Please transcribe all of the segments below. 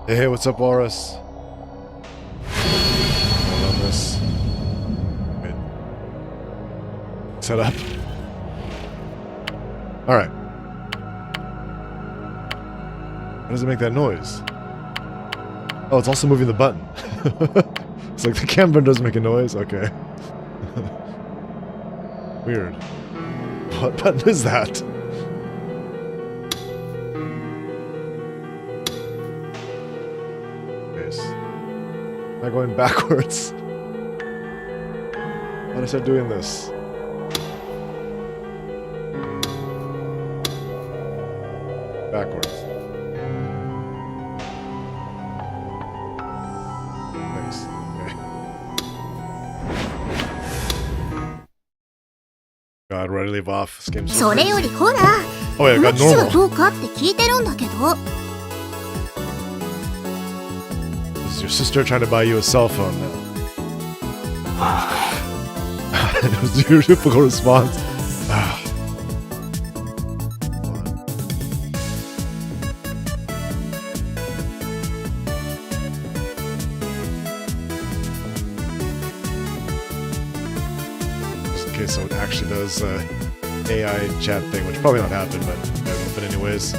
Hey, what's up, Horus? On this. Wait. Set up. Alright. How does it make that noise? Oh, it's also moving the button. It's like the cam button doesn't make a noise? Okay. Weird. What button is that? Am I going backwards? How do I start doing this? Backwards. Thanks. Okay. God, ready to leave off. This game's so crazy. Oh yeah, I got normal. This is Is your sister trying to buy you a cell phone now? It was your typical response. Just in case someone actually does AI chat thing, which probably not happened, but anyways.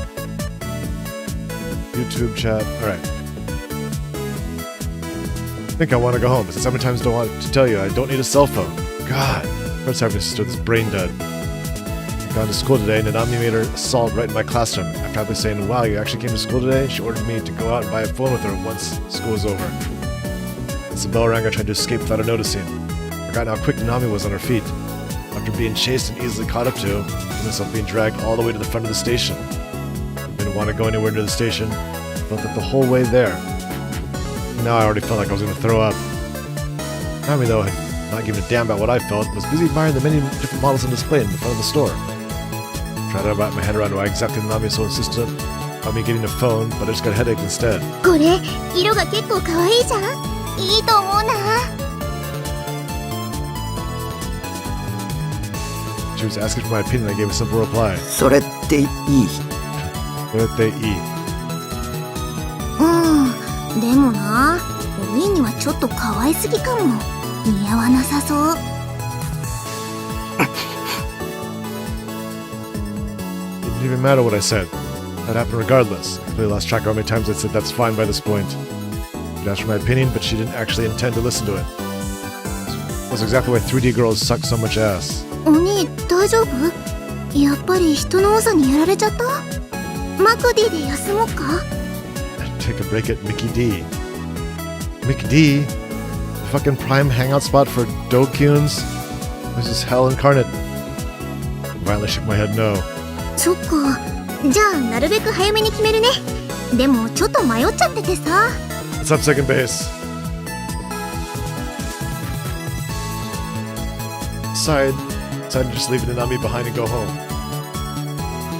YouTube chat. Alright. I think I want to go home, but since how many times do I want to tell you I don't need a cell phone? God. First having to start this brain dead. I've gone to school today, and Nanami made her assault right in my classroom. After probably saying, wow, you actually came to school today? She ordered me to go out and buy a phone with her once school was over. As the bell rang, I tried to escape without her noticing. I forgot how quick Nanami was on her feet. After being chased and easily caught up to, I found myself being dragged all the way to the front of the station. Didn't want to go anywhere near the station. Felt it the whole way there. Now I already felt like I was going to throw up. Nanami, though, not giving a damn about what I felt, was busy admiring the many different models on display in the front of the store. Tried to wrap my head around why exactly Nanami was so insistent on me getting a phone, but I just got a headache instead. これ色が結構可愛いじゃん。いいと思うな。She was asking for my opinion, I gave a simple reply. それっていい。それっていい。でもな、お兄にはちょっと可愛すぎかも。似合わなさそう。It didn't even matter what I said. That happened regardless. I completely lost track of how many times I said that's fine by this point. She'd asked for my opinion, but she didn't actually intend to listen to it. That's exactly why 3D girls suck so much ass. お兄、大丈夫？やっぱり人の多さにやられちゃった？マクディで休もうか？ Take a break at Mickey D. Mickey D? The fucking prime hangout spot for Dokyuns? This is hell incarnate. I violently shook my head no. そっか。じゃあなるべく早めに決めるね。でもちょっと迷っちゃっててさ。What's up, second base? Decided to just leave Nanami behind and go home.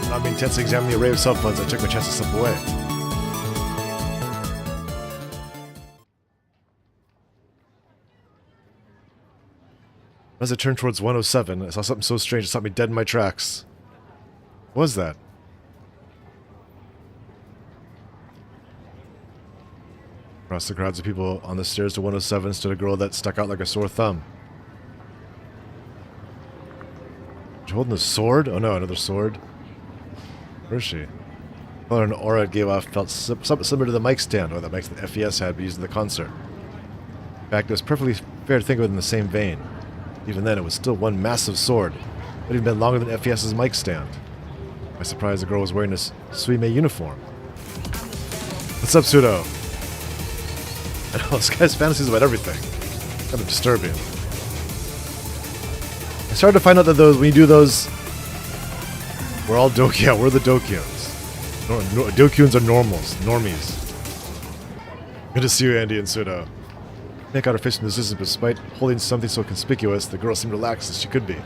Not being intensely examining the array of cell phones, I took my chance to slip away. As I turned towards 107, I saw something so strange it stopped me dead in my tracks. What was that? Across the crowds of people on the stairs to 107 stood a girl that stuck out like a sore thumb. Is she holding a sword? Oh no, another sword. Where is she? Color and aura it gave off felt somewhat similar to the mic stand, or the mics that FES had used in the concert. In fact, it was perfectly fair to think of it in the same vein. Even then, it was still one massive sword. It had even been longer than FES's mic stand. To my surprise, the girl was wearing a Suime uniform. What's up, Pseudo? I know, this guy's fantasies about everything. Kind of disturbing. I started to find out that when you do those, we're all Dokyun. We're the Dokyuns. Dokyuns are normies. Good to see you, Andy and Pseudo. Nick out her face in resistance, but despite holding something so conspicuous, the girl seemed relaxed as she could be. She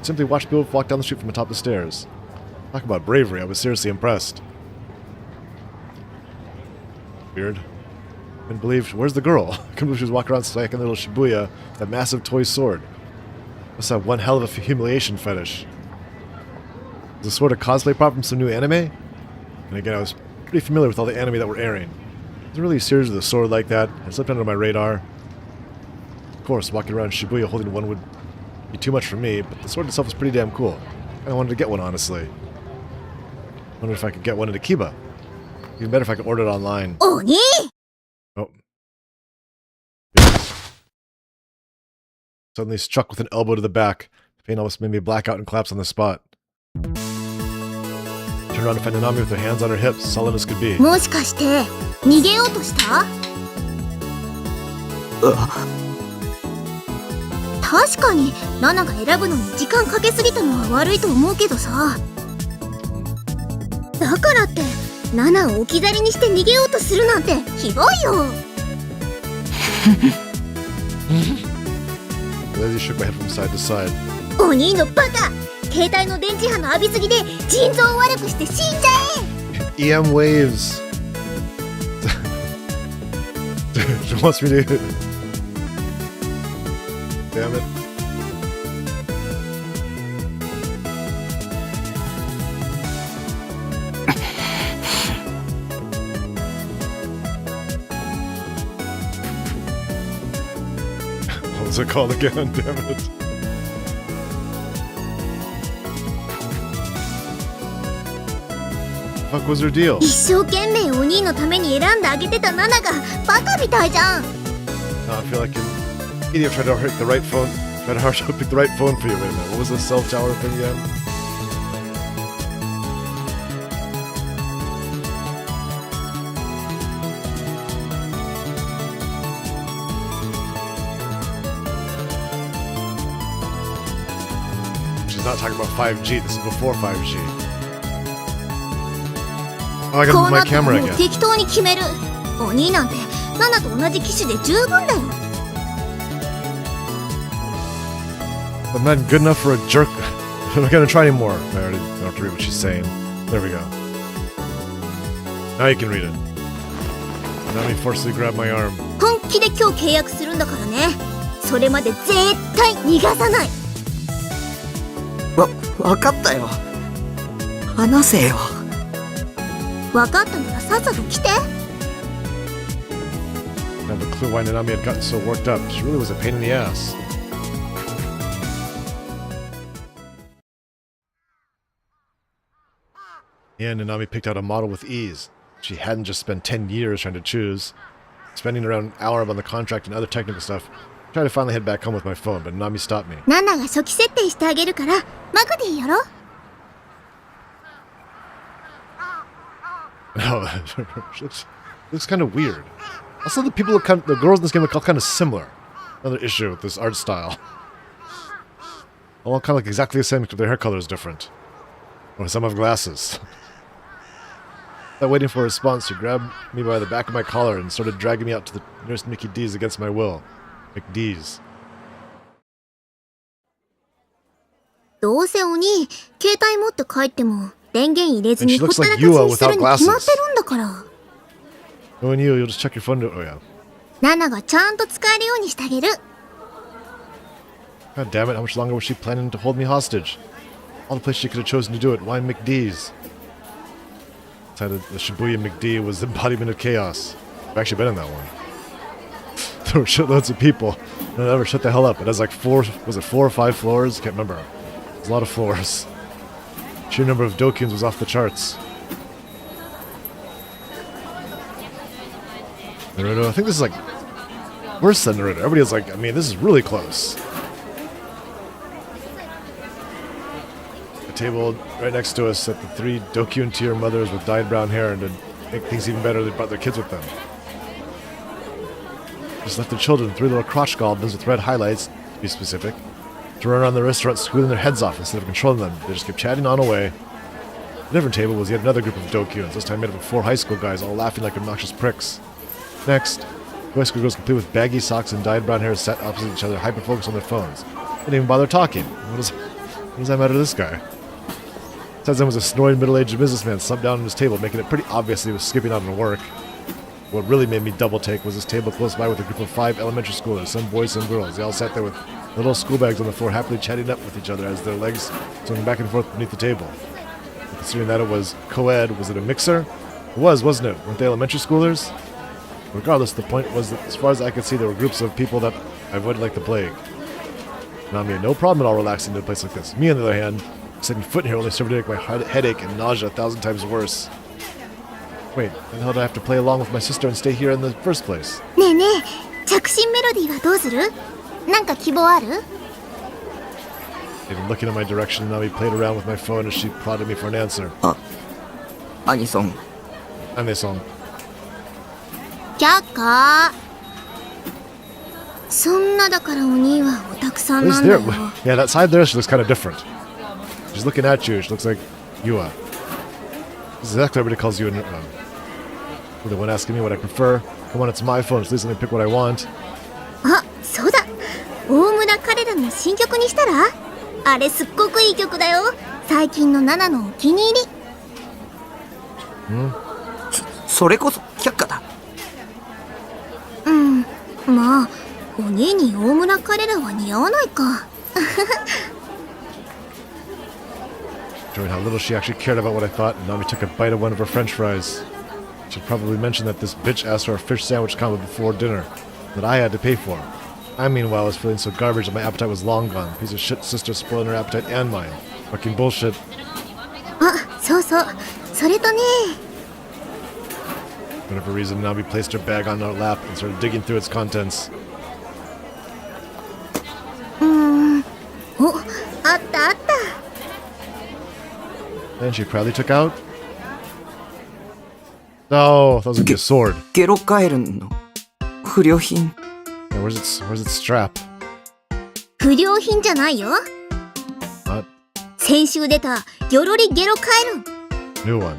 simply watched people walk down the street from atop the stairs. Talk about bravery, I was seriously impressed. Weird. Couldn't believe, where's the girl? Couldn't believe she was walking around like a little Shibuya with that massive toy sword. Must have one hell of a humiliation fetish. Was the sword a cosplay prop from some new anime? And again, I was pretty familiar with all the anime that were airing. I wasn't really serious with a sword like that. It slipped under my radar. Of course, walking around Shibuya holding one would be too much for me, but the sword itself was pretty damn cool. I wanted to get one, honestly. Wondered if I could get one at Akiba. Even better if I could order it online. Oh. Suddenly struck with an elbow to the back. The pain almost made me black out and collapse on the spot. Turned around to find Nanami with her hands on her hips, solid as could be. もしかして逃げようとした？確かにナナが選ぶのに時間かけすぎたのは悪いと思うけどさ。だからってナナを置き去りにして逃げようとするなんてひどいよ。Lily shook my head from side to side. お兄のバカ！携帯の電磁波の浴びすぎで腎臓を悪くして死んじゃえ！ EM waves. She wants me to. Damn it. What was it called again? Damn it. Fuck was her deal? 一生懸命お兄のために選んであげてたナナがバカみたいじゃん。 I feel like an idiot tried to hit the right phone. Tried hard to pick the right phone for you. Wait a minute. What was the cell tower thing again? She's not talking about 5G. This is before 5G. Oh, I こ got う my なったら camera もう again. 適当に決める。お兄なんてナナと同じ機種で十分だよ。 I'm not good enough for a jerk. I'm not gonna try anymore. I already don't have to read what she's saying. There we go. Now you can read it. Now me forcibly grab my arm. 本気で今日契約するんだからね。それまで絶対逃がさない。わかったよ。話せよ。分かったならさっさと来て。 I have a clue why Nanami had gotten so worked up. She really was a pain in the ass. Yeah, Nanami picked out a model with ease. She hadn't just spent 10 years trying to choose. Spending around an hour on the contract and other technical stuff. I tried to finally head back home with my phone, but Nanami stopped me. ナナが初期設定してあげるからマクディやろ。 No, she looks kind of weird. Also, the girls in this game look all kind of similar. Another issue with this art style. All kind of like exactly the same, except their hair color is different. Or some have glasses. Without waiting for a response, she grabbed me by the back of my collar and started dragging me out to the nearest Mickey D's against my will. McD's. どうせお兄携帯持って帰っても電源入れずに And ほ she ったら looks か like しにする Yua に without 決まっ glasses. てるんだから。 Oh, and you'll just check your phone to... Oh, yeah. ナナがちゃんと使えるようにしてあげる。 God damn it, how much longer was she planning to hold me hostage? All the place she could have chosen to do it. Why McD's? Decided the Shibuya McD was the embodiment of chaos. I've actually been in that one. There were shitloads of people. No, never shut the hell up. It has like 4 or 5 floors? Can't remember. There's a lot of floors. Sheer number of Dokyns was off the charts. Naruto, I think this is like worse than Naruto. Everybody's like, I mean, this is really close. The table right next to us sat the 3 Dokyun tier mothers with dyed brown hair, and to make things even better, they brought their kids with them. Just left their children, 3 little crotch goblins with red highlights, to be specific, to run around the restaurant squealing their heads off instead of controlling them. They just kept chatting on away. A different table was yet another group of Dokyuns, this time made up of 4 high school guys, all laughing like obnoxious pricks. Next, 2 high school girls complete with baggy socks and dyed brown hair sat opposite each other, hyper-focused on their phones. They didn't even bother talking. What does that matter to this guy? Besides them was a snoring middle-aged businessman slumped down on his table, making it pretty obvious he was skipping out on work. What really made me double take was this table close by with a group of 5 elementary schoolers, some boys, some girls. They all sat there with little school bags on the floor, happily chatting up with each other as their legs swung back and forth beneath the table. But considering that it was co-ed, was it a mixer? It was, wasn't it? Weren't they elementary schoolers? Regardless, the point was that as far as I could see, there were groups of people that I avoided like the plague. Nami had no problem at all relaxing in a place like this. Me, on the other hand, setting foot in here only served to make my headache and nausea 1,000 times worse. Wait, why the hell did I have to play along with my sister and stay here in the first place? ねえねえ、着信メロディーはどうする？なんか希望ある？ Even looking in my direction, Nami played around with my phone as she prodded me for an answer. アニソン。 Ame-san. 却下。そんなだからお兄はオタクさん What な is んだ there? よ。 Yeah, that side there, she looks kind of different. She's looking at you, she looks like Yua. This is exactly what everybody calls you. The one asking me what I prefer. Come on, it's my phone, so please let me pick what I want. あ、そうだ。大村彼らの新曲にしたら？あれすっごくいい曲だよ。最近のナナのお気に入り。それこそ却下だ。うん。まあお兄に大村彼らは似合わないか。Showing how little she actually cared about what I thought, Nami took a bite of one of her french fries. Should probably mention that this bitch asked for a fish sandwich combo before dinner that I had to pay for. I meanwhile was feeling so garbage that my appetite was long gone. Piece of shit sister spoiling her appetite and mine. Fucking bullshit. あ、そうそう、それとね。 For whatever reason, Nami placed her bag on our lap and started digging through its contents. お、あったあった。 Then she proudly took out... No, that was a sword. ゲロカエルンの不良品。 Yeah, where's its strap? 不良品じゃないよ。 What? 先週出たギョロリゲロカエルン。 New one.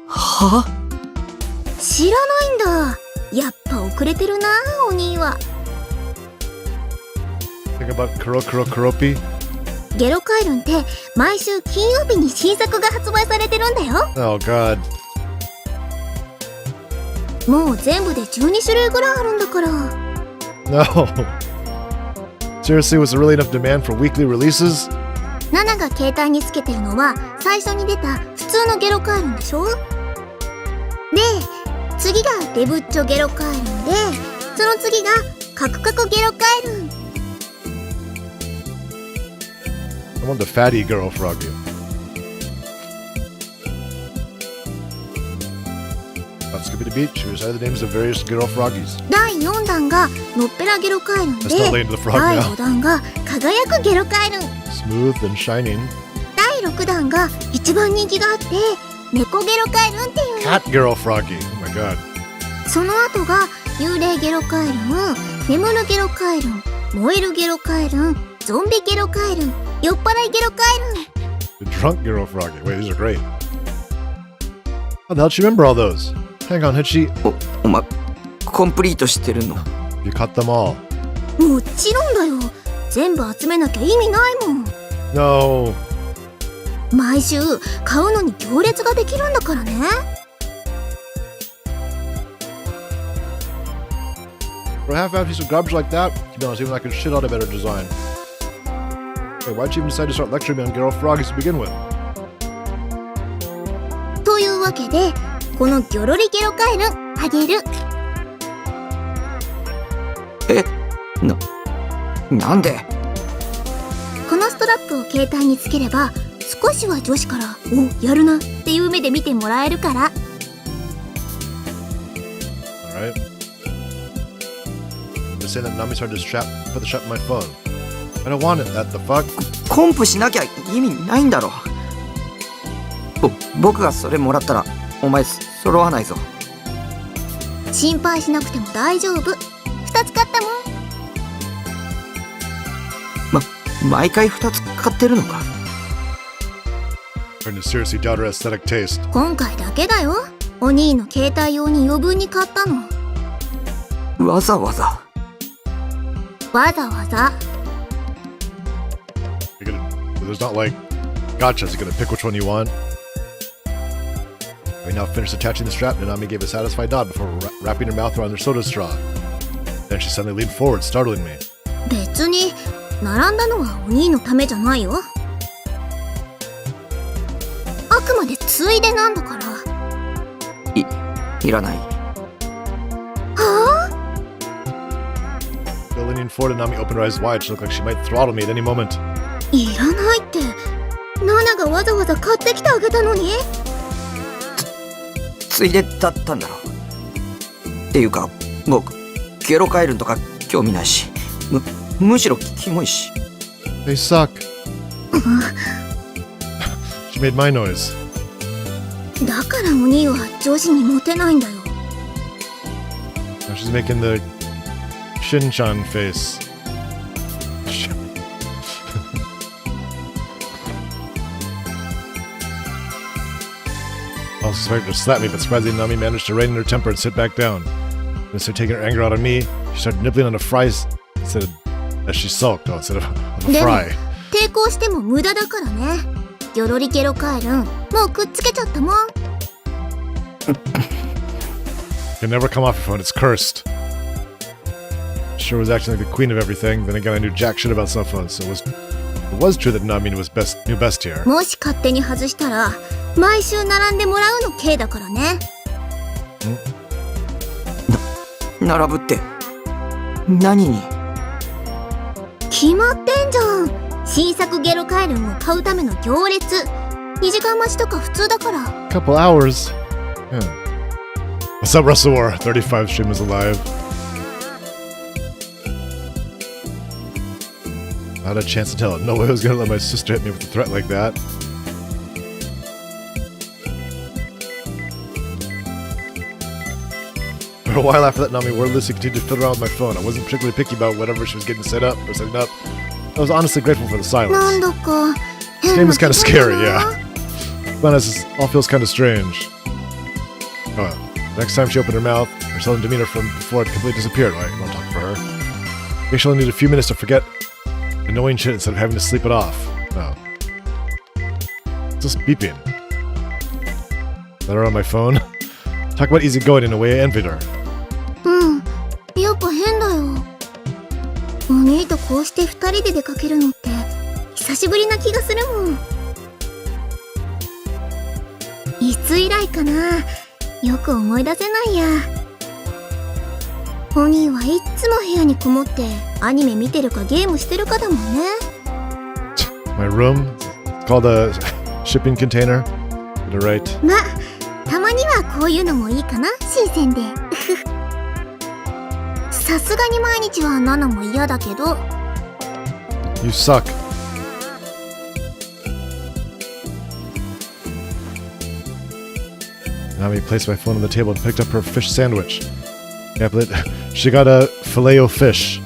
は？知らないんだ。やっぱ遅れてるな、お兄は。 Think about Kuropi? ゲロカエルンって毎週金曜日に新作が発売されてるんだよ。 Oh god. もう全部で12種類ぐらいあるんだから。 No. Seriously, was there really enough demand for weekly releases? ナナが携帯につけてるのは最初に出た普通のゲロカエルンでしょ。で、次がデブッチョゲロカエルンで、その次がカクカクゲロカエルン。 I want the fatty girl froggy. About Scooby the Beach, she recited the names of various girl froggies. 第4弾がのっぺらゲロカエルンで、 That's not late to the frog 第 now. 5弾が輝くゲロカエルン。 Smooth and shining. 第6弾が一番人気があって猫ゲロカエルンっていうの。 Cat girl froggy. Oh my god. その後が幽霊ゲロカエルン、眠るゲロカエルン、燃えるゲロカエルン、ゾンビゲロカエルン、酔っ払いゲロカエルン。 The drunk girl froggy. Wait, these are great. How the hell did she remember all those? Hang on, had she... お前コンプリートしてるの？ You caught them all. もちろんだよ。全部集めなきゃ意味ないもん。 No. 毎週買うのに行列ができるんだからね。 For a half-hour piece of garbage like that, to be honest, even I could shit out a better design. Hey, why'd you even decide to start lecturing me on girl froggies to begin with? というわけでこのギョロリゲロカエルンあげる。なんで？このストラップを携帯につければ少しは女子から「お、やるな」っていう目で見てもらえるから。 Alright. Just saying that Nami started to put the strap in my phone. I don't want it, that the fuck? コンプしなきゃ意味ないんだろ。僕がそれもらったらお前揃わないぞ。心配しなくても大丈夫。2つ買ったもん。毎回2つ買ってるのか？ Starting to seriously doubt her aesthetic taste. 今回だけだよ。お兄の携帯用に余分に買ったの。わざわざ。わざわざ。 There's not like gotchas. You're gonna pick which one you want. We now finished attaching the strap, and Nami gave a satisfied nod before wrapping her mouth around their soda straw. Then she suddenly leaned forward, startling me. 別に並んだのはお兄のためじゃないよ。あくまでついでなんだから。いらない。は Still leaning forward, and Nami opened her eyes wide. She looked like she might throttle me at any moment. あ、いらないってナナがわざわざ買ってきてあげたのに。ついでだったんだろ。っていうか僕ゲロカエルンとか興味ないし、むしろキモいし。 They suck. She made my noise. だからお兄は女子にモテないんだよ。 Now she's making the Shin-chan face. I was expecting her to slap me, but surprisingly Nami managed to rein in her temper and sit back down. Instead of taking her anger out on me, she started nibbling on the fries as she sulked, instead of a でも fry. 抵抗しても無駄だからね。ギョロリゲロカエルンもうくっつけちゃったもん。Can never come off your phone, it's cursed. Sure was acting like the queen of everything, then again I knew jack shit about cell phones, so it was true that Nami knew best here. もし勝手に外したら毎週並んでもらうの K だからね。並ぶって何に？決まってんじゃん。新作ゲロカエルンを買うための行列。2時間待ちとか普通だから。Couple hours. Yeah. What's up, Russell War? 35 streamers alive. Not a chance to tell. No way I was gonna let my sister hit me with a threat like that. For a while after that, Nami wordlessly continued to fiddle around with my phone. I wasn't particularly picky about whatever she was getting set up or setting up. I was honestly grateful for the なん silence. だか This game is kind of scary, yeah. But this all feels kind of strange. Oh, next time she opened her mouth, her sullen demeanor from before it completely disappeared. Right, I won't talk for her. I think she'll only need a few minutes to forget annoying shit instead of having to sleep it off. No. It's just beeping. Is that her on my phone? Talk about easygoing in a way I envied her. うんやっぱ変だよ。お兄とこうして2人で出かけるのって久しぶりな気がするもん。いつ以来かな。よく思い出せないや。お兄はいっつも部屋にこもってアニメ見てるかゲームしてるかだもんね。My room? It's called a shipping container. Get it right. ま、たまにはこういうのもいいかな、新鮮で。さすがに毎日はナナも嫌だけど。You suck. Nami placed my phone on the table and picked up her fish sandwich. She got a filet-o-fish.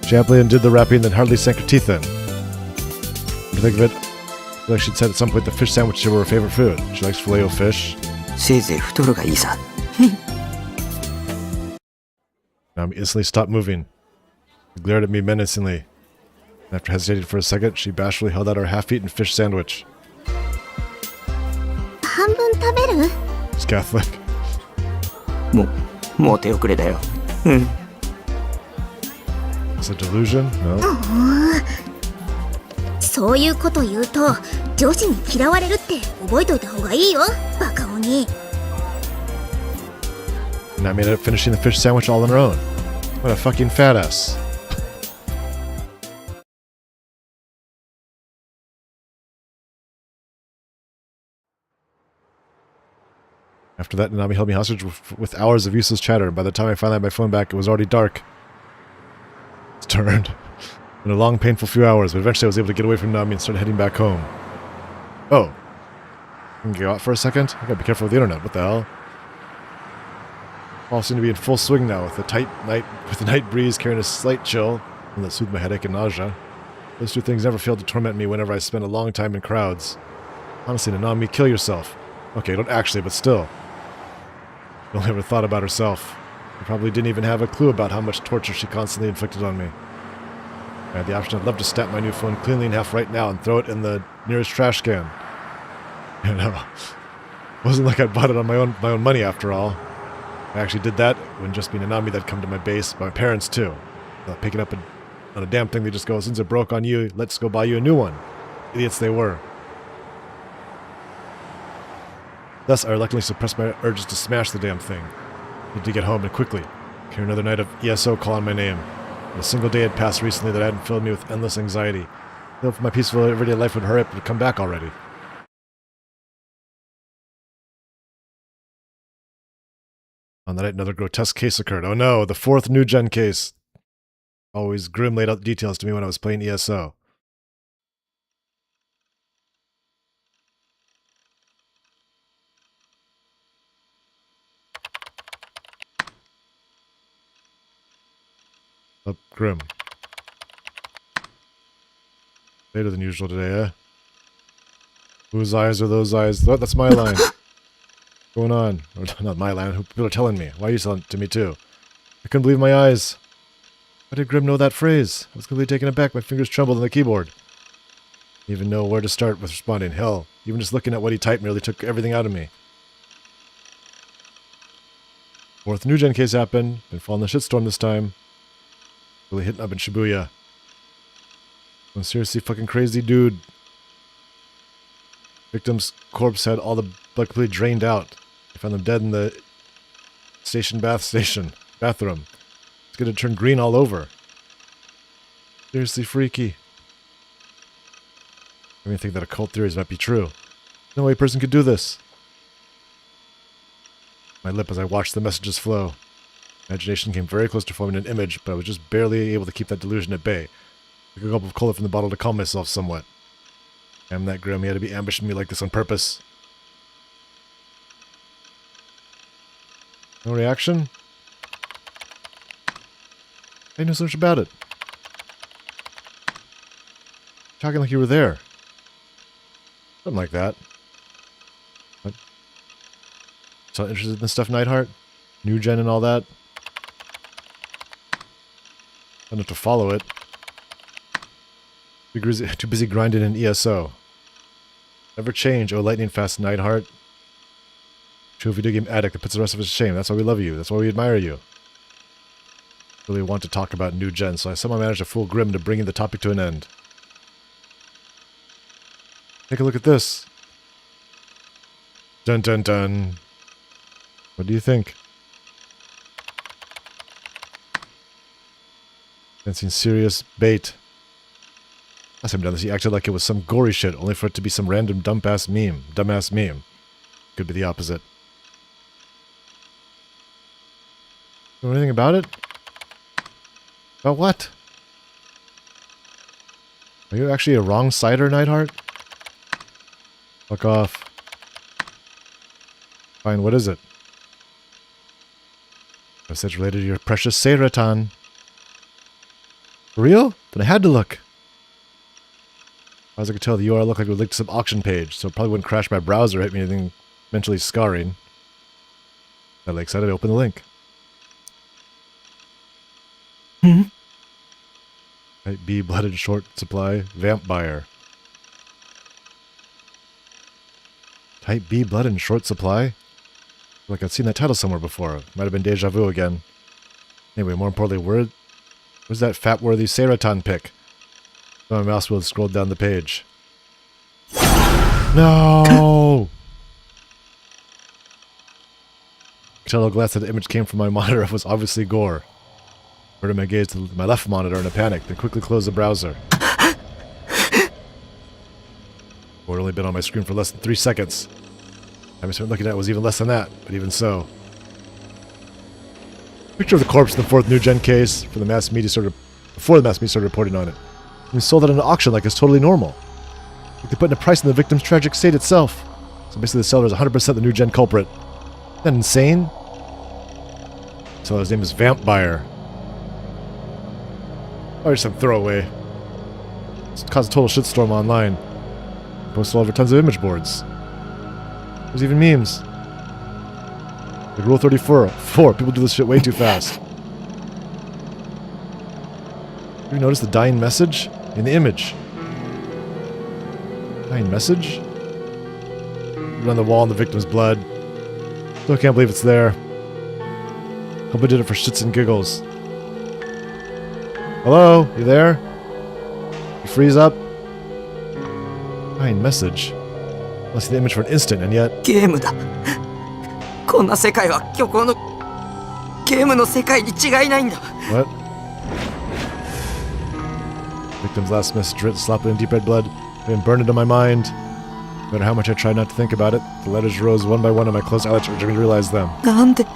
She happily undid the wrapping, then hardly sank her teeth in. To think of it, I feel like she'd said at some point the fish sandwich were her favorite food. She likes filet-o-fish. せいぜい太るがいいさ。Nami instantly stopped moving. She glared at me menacingly. After hesitating for a second, she bashfully held out her half-eaten fish sandwich. 半分食べる？ She's Catholic. もう手遅れだよ。Is it delusion? No. そういうこと言うと女子に嫌われるって覚えといた方がいいよ、バカ鬼。Nami ended up finishing the fish sandwich all on her own. What a fucking fat ass. After that, Nami held me hostage with hours of useless chatter, and by the time I finally had my phone back, it was already dark. It's turned. In a long, painful few hours, but eventually I was able to get away from Nami and started heading back home. Oh. I can go out for a second? I gotta be careful with the internet. What the hell? All seem to be in full swing now, with the night breeze carrying a slight chill, and that soothed my headache and nausea. Those two things never failed to torment me whenever I spent a long time in crowds. Honestly, Nanami, kill yourself. Okay, don't actually, but still. She only ever thought about herself. She probably didn't even have a clue about how much torture she constantly inflicted on me. If I had the option, I'd love to stamp my new phone cleanly in half right now and throw it in the nearest trash can. You know, it wasn't like I bought it on my own money after all. I actually did that when just being Nanami that'd come to my base, my parents too. They'll pick it up on a damn thing, they just go, since it broke on you, let's go buy you a new one. Idiots they were. Thus, I reluctantly suppressed my urges to smash the damn thing. Need to get home and quickly. Carry another night of ESO calling my name. Not a single day had passed recently that hadn't filled me with endless anxiety. I hope my peaceful everyday life would hurry up and come back already. On that night, another grotesque case occurred. Oh no, the fourth new gen case. Always Grim laid out the details to me when I was playing ESO. Up Grim. Later than usual today, eh? Whose eyes are those eyes? Oh, that's my line. What's going on? Or, not my line. People are telling me. Why are you telling it to me too? I couldn't believe my eyes. Why did Grim know that phrase? I was completely taken aback. My fingers trembled on the keyboard. Didn't even know where to start with responding. Hell, even just looking at what he typed nearly took everything out of me. Fourth new gen case happened. Been following the shitstorm this time. Really hitting up in Shibuya. I'm seriously fucking crazy, dude. Victim's corpse had all the blood completely drained out. They found them dead in the bathroom. It's gonna turn green all over. Seriously freaky. I mean, think that occult theories might be true. No way a person could do this. My lip as I watched the messages flow. Imagination came very close to forming an image, but I was just barely able to keep that delusion at bay. I took a gulp of cola from the bottle to calm myself somewhat. Damn that grim, he had to be ambushing me like this on purpose. No reaction? I didn't know so much about it. Talking like you were there. Something like that. What? So interested in this stuff, Neidhart? New gen and all that? Not enough to follow it. Too busy grinding in ESO. Never change, oh lightning fast Neidhart. True video game addict that puts the rest of us to shame. That's why we love you. That's why we admire you. Really want to talk about new gen, so I somehow managed to fool Grim into bringing the topic to an end. Take a look at this. Dun dun dun. What do you think? Sensing serious bait. Last time done this, he acted like it was some gory shit, only for it to be some random dumbass meme. Could be the opposite. Know anything about it? About what? Are you actually a wrong sider, Neidhart? Fuck off. Fine, what is it? A message related to your precious Seiratan. For real? Then I had to look. As I could tell, the URL looked like it would link to some auction page, so it probably wouldn't crash my browser or hit me anything mentally scarring. I got excited to open the link. Type B, blood in short supply, vampire. Type B, blood in short supply? Like I'd seen that title somewhere before. Might have been deja vu again. Anyway, more importantly, where's that fat-worthy Seiratan pic? My mouse wheel scrolled down the page. No! I could tell glance that the image came from my monitor was obviously gore. Averted my gaze to my left monitor in a panic, then quickly closed the browser. Gore had only been on my screen for less than 3 seconds. I started looking at it was even less than that, but even so. Picture of the corpse in the 4th new gen case before the mass media started reporting on it. And we sold it at an auction like it's totally normal. Like they put in a price on the victim's tragic state itself. So basically the seller is 100% the new gen culprit. Isn't that insane? The seller's name is Vampire. Or just some throwaway. It's caused a total shitstorm online. Posted all over tons of image boards. There's even memes. Like Rule 34. People do this shit way too fast. Have you noticed the dying message? In the image. Dying message? On the wall in the victim's blood. Still can't believe it's there. Hope I did it for shits and giggles. Hello? You there? You freeze up? Dying message. I see the image for an instant, and yet... ゲームだ。こんな世界は虚構のゲームの世界に違いないんだ。 What? Victim's last message written sloppily in deep red blood. Been burned into my mind. No matter how much I tried not to think about it, the letters rose one by one on my closed eyelids, urging me to realize them. なんで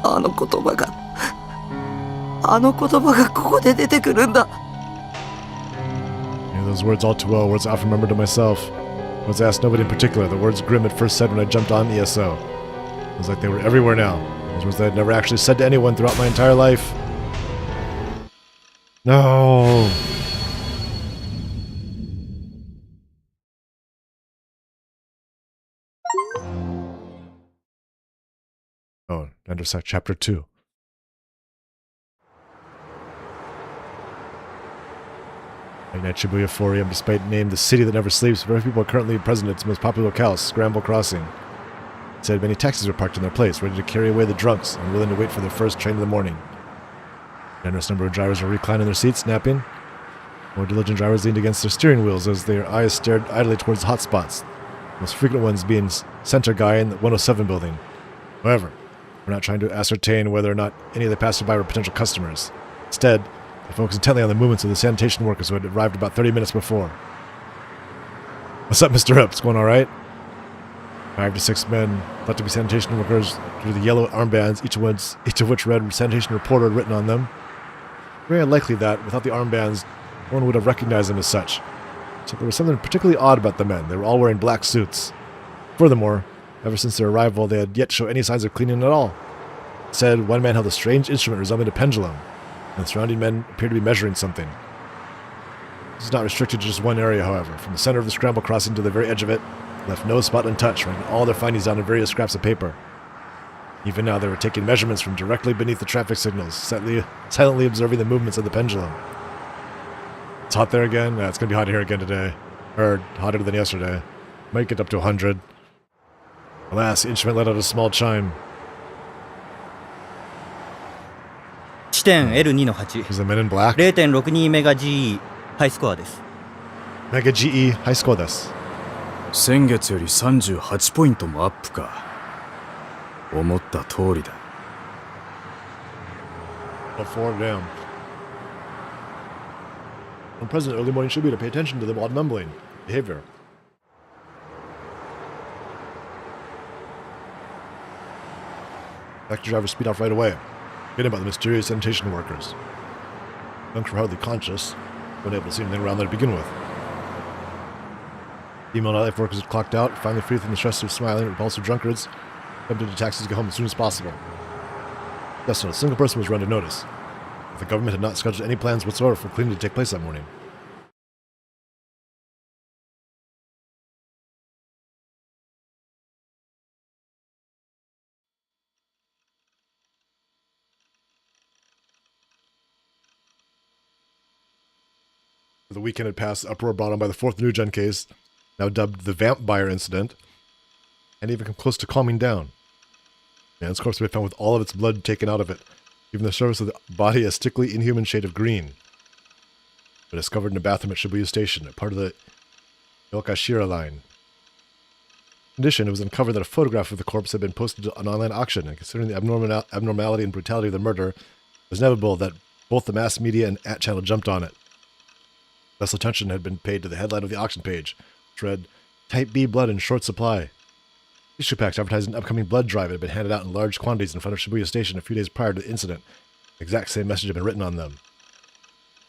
あの言葉がここで出てくるんだ。 I knew those words all too well, words I often remembered to myself. Words I asked nobody in particular, the words Grim had first said when I jumped on ESO. It was like they were everywhere now. Those words that I'd never actually said to anyone throughout my entire life. No! Oh, end of chapter 2. Night Shibuya 4 AM, despite named the city that never sleeps, very people are currently present at its most popular locale, Scramble Crossing. He said many taxis were parked in their place, ready to carry away the drunks and willing to wait for their first train of the morning. A generous number of drivers were reclining in their seats, napping. More diligent drivers leaned against their steering wheels as their eyes stared idly towards the hot spots, the most frequent ones being Center Guy in the 107 building. However, we're not trying to ascertain whether or not any of the passersby were potential customers. Instead, they focused intently on the movements of the sanitation workers who had arrived about 30 minutes before. "What's up, Mr. Hoops? Going all right?" 5 to 6 men, thought to be sanitation workers, drew the yellow armbands, each of which read "Sanitation Reporter" written on them. Very unlikely that, without the armbands, no one would have recognized them as such. So there was something particularly odd about the men. They were all wearing black suits. Furthermore, ever since their arrival, they had yet to show any signs of cleaning at all. Instead, one man held a strange instrument resembling a pendulum, and the surrounding men appeared to be measuring something. This is not restricted to just one area, however. From the center of the scramble crossing to the very edge of it, they left no spot untouched, writing all their findings down on various scraps of paper. Even now, they were taking measurements from directly beneath the traffic signals, silently observing the movements of the pendulum. It's hot there again? Yeah, it's going to be hot here again today. Or hotter than yesterday. Might get up to 100. Alas, the instrument let out a small chime. 地点 L2 の8 Is the men in black? 0.62 メガ GE ハイスコアです。 Mega GE High Score です。先月より38ポイントもアップか。思った通りだ。Before damn. When present, early morning should be to pay attention to the odd mumbling behavior. Taxi drivers speed off right away, forgetting about the mysterious sanitation workers. Monks were hardly conscious, unable to see anything around there to begin with. Female nightlife workers had clocked out, finally freed from the stress of smiling, repulsive drunkards, attempted to taxis to get home as soon as possible. Thus, not a single person was run to notice. The government had not scheduled any plans whatsoever for cleaning to take place that morning. The weekend had passed, uproar brought on by the fourth New Gen case, now dubbed the Vampire Incident, and even come close to calming down. Man's corpse had been found with all of its blood taken out of it, even the surface of the body a sickly, inhuman shade of green. But discovered in a bathroom at Shibuya Station, a part of the Yokashira line. In addition, it was uncovered that a photograph of the corpse had been posted to an online auction, and considering the abnormality and brutality of the murder, it was inevitable that both the mass media and @channel jumped on it. Special attention had been paid to the headline of the auction page, which read, "Type B blood in short supply." Tissue packs advertising an upcoming blood drive had been handed out in large quantities in front of Shibuya Station a few days prior to the incident. The exact same message had been written on them.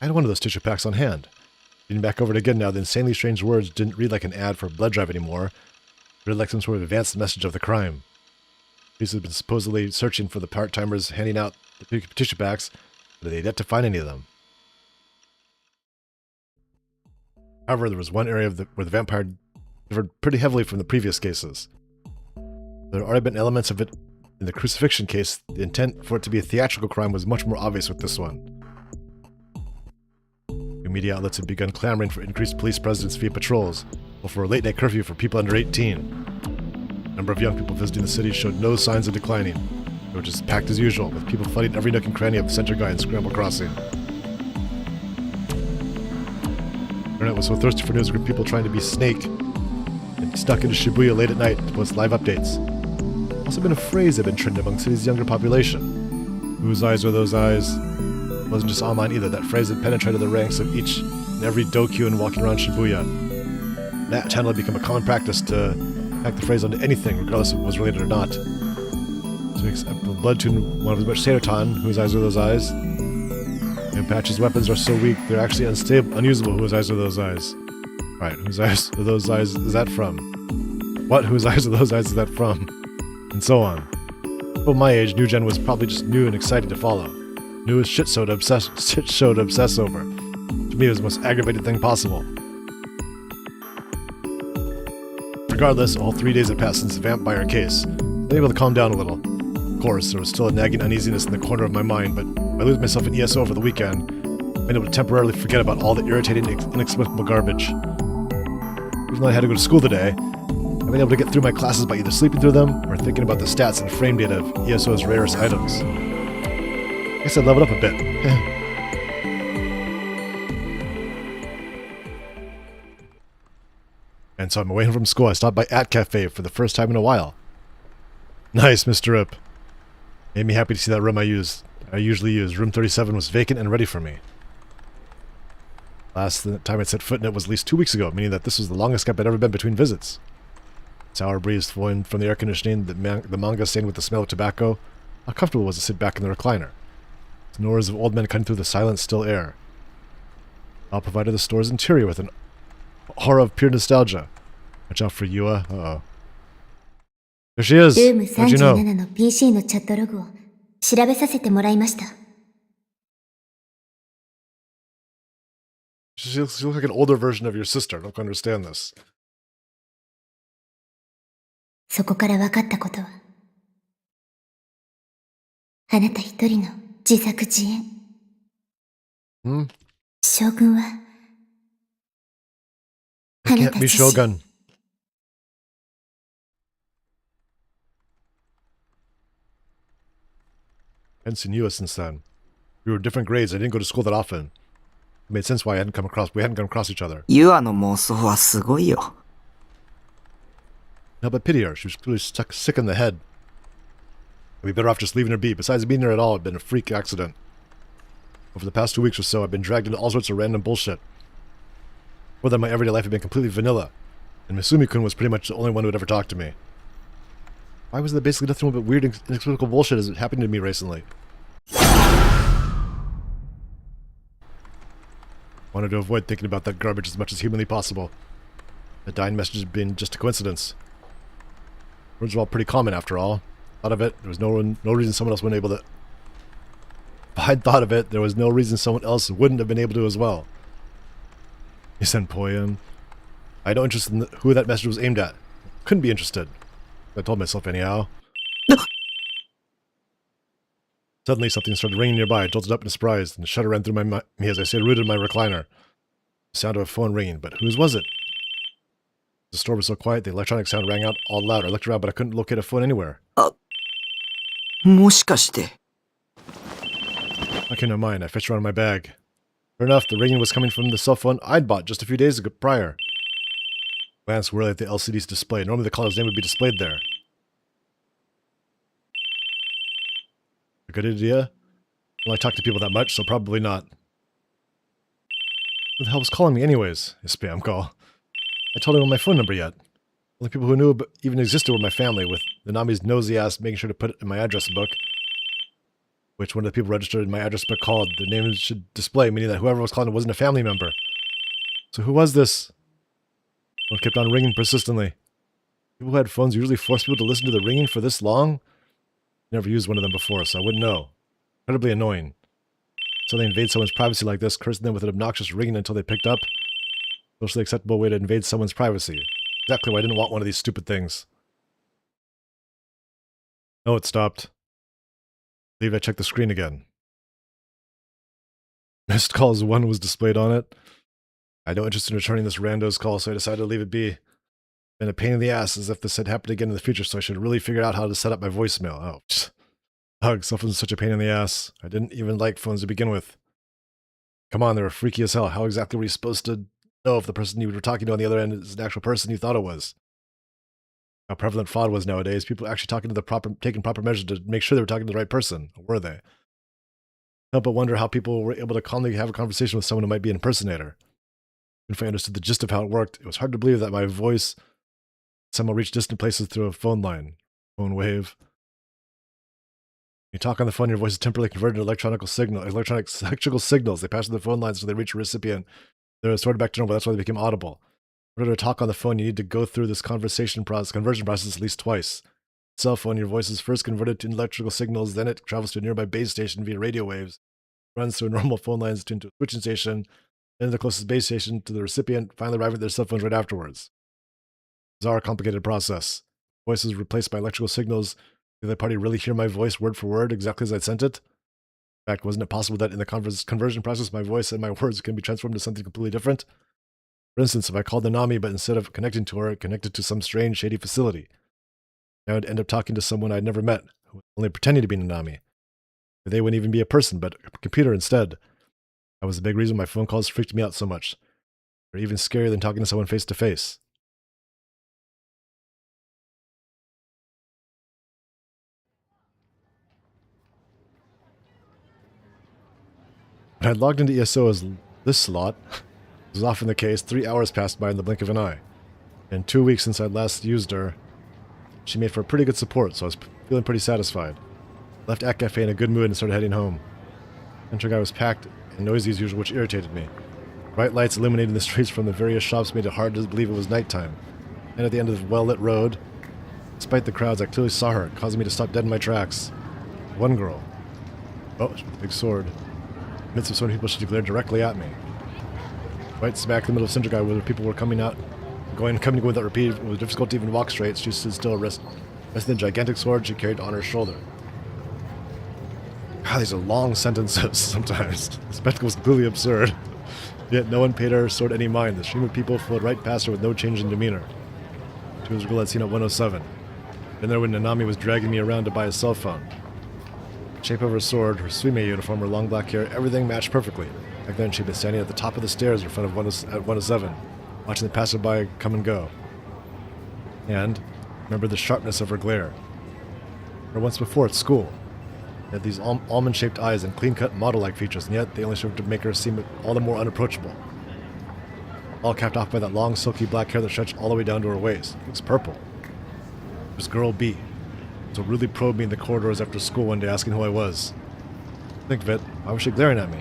I had one of those tissue packs on hand. Reading back over it again now, the insanely strange words didn't read like an ad for a blood drive anymore. It read like some sort of advanced message of the crime. Police had been supposedly searching for the part-timers handing out the tissue packs, but they had yet to find any of them. However, there was one area where the vampire differed pretty heavily from the previous cases. There had already been elements of it in the crucifixion case. The intent for it to be a theatrical crime was much more obvious with this one. New media outlets had begun clamoring for increased police presence via patrols, or for a late-night curfew for people under 18. The number of young people visiting the city showed no signs of declining. It was just packed as usual, with people flooding every nook and cranny of Center Guy and Scramble Crossing. The internet was so thirsty for news, a group of people trying to be Snake and stuck into Shibuya late at night to post live updates. There's also been a phrase that had been trending among the city's younger population. Whose eyes are those eyes? It wasn't just online either. That phrase had penetrated the ranks of each and every dokyu walking around Shibuya. That channel had become a common practice to tack the phrase onto anything, regardless if it was related or not. This makes Blood Tune one of the much Serotan, whose eyes are those eyes. And Patch's weapons are so weak, they're actually unstable, unusable. Whose eyes are those eyes? Right, whose eyes are those eyes is that from? What? Whose eyes are those eyes is that from? And so on. People my age, New Gen was probably just new and exciting to follow. New as shit show to obsess over. To me, it was the most aggravating thing possible. Regardless, all 3 days had passed since the vampire case. I was able to calm down a little. Of course, there was still a nagging uneasiness in the corner of my mind, but I lose myself in ESO over the weekend. I've been able to temporarily forget about all the irritating, inexplicable garbage. Even though I had to go to school today, I I've been able to get through my classes by either sleeping through them or thinking about the stats and frame data of ESO's rarest items. I guess I leveled up a bit. And so I'm away from school. I stopped by At Cafe for the first time in a while. Nice, Mr. Rip. Made me happy to see that room I usually use. Room 37 was vacant and ready for me. Last time I'd set foot in it was at least 2 weeks ago, meaning that this was the longest gap I'd ever been between visits. Sour breeze flowing from the air conditioning, the manga stained with the smell of tobacco. How comfortable it was to sit back in the recliner. Snores of old men cutting through the silent, still air. I'll provide the store's interior with an aura of pure nostalgia. Watch out for Yua. Uh-oh. There she is! ルーム How'd you know? 37の PC のチャットログを調べさせてもらいました。She looks like an older version of your sister. I don't understand this. そこから分かったことは、あなた一人の自作自演。Hmm? 将軍は、 I あな can't た be 自身。 Shogun. I hadn't seen you since then. We were different grades. I didn't go to school that often. It made sense why we hadn't come across each other. ユアの妄想はすごいよ。 No, but pity her. She was clearly sick in the head. I'd be better off just leaving her be. Besides, meeting her at all had been a freak accident. Over the past 2 weeks or so, I've been dragged into all sorts of random bullshit. Before that, my everyday life had been completely vanilla, and Misumi-kun was pretty much the only one who would ever talk to me. Why was there basically nothing but weird, inexplicable bullshit as it happened to me recently? Wanted to avoid thinking about that garbage as much as humanly possible. The dying message had been just a coincidence. Words were all pretty common after all. Thought of it, there was no reason someone else wouldn't able to... If I'd thought of it, there was no reason someone else wouldn't have been able to as well. He sent Poyen. I had no interest in who that message was aimed at. Couldn't be interested. I told myself anyhow. Suddenly something started ringing nearby. I jolted up in surprise, and a shudder ran through me as I stayed rooted in my recliner. The sound of a phone ringing, but whose was it? The store was so quiet, the electronic sound rang out all loud. I looked around, but I couldn't locate a phone anywhere. もしかして。 Okay, never mind. I fished around in my bag. Sure enough, the ringing was coming from the cell phone I'd bought just a few days prior. Glanced wearily at the LCD's display. Normally the caller's name would be displayed there. A good idea? Well, I talk to people that much, so probably not. Who the hell was calling me anyways? A spam call. I told anyone my phone number yet. Only people who knew even existed were my family, with Nanami's nosy ass making sure to put it in my address book. Which one of the people registered in my address book called. The name should display, meaning that whoever was calling it wasn't a family member. So who was this? Phone kept on ringing persistently. People who had phones usually forced people to listen to the ringing for this long? Never used one of them before, so I wouldn't know. Incredibly annoying. So they invade someone's privacy like this, cursing them with an obnoxious ringing until they picked up. Socially acceptable way to invade someone's privacy. Exactly why I didn't want one of these stupid things. No, it stopped. I believe I checked the screen again. Missed calls 1 was displayed on it. I had no interest in returning this rando's call, so I decided to leave it be. Been a pain in the ass, as if this had happened again in the future, so I should really figure out how to set up my voicemail. Oh, ugh, cell phones are such a pain in the ass. I didn't even like phones to begin with. Come on, they were freaky as hell. How exactly were you supposed to know if the person you were talking to on the other end is an actual person you thought it was? How prevalent fraud was nowadays. People actually taking proper measures to make sure they were talking to the right person. Or were they? Help but wonder how people were able to calmly have a conversation with someone who might be an impersonator. Even if I understood the gist of how it worked, it was hard to believe that my voice somehow reached distant places through a phone line. Phone wave. When you talk on the phone, your voice is temporarily converted to electronic electrical signals. They pass through the phone lines until they reach a recipient. They're restored back to normal. That's why they became audible. In order to talk on the phone, you need to go through this conversion process at least twice. Cell phone, your voice is first converted to electrical signals, then it travels to a nearby base station via radio waves, runs through normal phone lines into a switching station, then the closest base station to the recipient, finally arriving at their cell phones right afterwards. Bizarre, complicated process. Voice is replaced by electrical signals. Did the party really hear my voice word for word exactly as I sent it? In fact, wasn't it possible that in the conversion process, my voice and my words can be transformed into something completely different? For instance, if I called the Nami but instead of connecting to her, it connected to some strange, shady facility, I would end up talking to someone I'd never met, who was only pretending to be Nanami. They wouldn't even be a person, but a computer instead. That was the big reason my phone calls freaked me out so much. They're even scarier than talking to someone face to face. When I logged into ESO as this slot, as was often the case, 3 hours passed by in the blink of an eye. In 2 weeks since I'd last used her, she made for pretty good support, so I was feeling pretty satisfied. Left Act Cafe in a good mood and started heading home. Enter guy was packed and noisy as usual, which irritated me. Bright lights illuminating the streets from the various shops made it hard to believe it was nighttime. And at the end of the well-lit road, despite the crowds, I clearly saw her, causing me to stop dead in my tracks. One girl. Oh, with a big sword. In the midst of so many people, she glared directly at me. Right smack in the middle of Sintergai, where people were coming and going without repeat. It was difficult to even walk straight. She stood still, resting the gigantic sword she carried on her shoulder. God, these are long sentences sometimes. The spectacle was completely absurd. Yet no one paid her sword any mind. The stream of people flowed right past her with no change in demeanor. She was a girl I'd seen at 107. Been there when Nanami was dragging me around to buy a cell phone. The shape of her sword, her suime uniform, her long black hair, everything matched perfectly. Back then she'd been standing at the top of the stairs in front of 107, watching the passerby come and go. And remember the sharpness of her glare. Or once before at school. They had these almond-shaped eyes and clean-cut model-like features, and yet they only served to make her seem all the more unapproachable. All capped off by that long, silky black hair that stretched all the way down to her waist. It was purple. It was Girl B. So really probed me in the corridors after school one day, asking who I was. Think of it, why was she glaring at me?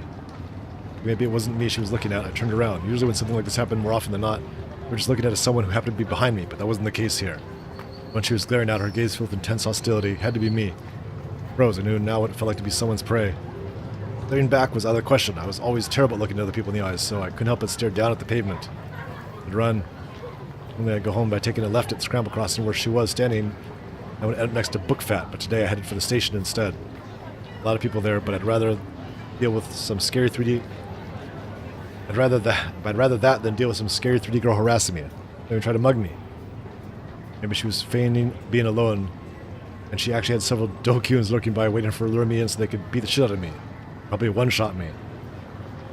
Maybe it wasn't me she was looking at. I turned around. Usually when something like this happened, more often than not, we were just looking at someone who happened to be behind me, but that wasn't the case here. When she was glaring at her gaze filled with intense hostility, it had to be me. Rose, I knew now what it felt like to be someone's prey. Glaring back was out of the question. I was always terrible at looking at other people in the eyes, so I couldn't help but stare down at the pavement. I'd run. Only I'd go home by taking a left at Scramble Crossing where she was standing. I would end up next to Book Fat, but today I headed for the station instead. A lot of people there, but I'd rather deal with some scary 3D... I'd rather that than deal with some scary 3D girl harassing me. Maybe try to mug me. Maybe she was feigning being alone, and she actually had several Dokuns lurking by waiting for lure me in so they could beat the shit out of me. Probably one-shot me.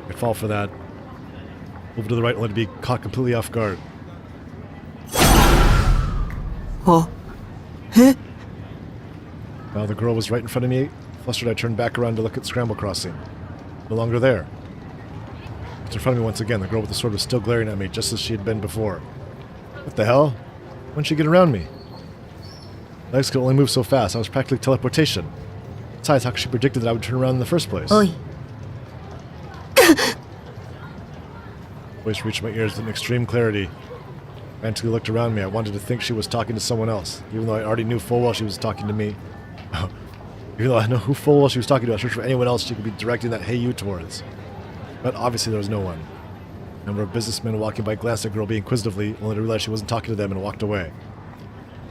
I'd fall for that. Over to the right only to be caught completely off guard. Oh. Eh? While the girl was right in front of me, flustered I turned back around to look at Scramble Crossing. No longer there. It's in front of me once again. The girl with the sword was still glaring at me, just as she had been before. What the hell? When'd she get around me? Legs could only move so fast. I was practically teleportation. Besides, how could she predicted that I would turn around in the first place? Oi. Voice reached my ears with an extreme clarity. I frantically looked around me. I wanted to think she was talking to someone else, even though I already knew full well she was talking to me. Even though I know who full well she was talking to, I searched for anyone else she could be directing that hey you towards. But obviously there was no one. A number of businessmen walking by glanced at Girl B inquisitively, only to realize she wasn't talking to them and walked away.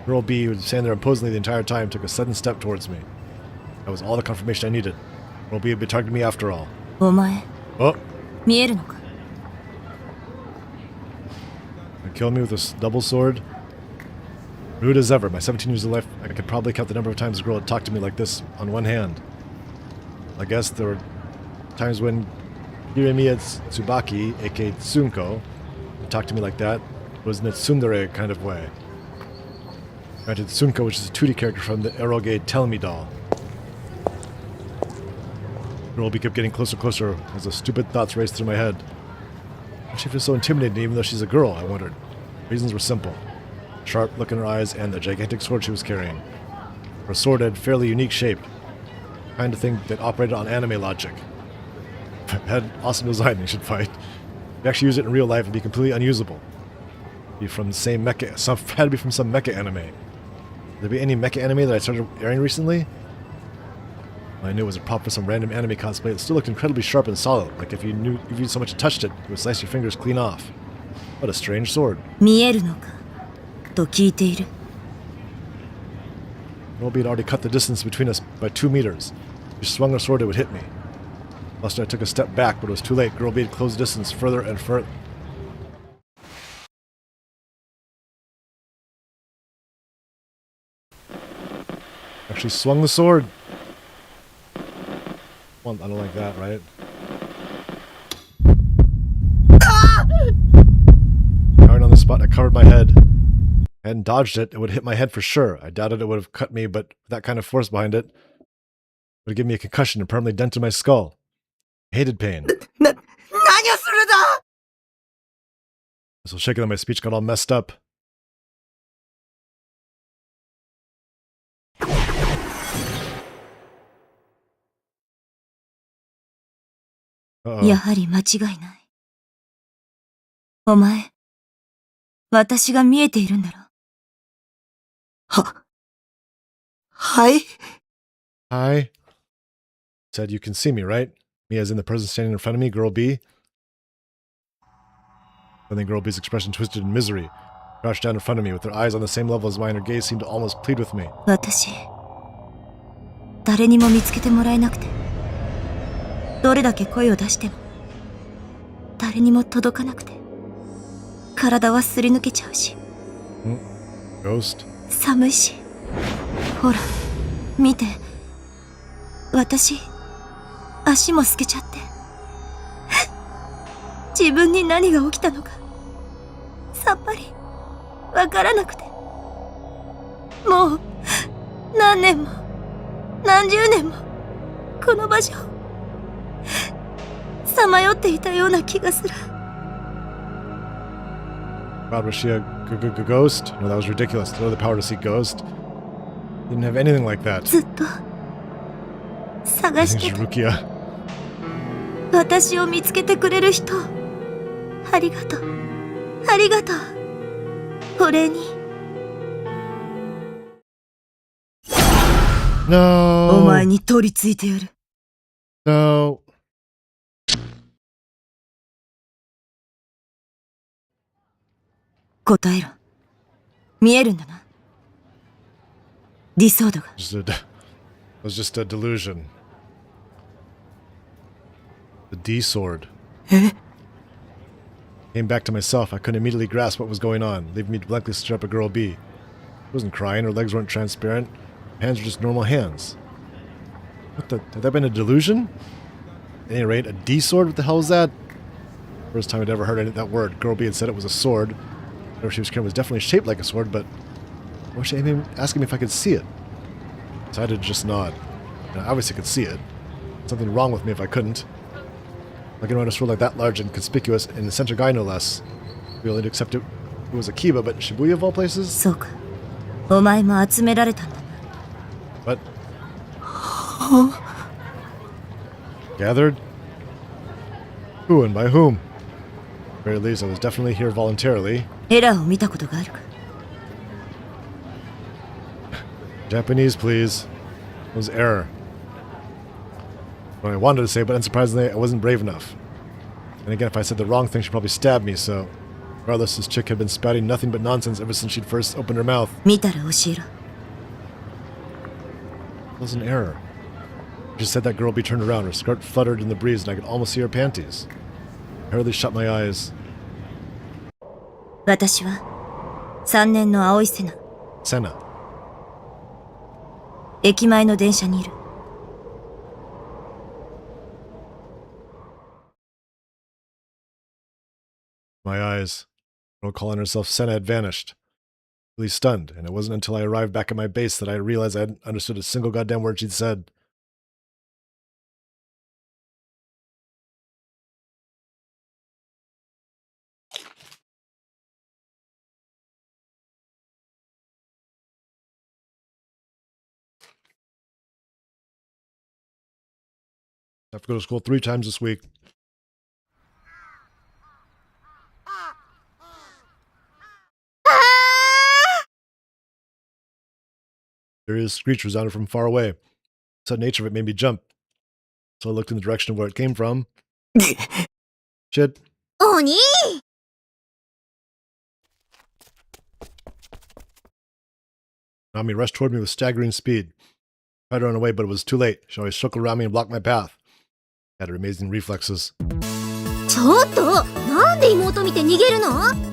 Girl B, who was standing there imposingly the entire time, took a sudden step towards me. That was all the confirmation I needed. Girl B had been targeting me after all. お前 Oh! 見えるのか And kill me with this double sword? Rude as ever. My 17 years of life, I could probably count the number of times a girl had talked to me like this on one hand. I guess there were times when Hiremiya Tsubaki, aka Tsunko, talked to me like that. It was in a tsundere kind of way. Granted, Tsunko, which is a 2D character from the Eroge Tell Me doll. Girl B kept getting closer and closer as the stupid thoughts raced through my head. Why did she feel so intimidating even though she's a girl, I wondered. Reasons were simple. Sharp look in her eyes and the gigantic sword she was carrying. Her sword had fairly unique shape. Kind of thing that operated on anime logic. It had awesome design, you should fight. You actually use it in real life and be completely unusable. Be from the same mecha, had to be from some mecha anime. Would there be any mecha anime that I started airing recently? Well, I knew it was a prop for some random anime cosplay. It still looked incredibly sharp and solid, like if you so much touched it, it would slice your fingers clean off. What a strange sword. 見えるのかと聞いている Roby had already cut the distance between us by 2 meters. If she swung her sword, it would hit me. Lester, I took a step back, but it was too late. Girl B had closed the distance further and further. Actually swung the sword. Well, I don't like that, right? Right on the spot, I covered my head. If I hadn't dodged it, it would hit my head for sure. I doubted it would have cut me, but with that kind of force behind it, would have given me a concussion and permanently dented my skull. I hated pain. 何をするんだ I was so shaken that my speech got all messed up. Uh-oh. やはり間違いない。お前、私が見えているんだろ。はい。 Hi. Said you can see me, right? Me as in the person standing in front of me, girl B. Then girl B's expression twisted in misery. Crouched down in front of me with her eyes on the same level as mine. Her gaze seemed to almost plead with me. 私、誰にも見つけてもらえなくて、どれだけ声を出しても、誰にも届かなくて、体はすり抜けちゃうし、Ghost? 寒いし、ほら、見て、私、足も透けちゃって、自分に何が起きたのか、さっぱりわからなくて、もう何年も何十年もこの場所をさまよっていたような気がする。 God, was she a ghost? No, that was ridiculous. To know the power to see ghost. Didn't have anything like that. ずっと探 I し think て it's た。 Rukia. 私を見つけてくれる人、ありがとう、ありがとう。お礼に。 No! お前に取り付いてやる。 No! 答えろ。見えるんだな。理想度が。It was just a delusion. The D sword. Came back to myself. I couldn't immediately grasp what was going on, leaving me to blankly stare up at girl B. She wasn't crying, her legs weren't transparent. Her hands were just normal hands. What the? Had that been a delusion? At any rate, a D sword? What the hell was that? First time I'd ever heard that word. Girl B had said it was a sword. Whatever she was carrying was definitely shaped like a sword, but why was she asking me if I could see it? So I had to just nod. I obviously could see it. Something wrong with me if I couldn't. Like around a sword like that large and conspicuous, and the center guy no less. We only accept it was Akiba, but Shibuya of all places? そうか。お前も集められたんだな。 What? Gathered? Who and by whom? At the very least, I was definitely here voluntarily. エラーを見たことがあるか。 Japanese, please. It was error. What I wanted to say, but unsurprisingly, I wasn't brave enough. And again, if I said the wrong thing, she'd probably stab me, so... Regardless, this chick had been spouting nothing but nonsense ever since she'd first opened her mouth. 見たら教えろ。 It was an error. She just said that girl be turned around. Her skirt fluttered in the breeze, and I could almost see her panties. I hurriedly shut my eyes. 私は3年の青い瀬名。 Senna. 駅前の電車にいる。 My eyes. Girl calling herself Senna had vanished. Really stunned, and it wasn't until I arrived back at my base that I realized I hadn't understood a single goddamn word she'd said. I have to go to school 3 times this week. Furious screech resounded from far away. The sudden nature of it made me jump. So I looked in the direction of where it came from. Shit. 鬼 Nami rushed toward me with staggering speed. I tried to run away, but it was too late. She always circled around me and blocked my path. I had her amazing reflexes. ちょっとなんで妹見て逃げるの Nami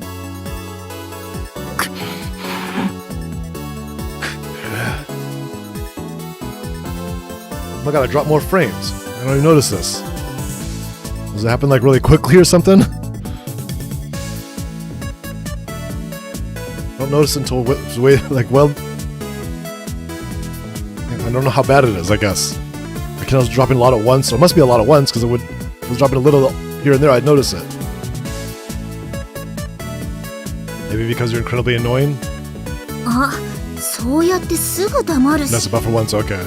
my god, I dropped more frames. I don't even notice this. Does it happen like really quickly or something? I don't notice until it's way, like, well... I don't know how bad it is, I guess. I was dropping a lot at once, so it must be a lot at once, because if I was dropping a little here and there, I'd notice it. Maybe because you're incredibly annoying? あ、そうやってすぐ黙る That's し。 about for once, okay.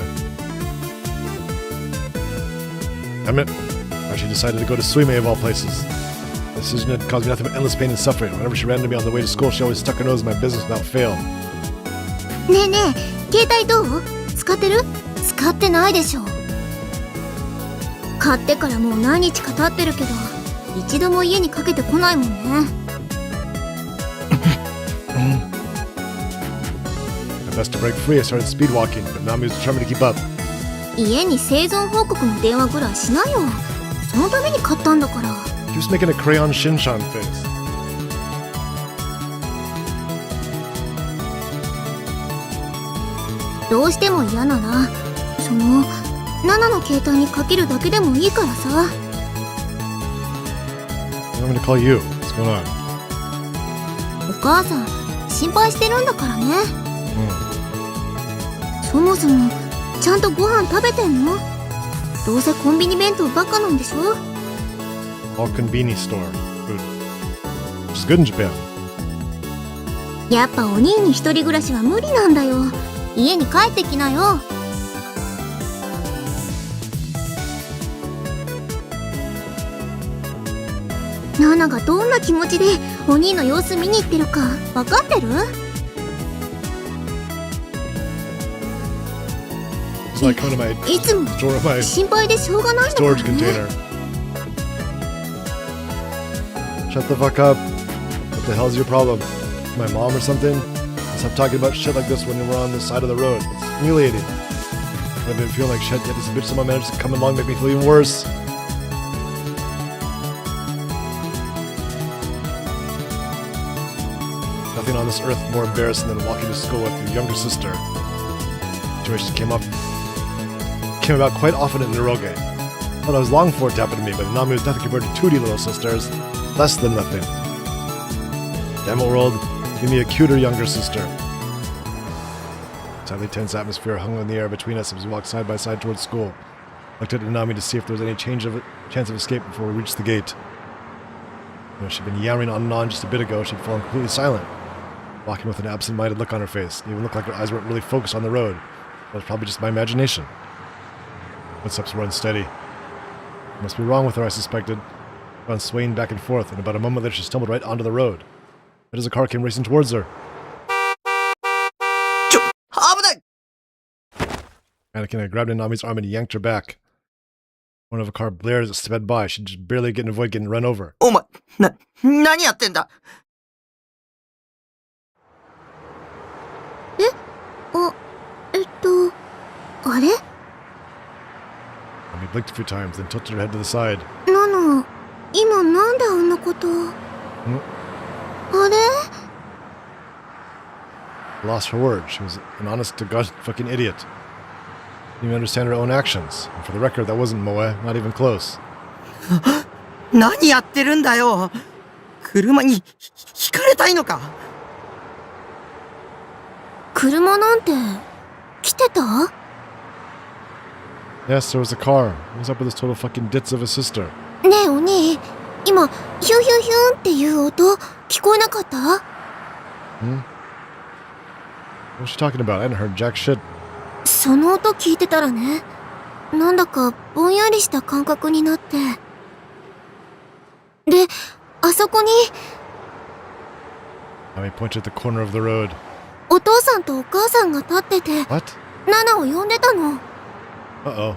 Damn it. She decided to go to Suime of all places. The decision had caused me nothing but endless pain and suffering. Whenever she ran into me on the way to school, she always stuck her nose in my business without fail. ねえねえ、携帯どう？使ってる？使ってないでしょ。買ってからもう何日か経ってるけど、一度も家にかけてこないもんね。My best to break free, I started speed walking, but Nami was determined to keep up. 家に生存報告の電話ぐらいしなよ。そのために買ったんだから。 She was making a crayon Shinchan face. どうしても嫌なら、そのナナの携帯にかけるだけでもいいからさ。I'm gonna call you. What's going on? お母さん心配してるんだからね。そもそもちゃんとご飯食べてんの？どうせコンビニ弁当ばっかなんでしょ？ All convenience store food. Which is good in Japan. やっぱお兄に一人暮らしは無理なんだよ。家に帰ってきなよ。ナナがどんな気持ちでお兄の様子見に行ってるか分かってる？ It's like coming to my いつも store, my 心配でしょうがないんだから storage ね。 container. Shut the fuck up. What the hell's your problem? My mom or something? Stop talking about shit like this when we're on the side of the road. It's humiliating. I've been feeling like shit, yet this bitch somehow managed to come along and make me feel even worse. Nothing on this earth more embarrassing than walking to school with your younger sister. Situation came about quite often in Niroge. Thought I was longing for it to happen to me, but Nami was nothing compared to 2D little sisters. Less than nothing. Damn it, world. Give me a cuter younger sister. A tightly tense atmosphere hung in the air between us as we walked side by side towards school. I looked at Nanami to see if there was any chance of escape before we reached the gate. She'd been yammering on and on just a bit ago. She'd fallen completely silent, walking with an absent-minded look on her face. It even looked like her eyes weren't really focused on the road. That was probably just my imagination. Footsteps were unsteady. There must be wrong with her, I suspected. She went swaying back and forth, and about a moment later she stumbled right onto the road. Right as a car came racing towards her. 危ない。 Panicking, I grabbed Nanami's arm and yanked her back. One of a car blared as it sped by. She'd just barely avoid getting run over. お前、何やってんだ。あ、あれ？ Nami blinked a few times, then tilted her head to the side. ナナ、今なんであんなこと？あれ？ I lost her word. She was an honest-to-God fucking idiot. Didn't even understand her own actions. And for the record, that wasn't Moe. Not even close. 何やってるんだよ。車にひかれたいのか。車なんて来てた？ Yes, there was a car. What was up with this total fucking ditz of a sister? ねえお兄、今ヒューヒューヒューンっていう音聞こえなかった？ What was she talking about? I hadn't heard jack shit. その音聞いてたらね、なんだかぼんやりした感覚になって。で、あそこに Nami pointed at the corner of the road. お父さんとお母さんが立ってて、 What? ナナを呼んでたの。 Uh-oh.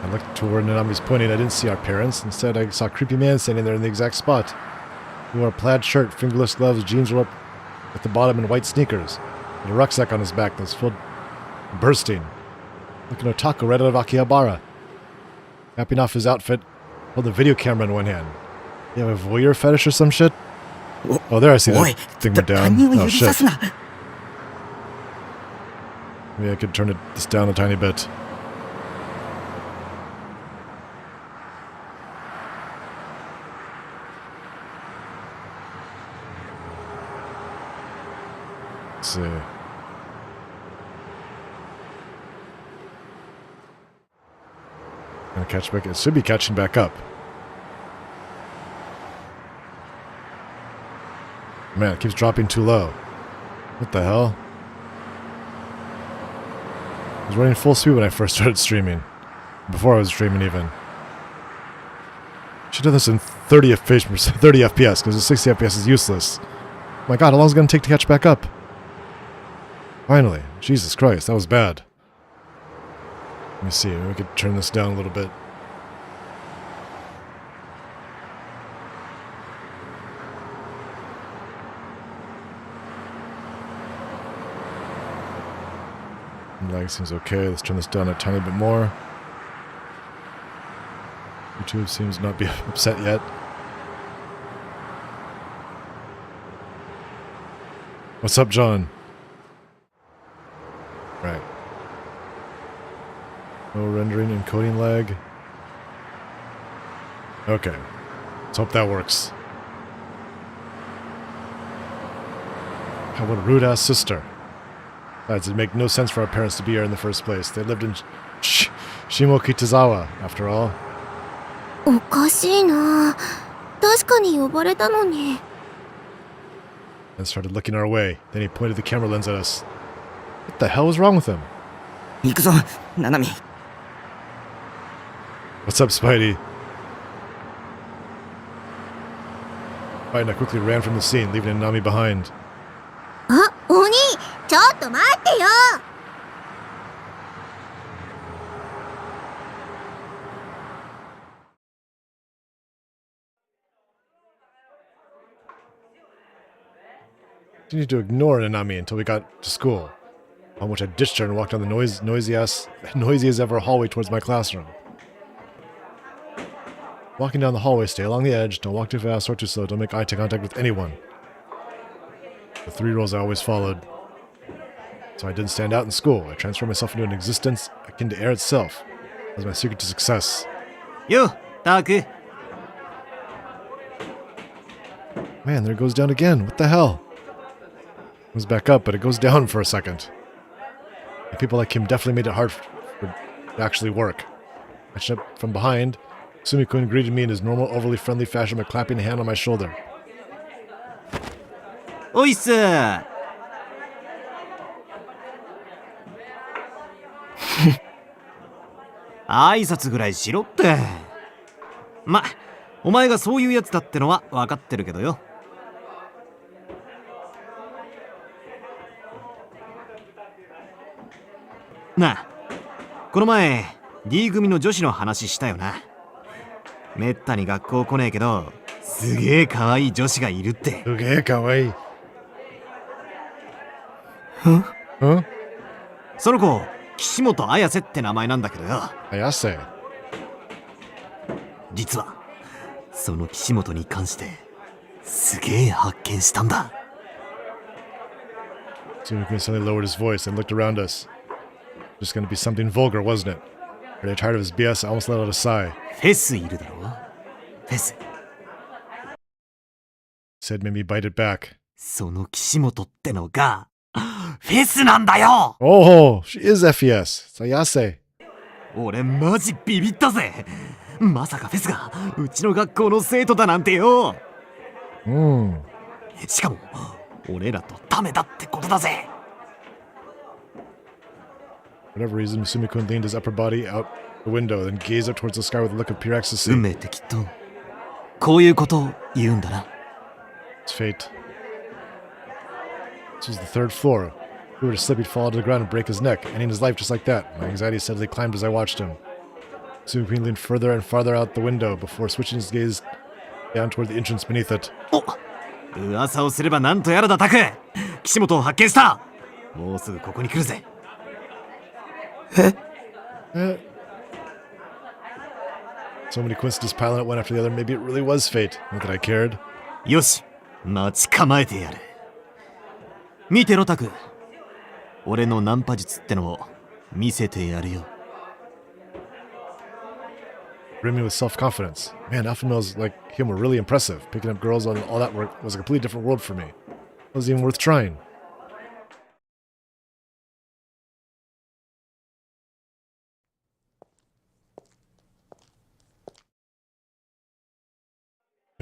I looked to where Nanami's pointing. I didn't see our parents. Instead, I saw a creepy man standing there in the exact spot. He wore a plaid shirt, fingerless gloves, jeans rolled up at the bottom, and white sneakers. He had a rucksack on his back that was filled, bursting. Looking otaku right out of Akihabara. Capping off his outfit, held a video camera in one hand. You have a voyeur fetish or some shit? Oh, there I see that thing went down. Oh, shit. Maybe I could turn this down a tiny bit. Let's see. Gonna catch back. It should be catching back up. Man, it keeps dropping too low. What the hell? I was running full speed when I first started streaming. Before I was streaming even. Should have done this in 30 FPS because the 60 FPS is useless. My god, how long is it going to take to catch back up? Finally. Jesus Christ, that was bad. Let me see, maybe we could turn this down a little bit. Lag seems okay. Let's turn this down a tiny bit more. YouTube seems not be upset yet. What's up, John? Right. No rendering encoding lag. Okay. Let's hope that works. God, what a rude ass sister. It'd make no sense for our parents to be here in the first place. They lived in Shimokitazawa, after all. おかしいな。確かに呼ばれたのに。 And started looking our way. Then he pointed the camera lens at us. What the hell was wrong with him? 行くぞ、ナナミ。 What's up, Spidey? Right, and I quickly ran from the scene, leaving Nami behind. あ、鬼、ちょっと待ってよ。 Continued to ignore Nanami until we got to school, on which I ditched her and walked down the noisy as ever hallway towards my classroom. Walking down the hallway, stay along the edge, don't walk too fast or too slow, don't make eye contact with anyone. The 3 rules I always followed. So I didn't stand out in school. I transformed myself into an existence akin to air itself. That was my secret to success. Yo, Taku. Man, there it goes down again. What the hell? It goes back up, but it goes down for a second. And people like him definitely made it hard for it to actually work. Catching up from behind, Sumi-kun greeted me in his normal, overly friendly fashion by clapping a hand on my shoulder. おいっす。挨拶ぐらいしろって。ま、お前がそういうやつだってのは分かってるけどよ。なあ、この前 D 組の女子の話したよな。めったに学校来ねえけど、すげえ可愛い女子がいるって。すげえかわいい。ん？その子、岸本綾瀬って名前なんだけどよ。綾瀬。実はその岸本に関してすげえ発見したんだ。Sumi-kun suddenly lowered his voice and looked around us. Just gonna be something vulgar, wasn't it? Already tired of his BS, I almost let out a sigh. フェスいるだろ。フェス。Said made me bite it back. その岸本ってのがフェスなんだよ。 Oh, she is FES. It's Ayase. 俺マジビビったぜ。まさかフェスがうちの学校の生徒だなんてよ。しかも俺らとダメだってことだぜ。For whatever reason, Sumi-kun leaned his upper body out the window, then gazed up towards the sky with a look of pure ecstasy. 運命ってきっとこういうことを言うんだな。 It's fate. This was the 3rd floor. If he were to slip, he'd fall to the ground and break his neck, ending his life just like that. My anxiety steadily climbed as I watched him. Sumi-kun leaned further and farther out the window before switching his gaze down toward the entrance beneath it. お、噂をすればなんとやらだタク。岸本を発見した。もうすぐここに来るぜ。So many coincidences piling up one after the other. Maybe it really was fate. Not that I cared. よし、待ち構えてやる。見てろタク。俺のナンパ術ってのを見せてやるよ。Rid me with self-confidence. Man, alpha males like him were really impressive. Picking up girls on all that work was a completely different world for me. It wasn't even worth trying.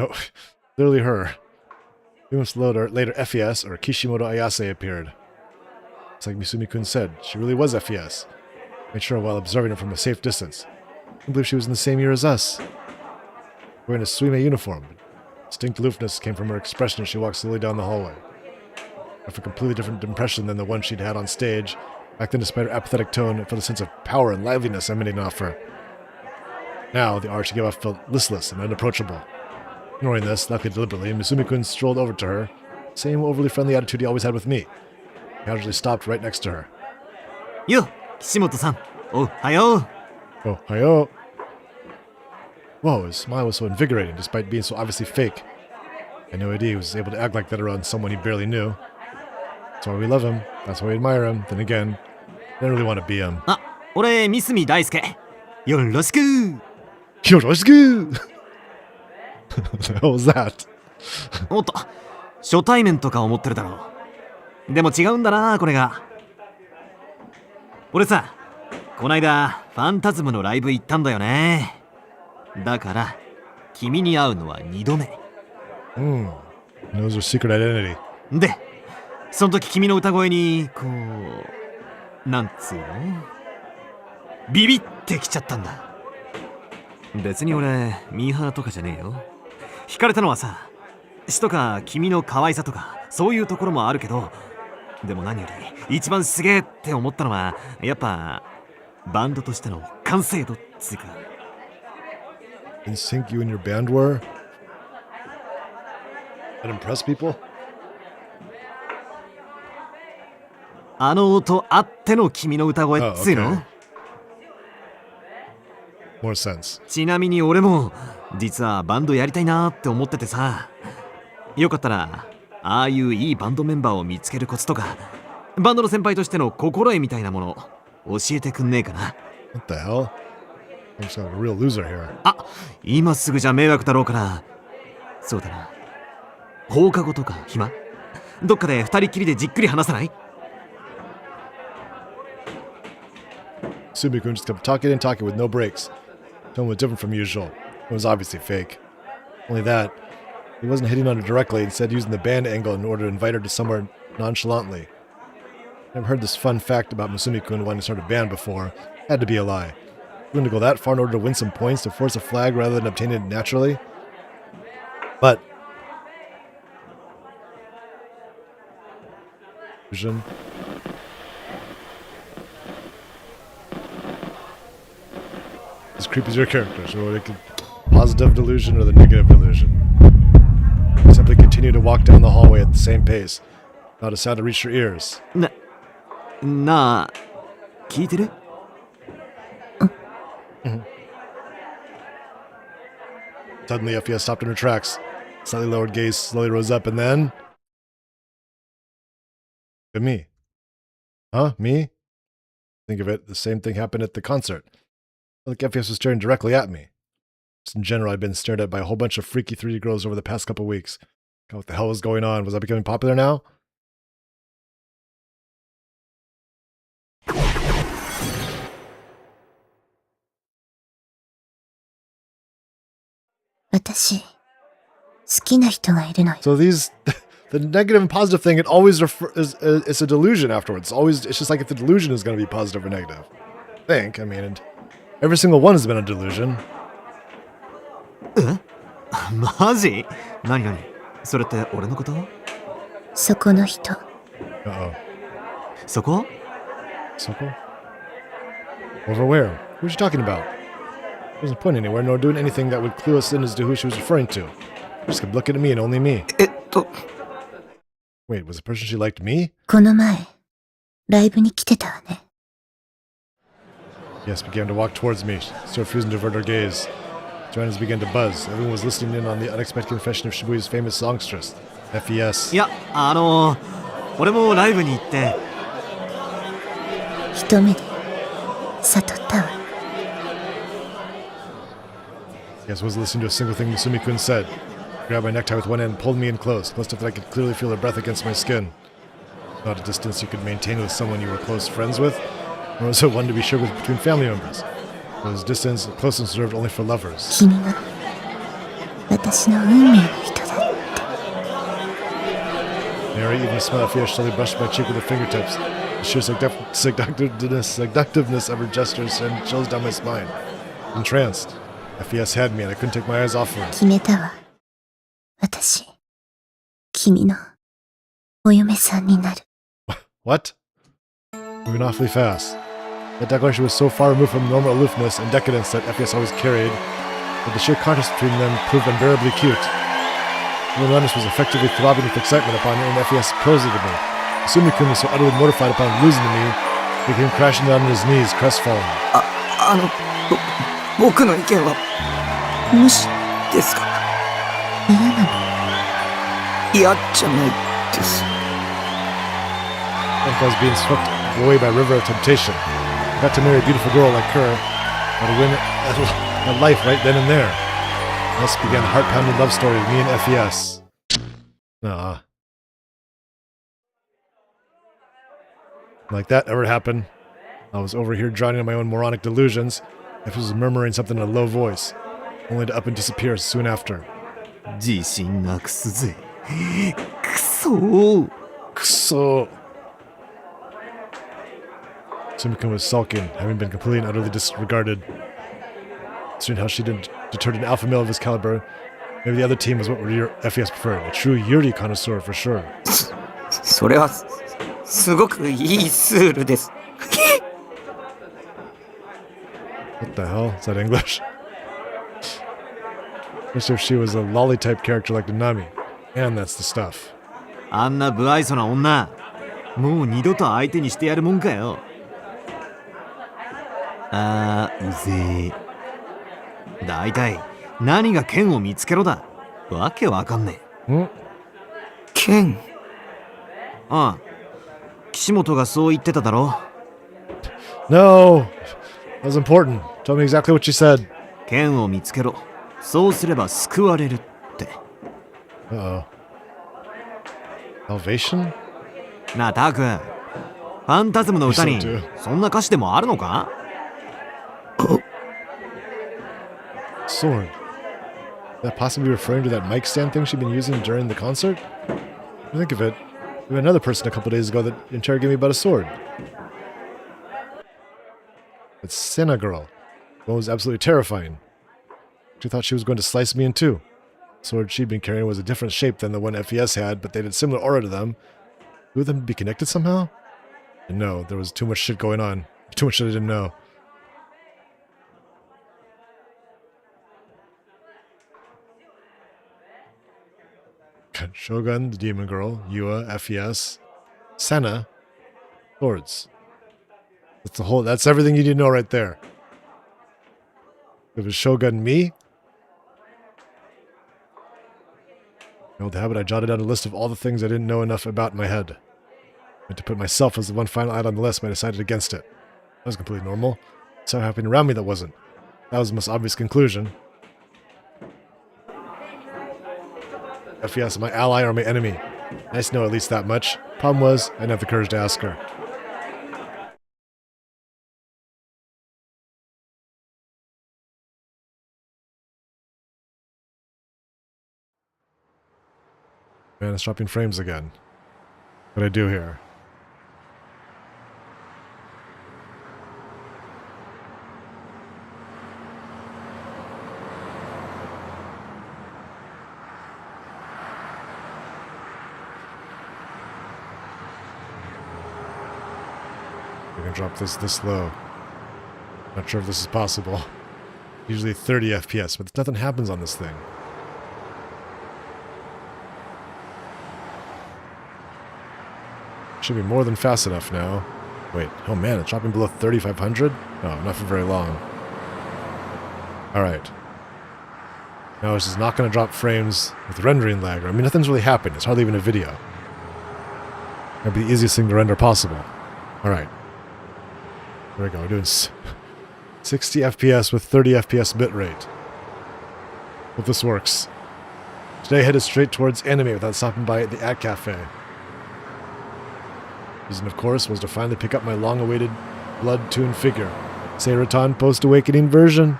No, literally her. 2 months later, FES, or Kishimoto Ayase, appeared. It's like Misumi-kun said, she really was FES. Made sure while observing her from a safe distance. I can't believe she was in the same year as us. Wearing a Suime uniform. Distinct aloofness came from her expression as she walked slowly down the hallway. Of a completely different impression than the one she'd had on stage. Back then, despite her apathetic tone, I felt a sense of power and liveliness emanating off her. Now, the aura she gave off felt listless and unapproachable. Ignoring this, luckily deliberately, Misumi-kun strolled over to her, same overly friendly attitude he always had with me. He casually stopped right next to her. Yo, Kishimoto-san. Oh, hayo. Oh, hiyo. Whoa, his smile was so invigorating, despite being so obviously fake. I had no idea he was able to act like that around someone he barely knew. That's why we love him. That's why we admire him. Then again, I didn't really want to be him. あ、俺、三角大輔。よろしく。 Yoroshiku! What the hell was that? おっと、初対面とか思ってるだろう。でも違うんだな、これが。俺さ、こないだ、ファンタズムのライブ行ったんだよね。だから、君に会うのは2度目。He knows her secret identity. で、その時君の歌声に、こう、なんつうの？ビビってきちゃったんだ。別に俺、ミーハーとかじゃねえよ。惹かれたのはさ、詩とか君の可愛さとか、そういうところもあるけど、でも何より一番すげえって思ったのは、やっぱバンドとしての完成度っつうか。In sync you and your band were? That impress people? あの音あっての君の歌声っつうの？ More sense. ちなみに俺も実はバンドやりたいなって思っててさ、よかったらああいういいバンドメンバーを見つけるコツとか、バンドの先輩としての心得みたいなもの教えてくんねえかな。 What the hell? I'm just like a real loser here. あ、今すぐじゃ迷惑だろうから。そうだな。放課後とか暇？どっかで二人きりでじっくり話さない？ Sumi-kun just kept talking and talking with no breaks. Tone was different from usual. It was obviously fake. Only that, he wasn't hitting on her directly, instead using the band angle in order to invite her to somewhere nonchalantly. I've heard this fun fact about Musumi-kun wanting to start a band before. Had to be a lie. Willing to go that far in order to win some points to force a flag rather than obtain it naturally? But vision. As creepy as your character, so like the positive delusion or the negative delusion. Simply continue to walk down the hallway at the same pace. Not a sound to reach your ears. なあ、聞いてる？ Suddenly, FES stopped in her tracks. Slightly lowered gaze slowly rose up, and then... Look at me. Huh? Me? Think of it, the same thing happened at the concert. Like FES was staring directly at me. Just in general, I'd been stared at by a whole bunch of freaky 3D girls over the past couple weeks. God, what the hell was going on? Was I becoming popular now? So these, the negative and positive thing, it always it's a delusion afterwards. It's just like if the delusion is going to be positive or negative. I mean, and every single one has been a delusion. マジ？何？それって俺のこと？そこの人。Uh-oh. そこ？ Soko? Over where? Who was she talking about? She wasn't pointing anywhere, nor doing anything that would clue us in as to who she was referring to. She just kept looking at me and only me. Wait, was the person she liked me? この前、ライブに来てたわね。Yes, began to walk towards me, still refusing to avert her gaze. Joanna's began to buzz. Everyone was listening in on the unexpected confession of Shibuya's famous songstress, FES. いや、俺もライブに行って。一目で悟ったわ。Yes, wasn't listening to a single thing Musumi-kun said. She grabbed my necktie with one end and pulled me in close enough that I could clearly feel her breath against my skin. Not a distance you could maintain with someone you were close friends with, nor was it one to be shared with between family members. It was distance and closeness reserved only for lovers. 君が私私の運命の人だ。 Mary, even the smell of fish, slowly brushed my cheek with her fingertips. The sheer seductiveness of her gestures sent chills down my spine. Entranced, FES had me and I couldn't take my eyes off her. 決めたわ。私、君のお嫁さんになる。 What? Moving awfully fast. That declaration was so far removed from normal aloofness and decadence that FES always carried, that the sheer contrast between them proved unbearably cute. Lennox was effectively throbbing with excitement upon hearing FES proposing to me. Sumikun was so utterly mortified upon losing to me, he came crashing down on his knees, crestfallen. 僕の意見は無視ですか？嫌なの？嫌じゃないです。 Like I was being swept away by a river of temptation. I got to marry a beautiful girl like her, and to win a life right then and there. Thus began a heart-pounding love story of me and FES. Nah. Like that ever happened. I was over here drowning in my own moronic delusions. FES was murmuring something in a low voice, only to up and disappear soon after. 自信なくすぜ。くそー。 So Sumikun was sulking, having been completely and utterly disregarded. Considering how she didn't deterred an alpha male of his caliber, maybe the other team was what FES preferred. A true Yuri connoisseur for sure. それはすごくいいスールです。 What the hell? Is that English? Especially if she was a lolly type character like Nanami. And that's the stuff. あんな不愛想な女、もう二度と相手にしてやるもんかよ。あー、うぜえ。だいたい何が剣を見つけろだ。わけわかんねえ。剣？ああ、岸本がそう言ってただろ。 No! That was important. Tell me exactly what she said. 剣を見つけろ。そうすれば救われるって。 Uh-oh. Salvation? なあ、ターク。ファンタズムの歌に You so do. そんな歌詞でもあるのか？ Sword. Is that possibly referring to that mic stand thing she'd been using during the concert? I think of it. We had another person a couple days ago that interrogated me about a sword. It's Senna girl. The one was absolutely terrifying. She thought she was going to slice me in two. The sword she'd been carrying was a different shape than the one FES had, but they had similar aura to them. Would them be connected somehow? And no, there was too much shit going on. Too much shit I didn't know. Shogun, the demon girl, Yua, FES, Senna, swords. That's everything you need to know right there. If it was Shogun me, the old habit, I jotted down a list of all the things I didn't know enough about in my head. And to put myself as the one final item on the list, but I decided against it. That was completely normal. So happening around me that wasn't. That was the most obvious conclusion. FES, my ally or my enemy? Nice to know at least that much. Problem was, I didn't have the courage to ask her. Man, it's dropping frames again. What do I do here? I can drop this low. Not sure if this is possible. Usually 30 FPS, but nothing happens on this thing. Should be more than fast enough now. Wait, oh man, it's dropping below 3,500? No, not for very long. Alright. Now it's just not going to drop frames with rendering lag. I mean, nothing's really happened. It's hardly even a video. That'd be the easiest thing to render possible. Alright. There we go, we're doing 60 FPS with 30 FPS bitrate. Hope this works. Today I headed straight towards anime without stopping by at the At Cafe. The reason, of course, was to finally pick up my long-awaited blood-tuned figure. Seiraton post-awakening version.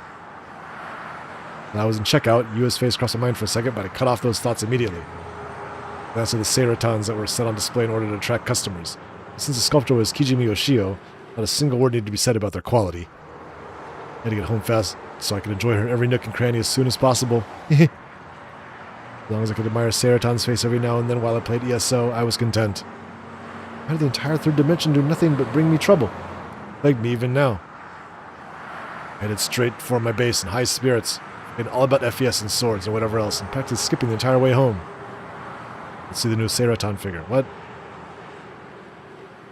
When I was in checkout, Yua's face crossed my mind for a second, but I cut off those thoughts immediately. That's the Seirotans that were set on display in order to attract customers. Since the sculptor was Kijimi Yoshio, not a single word needed to be said about their quality. I had to get home fast so I could enjoy her every nook and cranny as soon as possible. As long as I could admire Seirotan's face every now and then while I played ESO, I was content. Why did the entire third dimension do nothing but bring me trouble? Plagued me even now. I headed straight for my base in high spirits, made all about FES and swords and whatever else, and practically skipping the entire way home. Let's see the new Seirotan figure. What?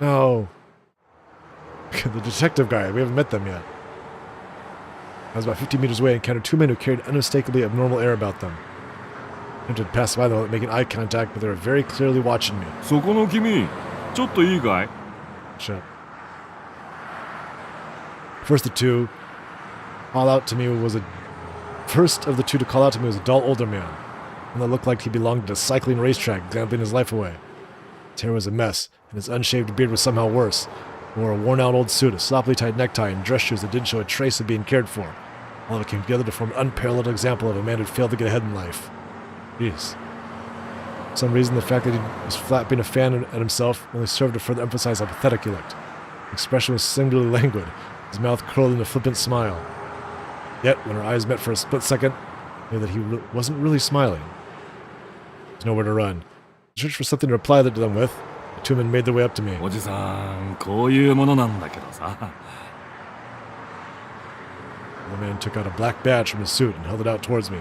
No. The detective guy. We haven't met them yet. I was about 50 meters away and encountered two men who carried unmistakably abnormal air about them. I attempted to pass by them without making eye contact, but they were very clearly watching me. そこの君、ちょっといいかい？ Shut up. First of the two to call out to me was a dull older man, one that looked like he belonged to a cycling racetrack, gambling his life away. His hair was a mess, and his unshaved beard was somehow worse. He wore a worn-out old suit, a sloppily tied necktie, and dress shoes that didn't show a trace of being cared for. All of it came together to form an unparalleled example of a man who failed to get ahead in life. Jeez. For some reason, the fact that he was flapping a fan at himself only served to further emphasize how pathetic he looked. His expression was singularly languid, his mouth curled in a flippant smile. Yet, when our eyes met for a split second, I knew that he wasn't really smiling. There's nowhere to run. I searched for something to reply to them with. The two men made their way up to me. おじさん、こういうものなんだけどさ。 The man took out a black badge from his suit and held it out towards me.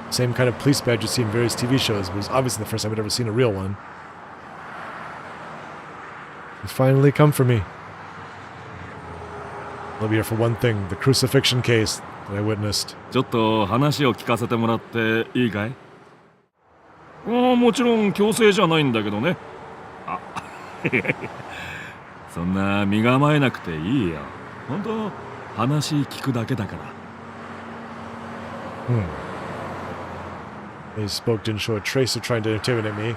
The same kind of police badge you see in various TV shows, but it was obviously the first time I'd ever seen a real one. He's finally come for me. I'll be here for one thing, the crucifixion case that I witnessed. ちょっと話を聞かせてもらっていいかい？もちろん強制じゃないんだけどね。あ、そんな身構えなくていいよ。本当話聞くだけだから。He spoke didn't show a trace of trying to intimidate me.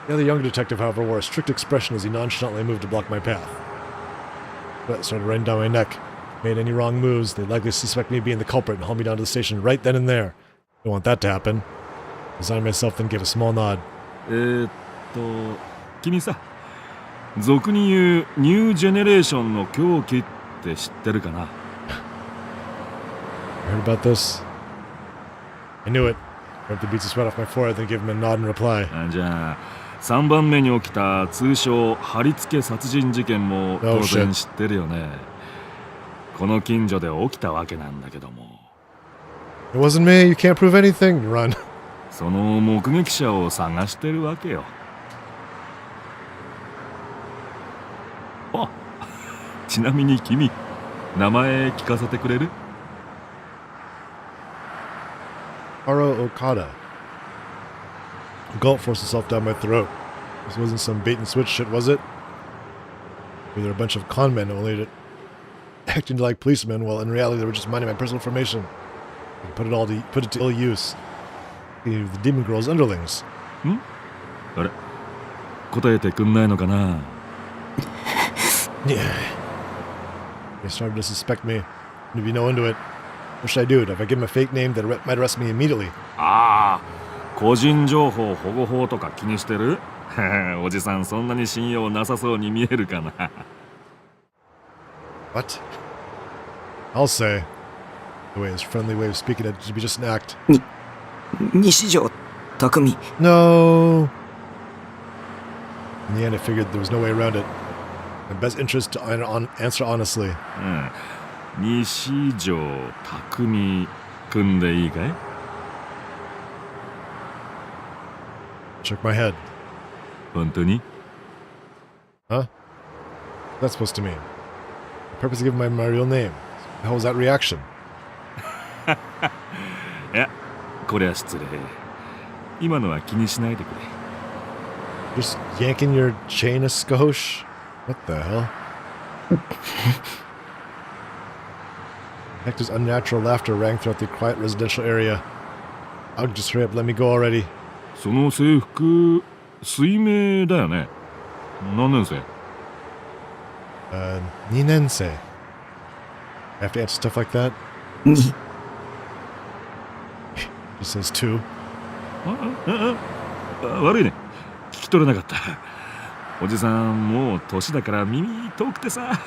The other younger detective, however, wore a strict expression as he nonchalantly moved to block my path. Sweat started running down my neck. If I made any wrong moves, they'd likely suspect me of being the culprit and haul me down to the station right then and there. Don't want that to happen. I resigned myself, then gave a small nod. 君さ、俗に言うニュージェネレーションの狂気って知ってるかな？ You heard about this? I knew it. I wiped the beads of sweat off my forehead, then gave him a nod in reply. じゃあ3番目に起きた通称貼り付け殺人事件も当然知ってるよね。この近所で起きたわけなんだけども。 It wasn't me. You can't prove anything. Run. その目撃者を探してるわけよ。あ、ちなみに君、名前聞かせてくれる？ Haro Okada. A gulp forced itself down my throat. This wasn't some bait and switch shit, was it? Maybe they were a bunch of con men only acting like policemen, while in reality they were just minding my personal information. I put it to ill use. The demon girl's underlings. あれ、答えてくんないのかな？ Yeah. They started to suspect me. There'd be no end to it. What should I do? If I give him a fake name, that might arrest me immediately. ああ、個人情報保護法とか気にしてる？おじさんそんなに信用なさそうに見えるかな？ What? I'll say. The way his friendly way of speaking it to be just an act. 西條匠。 No. In the end, I figured there was no way around it. In my best interest to answer honestly. 西條匠くんでいいかい？ Shook my head. 本当に？ Huh? What's that supposed to mean? The purpose of giving my real name. How was that reaction? いや、これは失礼。今のは気にしないでくれ。 Just yanking your chain a skosh? What the hell? Hector's unnatural laughter rang throughout the quiet residential area. I'll just hurry up, let me go already. その制服、水明だよね。何年生？ Ninensei. I have to answer stuff like that? に He says 2. 悪いね、聞き取れなかった。おじさんもう年だから耳遠くてさ、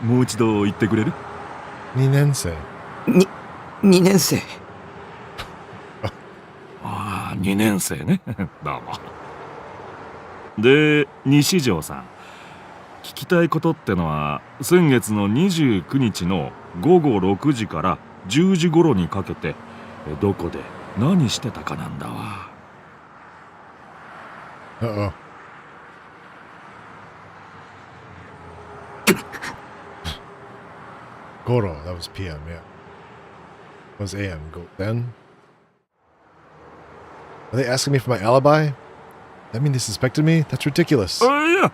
もう一度言ってくれる2年生。2年生。ああ、2年生ね。どうも。で、西条さん、聞きたいことってのは先月の29日の午後6時から10時頃にかけてどこで何してたかなんだわ。Uh-oh. Goro, that was PM, yeah. It was AM. Then? Are they asking me for my alibi? That mean they suspected me? That's ridiculous. いや、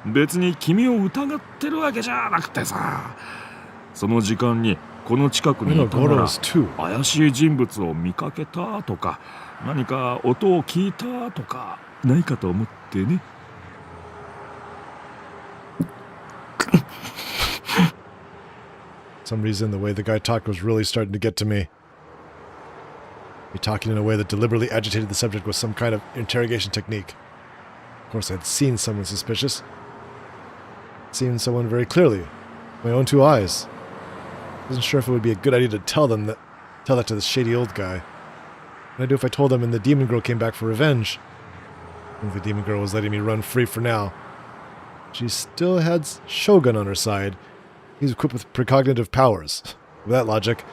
別に君を疑ってるわけじゃなくてさ、その時間にこの近くにいたな Goro ら is 2. 怪しい人物を見かけたとか、何か音を聞いたとかないかと思ってね。For some reason, the way the guy talked was really starting to get to me. He talking in a way that deliberately agitated the subject with some kind of interrogation technique. Of course, I had seen someone suspicious. Seen someone very clearly. With my own 2 eyes. Wasn't sure if it would be a good idea to tell that to the shady old guy. What I'd do if I told them and the demon girl came back for revenge. I think the demon girl was letting me run free for now. She still had Shogun on her side. He's equipped with precognitive powers. With that logic,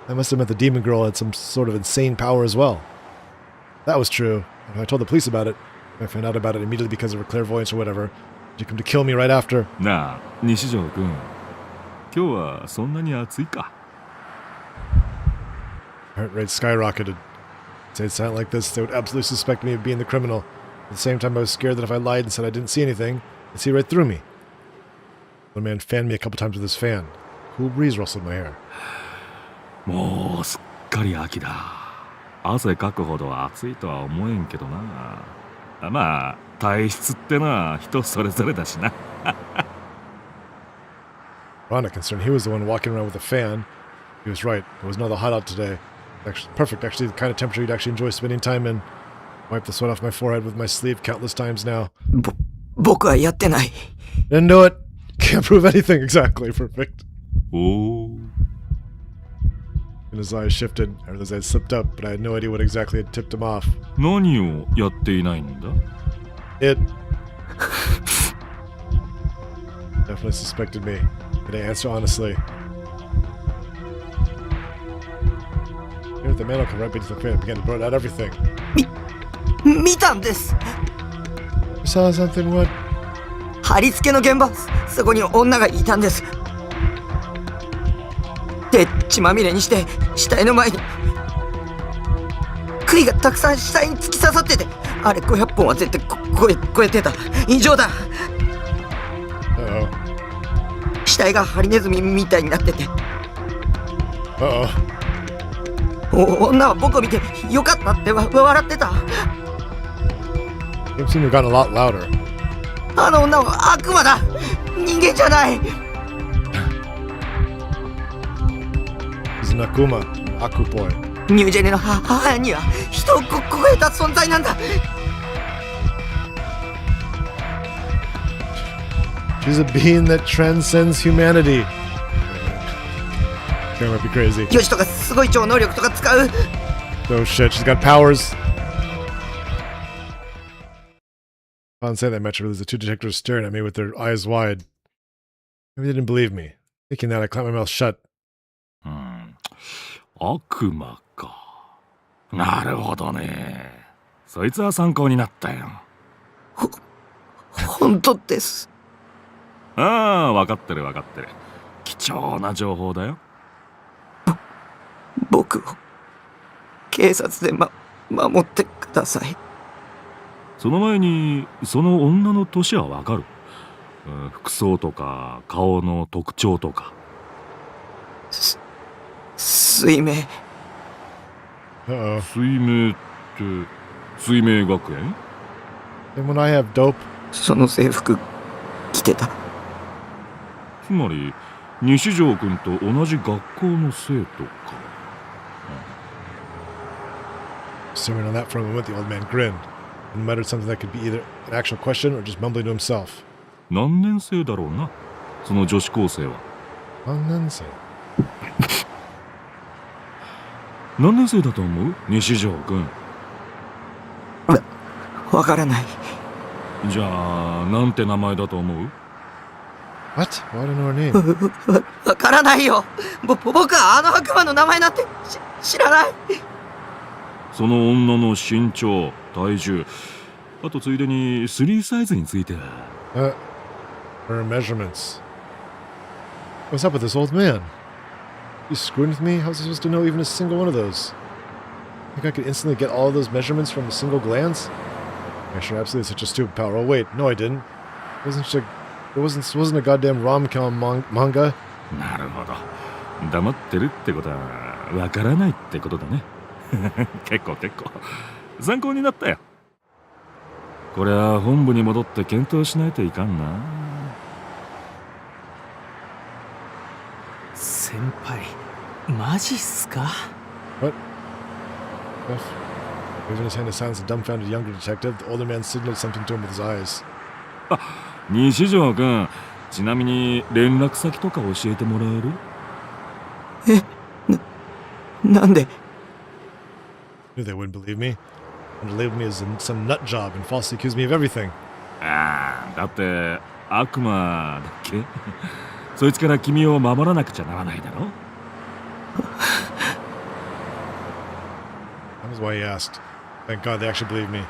that must have meant the demon girl had some sort of insane power as well. That was true. If I told the police about it, I found out about it immediately because of her clairvoyance or whatever. She'd come to kill me right after. なあ、西条君、今日はそんなに暑いか。Heart rate skyrocketed. If they'd sound like this, they would absolutely suspect me of being the criminal. At the same time, I was scared that if I lied and said I didn't see anything, they'd see right through me. The man fanned me a couple times with his fan. Cool breeze rustled my hair. もうすっかり秋だ。汗かくほど暑いとは思えんけどな。まあ体質ってのは人それぞれだしな。Rana concerned he was the one walking around with a fan. He was right. It was another hot out today. Actually, perfect. Actually, the kind of temperature you'd actually enjoy spending time in. Wiped the sweat off my forehead with my sleeve countless times now. 僕はやってない。 Didn't do it. Can't prove anything. Exactly. Perfect. おお。 And his eyes shifted. I realized I had slipped up, but I had no idea what exactly had tipped him off. 何をやっていないんだ It definitely suspected me. Did I answer honestly? Here the man will come right beneath the crane and began to blurt out everything. 見たんです。 You saw something? What? 貼り付けの現場、そこに女がいたんです。で、血まみれにして死体の前に杭がたくさん死体に突き刺さってて、あれ500本は絶対超えてた。異常だ。 Uh-oh. 死体がハリネズミみたいになってて、 Uh-oh. 女は僕を見てよかったって笑ってた。 Game seemed to have gotten a lot louder. あの女は悪魔だ。人間じゃない。 He's an Akuma. Aku boy. ニュージェネの母親には人を超えた存在なんだ。 She's a being that transcends humanity. This guy might be crazy. ヨシとかすごい超能力とか使う。 Oh shit, she's got powers. Upon saying that, Metro realized the 2 detectives staring at me with their eyes wide. Maybe they didn't believe me. Thinking that, I clamped my mouth shut. 悪魔か。なるほどね。そいつは参考になったよ。本当です。ああ、分かってる分かってる。貴重な情報だよ。僕を警察で守ってください。その前にその女の年は分かる。服装とか顔の特徴とか。水明。 Uh-oh. 水明って水明学園？ And when I have dope, その制服着てた。つまり西条君と同じ学校の生徒か。Assuming on that for a moment, the old man grinned and muttered something that could be either an actual question or just mumbling to himself. 何年生だろうな、その女子高生は。何年生？何年生だと思う？西条君。わからない。じゃあ、なんて名前だと思う？ What? Why do I know her name? わからないよ。僕はあの悪魔の名前なんて知らない。その女の身長、体重、あとついでに3サイズについて。Her measurements. What's up with this old man? You screwing with me? How's he supposed to know even a single one of those? Think I could instantly get all of those measurements from a single glance? I sure absolutely such a stupid power. Oh wait, no I didn't. It wasn't a goddamn rom-com manga. なるほど。黙ってるってことはわからないってことだね。結構参考になったよ。これは本部に戻って検討しないといかんな。先輩、マジっすか？ What? Waving his hand to silence the dumbfounded younger detective, the older man signaled something to him with his eyes. 西条君、ちなみに連絡先とか教えてもらえる？なんで？ Knew they wouldn't believe me. And to label me as some nut job and falsely accuse me of everything. ああ、だって悪魔だっけ？そいつから君を守らなくちゃならないだろ？ That was why he asked. Thank God they actually believed me.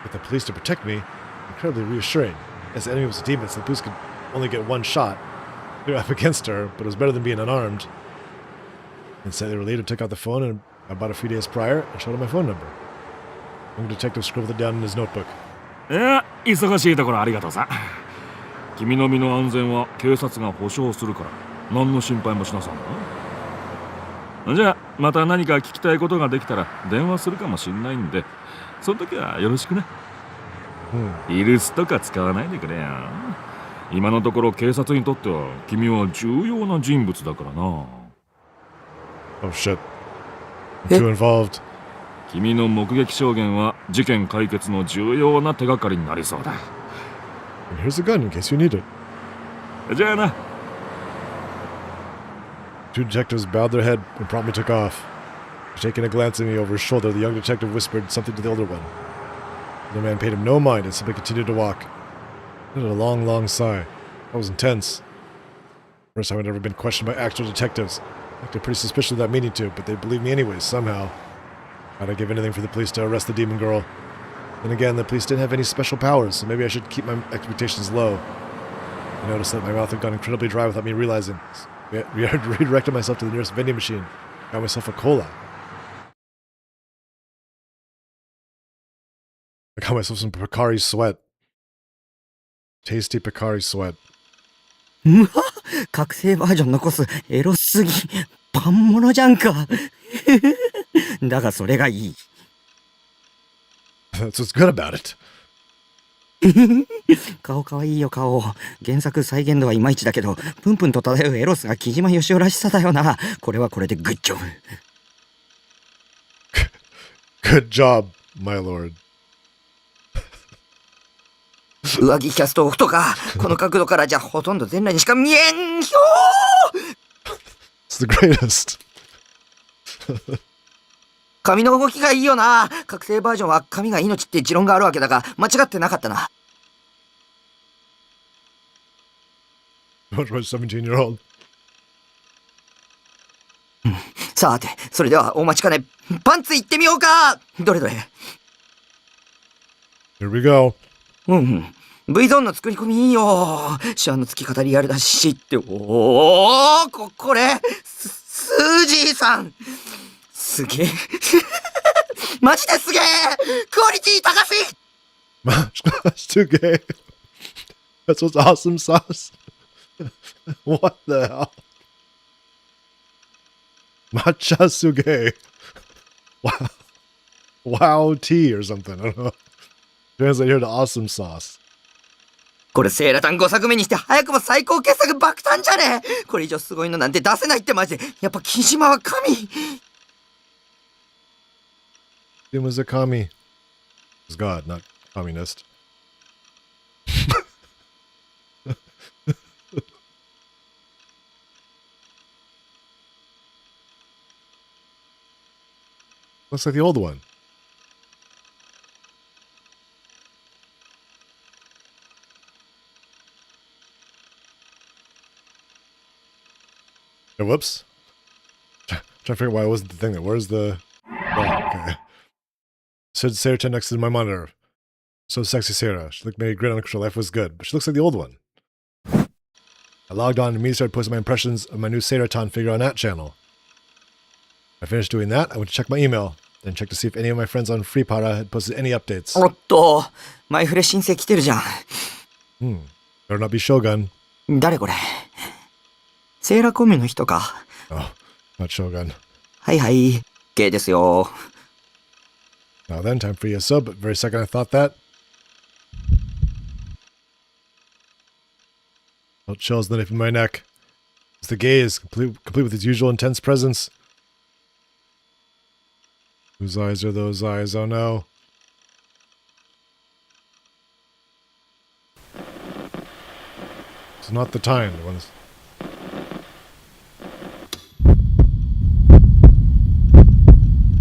With the police to protect me, incredibly reassuring. As the enemy was a demon, so the police could only get one shot. They were up against her, but it was better than being unarmed. And said they were later took out the phone and about a few days prior and showed him my phone number. The young detective scribbled it down in his notebook. 忙しいところありがとうさ。君の身の安全は警察が保証するから、何の心配もしなさんな。じゃあ、また何か聞きたいことができたら電話するかもしんないんで、その時はよろしくね。イルスとか使わないでくれよ。今のところ警察にとっては君は重要な人物だからな。Oh shit. I'm too involved. 君の目撃証言は事件解決の重要な手がかりになりそうだ。And here's a gun in case you need it. じゃあな。Two detectives bowed their head and promptly took off. Taking a glance at me over his shoulder, the young detective whispered something to the older one. The man paid him no mind and simply continued to walk. He did a long, long sigh. That was intense. First time I'd ever been questioned by actual detectives. I acted pretty suspicious without meaning to, but they believed me anyways, somehow. I'd give anything for the police to arrest the demon girl. Then again, the police didn't have any special powers, so maybe I should keep my expectations low. I noticed that my mouth had gone incredibly dry without me realizing. I redirected myself to the nearest vending machine. Got myself a cola. I got myself some Picari Sweat. Tasty Picari Sweat. うわ、覚醒バージョン残す。エロすぎ。パンモノじゃんか。だがそれがいい。That's what's good about it. 顔かわいいよ顔。原作再現度はいまいちだけど、プンプンと漂うエロスが木島よしおらしさだよな。これはこれでグッジョブ。Good job, my lord. 上着キャストオフとか、この角度からじゃほとんど全裸にしか見えんひょー It's the greatest. 髪の動きがいいよな。覚醒バージョンは髪が命って持論があるわけだが、間違ってなかったな。Don't watch 17-year-old. さて、それではお待ちかね、パンツ行ってみようか。どれどれ。Here we go. V ゾーンの作り込みいいよ。シワの付き方リアルだしって。これスージーさんすげえマジですげえクオリティ高し That's too gay. That's what's awesome sauce. What the hell? Matcha suge. Wow. Wow tea or something. I don't know. Translate here to awesome sauce. これセーラタン5作目にして早くも最高傑作爆誕じゃねえ。これ以上すごいのなんて出せないってマジで。やっぱ木島は神。He was a commie. Was God, not communist. Looks like the old one. Oh, whoops. Trying to figure out why it wasn't the thing there. Where's the... Oh, okay. Stood Sarah next to my monitor. So sexy Sarah. She looked maybe grin on her life was good, but she looks like the old one. I logged on and immediately started posting my impressions of my new Seraton figure on that channel. I finished doing that, I went to check my email, then checked to see if any of my friends on FreePara had posted any updates. おっと、前触れ申請来てるじゃん。 Better not be Shogun. 誰これ？セーラーコミュの人か。 Oh, not Shogun. はいはい、ゲイですよ。 Now then, time for you a sub, but very second I thought that. Felt chills in my neck. As the gaze, complete with his usual intense presence. Whose eyes are those eyes? Oh no. It's not the time. When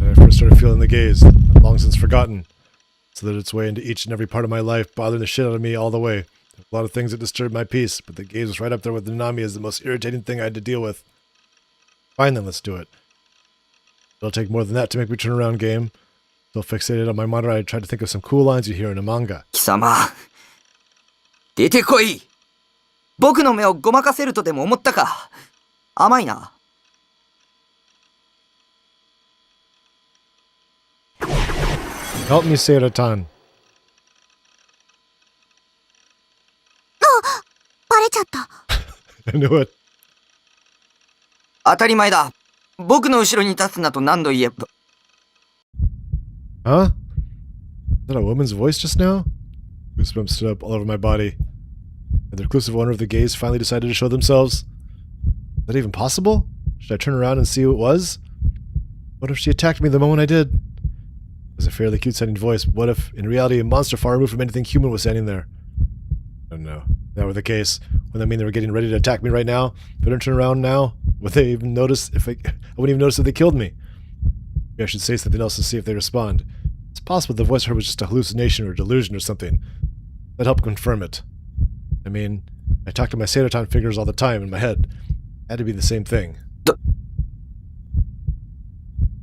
I first started feeling the gaze, I've long since forgotten, so that its way into each and every part of my life, bothering the shit out of me all the way. A lot of things that disturbed my peace, but the gaze was right up there with Nanami as the most irritating thing I had to deal with. Fine then, let's do it. It'll take more than that to make me turn around, game. Still fixated on my monitor, I tried to think of some cool lines you hear in a manga. 貴様、出てこい。僕の目をごまかせるとでも思ったか。甘いな。 Help me, Seiran. バレちゃった。 I knew it. 当たり前だ。僕の後ろに立つなと何度言えば。 Huh? Is that a woman's voice just now? Goosebumps stood up all over my body. And the reclusive owner of the gaze finally decided to show themselves. Is that even possible? Should I turn around and see who it was? What if she attacked me the moment I did? It was a fairly cute-sounding voice, but what if, in reality, a monster far removed from anything human was standing there? I don't know. If that were the case, wouldn't that mean they were getting ready to attack me right now? If I don't turn around now, would they even notice I wouldn't even notice if they killed me? Maybe I should say something else to see if they respond. It's possible the voice I heard was just a hallucination or a delusion or something. That'd help confirm it. I mean, I talk to my Seiran figures all the time in my head. It had to be the same thing.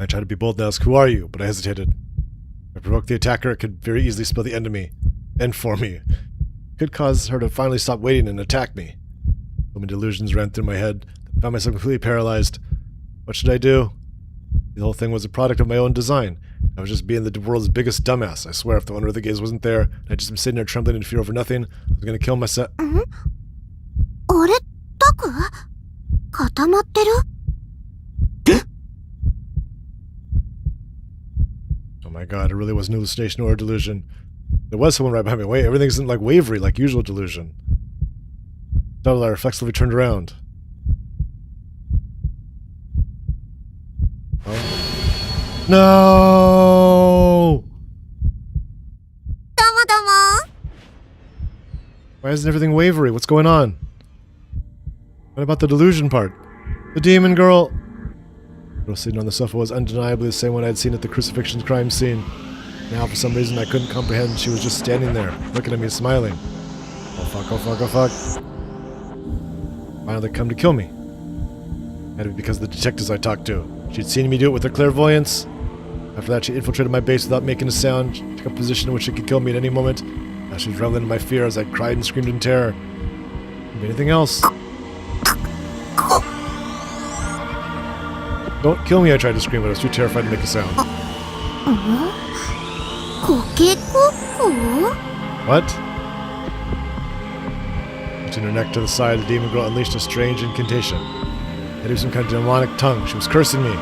I tried to be bold and ask, who are you? But I hesitated. If I provoked the attacker, it could very easily spell the end of me. End for me. It could cause her to finally stop waiting and attack me. So many delusions ran through my head. I found myself completely paralyzed. What should I do? The whole thing was a product of my own design. I was just being the world's biggest dumbass. I swear if the owner of the gaze wasn't there, and I'd just been sitting there trembling in fear over nothing, I was gonna kill myself. あれタク固まってる Oh my god, it really was an hallucination or a delusion. There was someone right behind me. Wait, everything isn't like wavery like usual delusion. Suddenly I reflexively turned around. Oh. No! どうもどうも Why isn't everything wavery? What's going on? What about the delusion part? The demon girl! The girl sitting on the sofa was undeniably the same one I had seen at the crucifixion crime scene. Now, for some reason, I couldn't comprehend she was just standing there, looking at me and smiling. Oh fuck, oh fuck, oh fuck. Finally come to kill me. Had to be because of the detectives I talked to. She'd seen me do it with her clairvoyance. After that, she infiltrated my base without making a sound. She took a position in which she could kill me at any moment. Now she was reveling in my fear as I cried and screamed in terror. Anything else? Don't kill me, I tried to scream, but I was too terrified to make a sound. コケコッコ What? Putting her neck to the side, the demon girl unleashed a strange incantation. It was some kind of demonic tongue. She was cursing me. I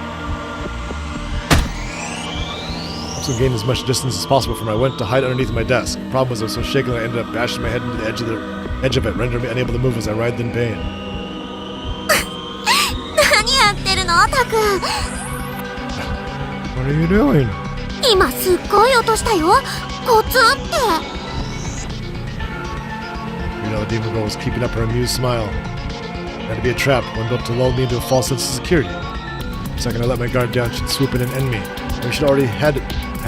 also gained as much distance as possible from her. I went to hide underneath my desk. The problem was I was so shaken that I ended up bashing my head into the edge of it, rendering me unable to move as I writhed in pain. 何やってるのタク What are you doing? 今すっごい音したよ。コツンって。You know, the demon girl was keeping up her amused smile. Had to be a trap, one built to lull me into a false sense of security. The second I let my guard down, she'd swoop in and end me. Maybe she'd already had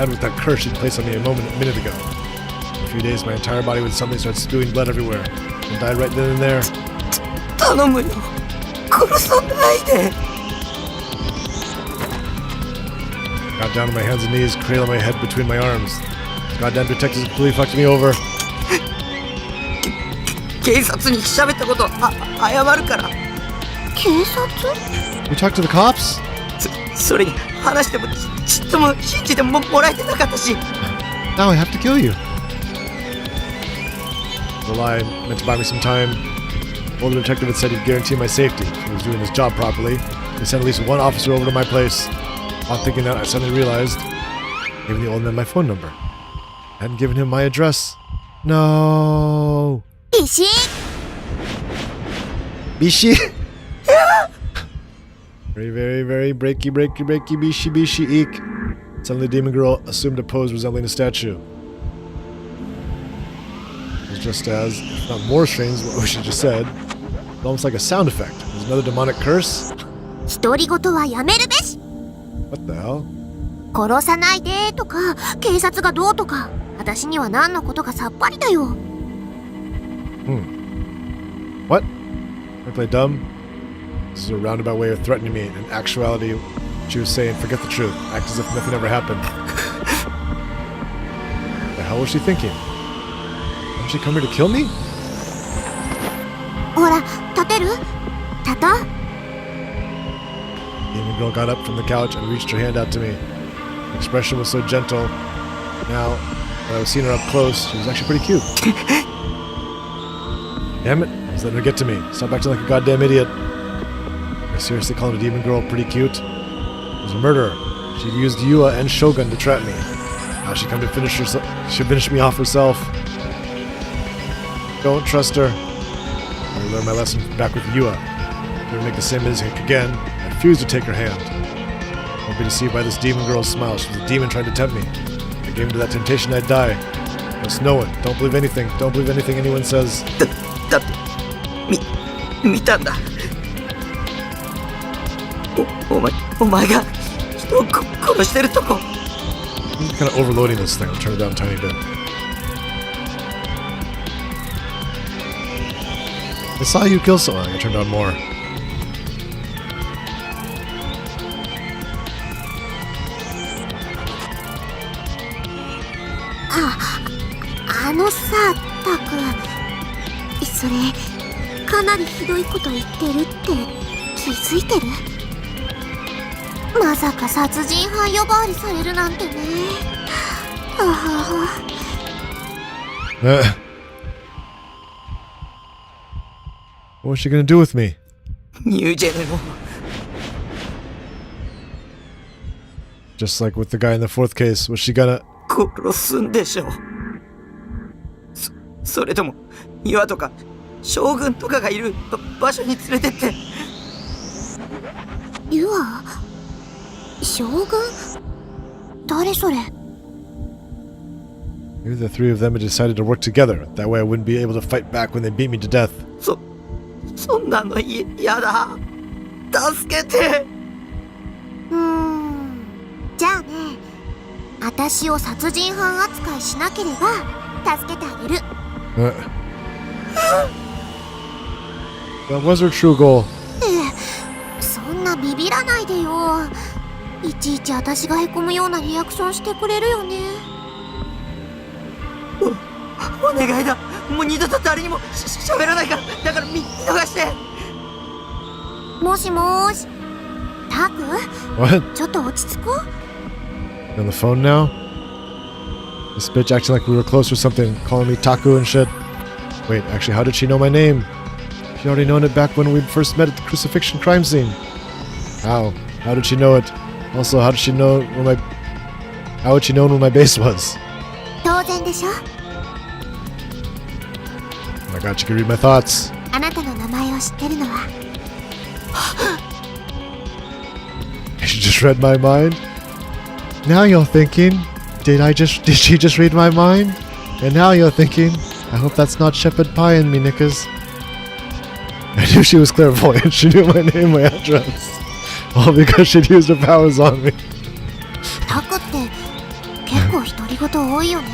with that curse she'd placed on me a minute ago. In a few days, my entire body would suddenly start spewing blood everywhere, and die right then and there. 頼むよ。殺さないで。Got down on my hands and knees, cradling my head between my arms. Goddamn detectives completely fucked me over. 警察に喋ったこと謝るから。警察？ You talked to the cops? それに話してもちっとも信じてもらえてなかったし。 Now I have to kill you. The lie meant to buy me some time. The older detective had said he'd guarantee my safety if he was doing his job properly. He sent at least one officer over to my place. While thinking that, I suddenly realized I gave the old man my phone number. I hadn't given him my address. No. 石 Bishi. Very, very, very breaky, bishi, bishi, eek. Suddenly, the demon girl assumed a pose resembling a statue. It was just as, if not more strange than what she just said, almost like a sound effect. It was another demonic curse. 独り言はやめるべし。 What the hell? 殺さないでとか警察がどうとか私には何のことかさっぱりだよ。 What? I play dumb? This is a roundabout way of threatening me. In actuality, she was saying, forget the truth. Act as if nothing ever happened. What the hell was she thinking? Did she come here to kill me? ほら立てる？立とう。 The demon girl got up from the couch and reached her hand out to me. Her expression was so gentle. Now, when I was seeing her up close, she was actually pretty cute. Damn it, I was letting her get to me. Stop acting like a goddamn idiot. I seriously calling a demon girl pretty cute? It was a murderer. She used Yua and Shogun to trap me. Now she come to finish me off herself. Don't trust her. I learned my lesson back with Yua. Never make the same mistake again. I refuse to take her hand. Don't be deceived by this demon girl's smile. She was a demon trying to tempt me. If I gave in to that temptation, I'd die. Just know it. Don't believe anything. Don't believe anything anyone says. だって見たんだ。お前が人を殺してるとこ。 I'm kind of overloading this thing. I'll turn it down a tiny bit. I saw you kill someone. I turned down more. あのさタク、それかなりひどいこと言ってるって気づいてる？まさか殺人犯呼ばわりされるなんてね。What's she gonna do with me? ニュージェネも Just like with the guy in the fourth case, was she gonna... 殺すんでしょう。それとも岩とか将軍とかがいる場所に連れてって。ユア？将軍？誰それ？ Maybe the three of them had decided to work together. That way I wouldn't be able to fight back when they beat me to death. そんなの嫌だ。助けて。じゃあね、私を殺人犯扱いしなければ助けてあげる。That was her true goal. そんなビビらないでよ。いちいち私がへこむようなリアクションしてくれるよね。お願いだ。もう二度と誰にも喋らないから。だから見逃して。もしもーし、タク？ What? ちょっと落ち着こう。 On the phone now? This bitch acting like we were close or something, calling me Taku and shit. Wait, actually, how did she know my name? She already known it back when we first met at the crucifixion crime scene. How? How did she know it? Also, how would she know where my base was? 当然でしょ。 Oh my god, she could read my thoughts. あなたの名前を知ってるのは。She just read my mind? Now you're thinking, did she just read my mind? And now you're thinking, I hope that's not shepherd pie in me knickers. I knew she was clairvoyant. She knew my name, my address. All because she'd used her powers on me. タクって結構独り言多いよね。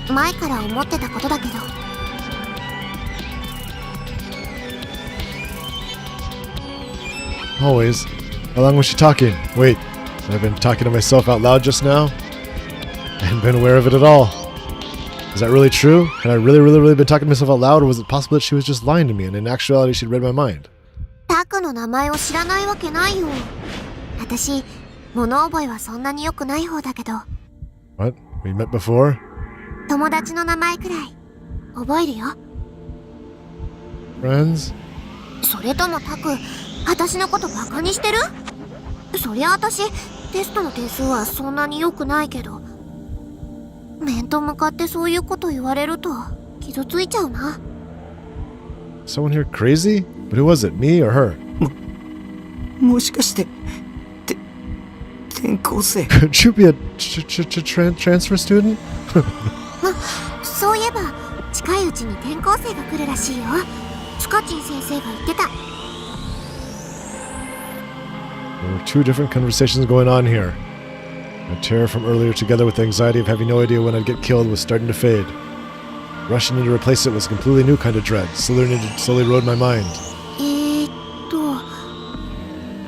前から思ってたことだけど。Always. How long was she talking? Wait, I've been talking to myself out loud just now? I hadn't been aware of it at all. Is that really true? Had I really been talking to myself out loud, or was it possible that she was just lying to me and in actuality she'd read my mind? タクの名前を知らないわけないよ。私、物覚えはそんなに良くない方だけど。What? We met before? 友達の名前くらい覚えるよ。Friends? それともタク、私のことバカにしてる？そりゃ私、テストの点数はそんなに良くないけど、面と向かってそういうこと言われると傷ついちゃうな。Someone here crazy? But who was it, me or her? もしかして、転校生。Could you be a transfer student? そういえば、近いうちに転校生が来るらしいよ。スカチン先生が言ってた。There were two different conversations going on here. My terror from earlier, together with the anxiety of having no idea when I'd get killed, was starting to fade. Rushing in to replace it was a completely new kind of dread, slowly rode my mind.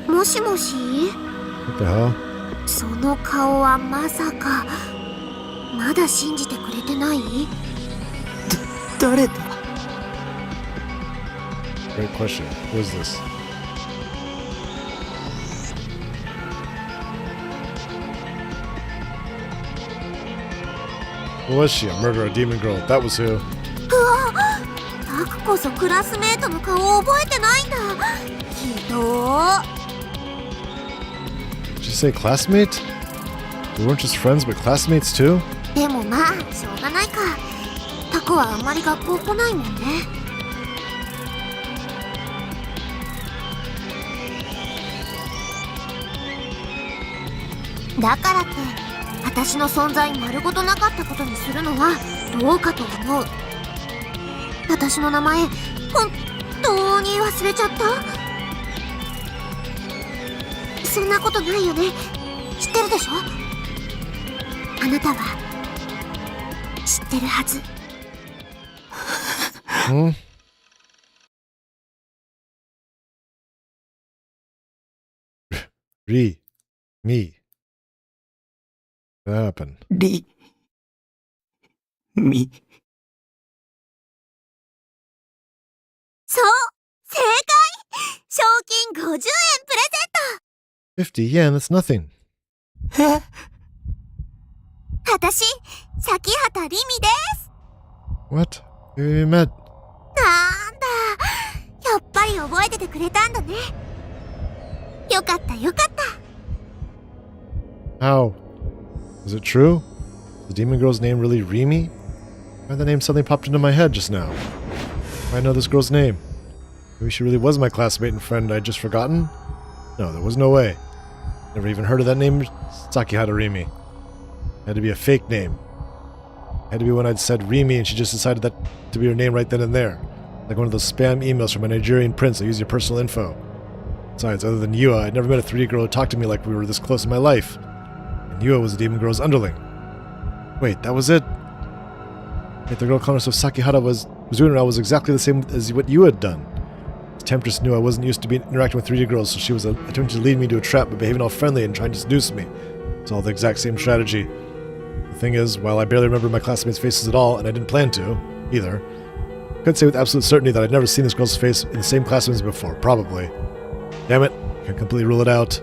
もしもし？ What the hell? その顔はまさか、まだ信じてくれてない？誰だ？ Great question. Who is this? Who was she? A murderer, a demon girl. That was who. タクこそクラスメートの顔を覚えてないんだ。ひどー。 Did you say classmate? We weren't just friends, but classmates too? でもまあ、しょうがないか。タクはあんまり学校来ないもんね。だからって、私の存在丸ごとなかったことにするのはどうかと思う。私の名前、本当に忘れちゃった？そんなことないよね。知ってるでしょ？あなたは知ってるはず。Hmm? Me. What happened? そう、正解！賞金50円プレゼント。 50 yen, that's nothing. 私、崎畑リミです。 What? We met. なんだ、やっぱり覚えててくれたんだね。よかったよかった。 How? Is it true? Is the demon girl's name really Rimi? Why the name suddenly popped into my head just now? Why know this girl's name? Maybe she really was my classmate and friend I'd just forgotten? No, there was no way. Never even heard of that name, Sakihata Rimi. It had to be a fake name. It had to be when I'd said Rimi and she just decided that to be her name right then and there. Like one of those spam emails from a Nigerian prince that use your personal info. Besides, other than Yua, I'd never met a 3D girl who talked to me like we were this close in my life. And Yua was the demon girl's underling. Wait, that was it? Wait, the girl calling herself Sakihata was doing it all was exactly the same as what you had done. The temptress knew I wasn't used to interacting with 3D girls, so she was attempting to lead me into a trap by behaving all friendly and trying to seduce me. It's all the exact same strategy. The thing is, while I barely remember my classmates' faces at all, and I didn't plan to, either, I could say with absolute certainty that I'd never seen this girl's face in the same classrooms before, probably. Damn it, can't completely rule it out.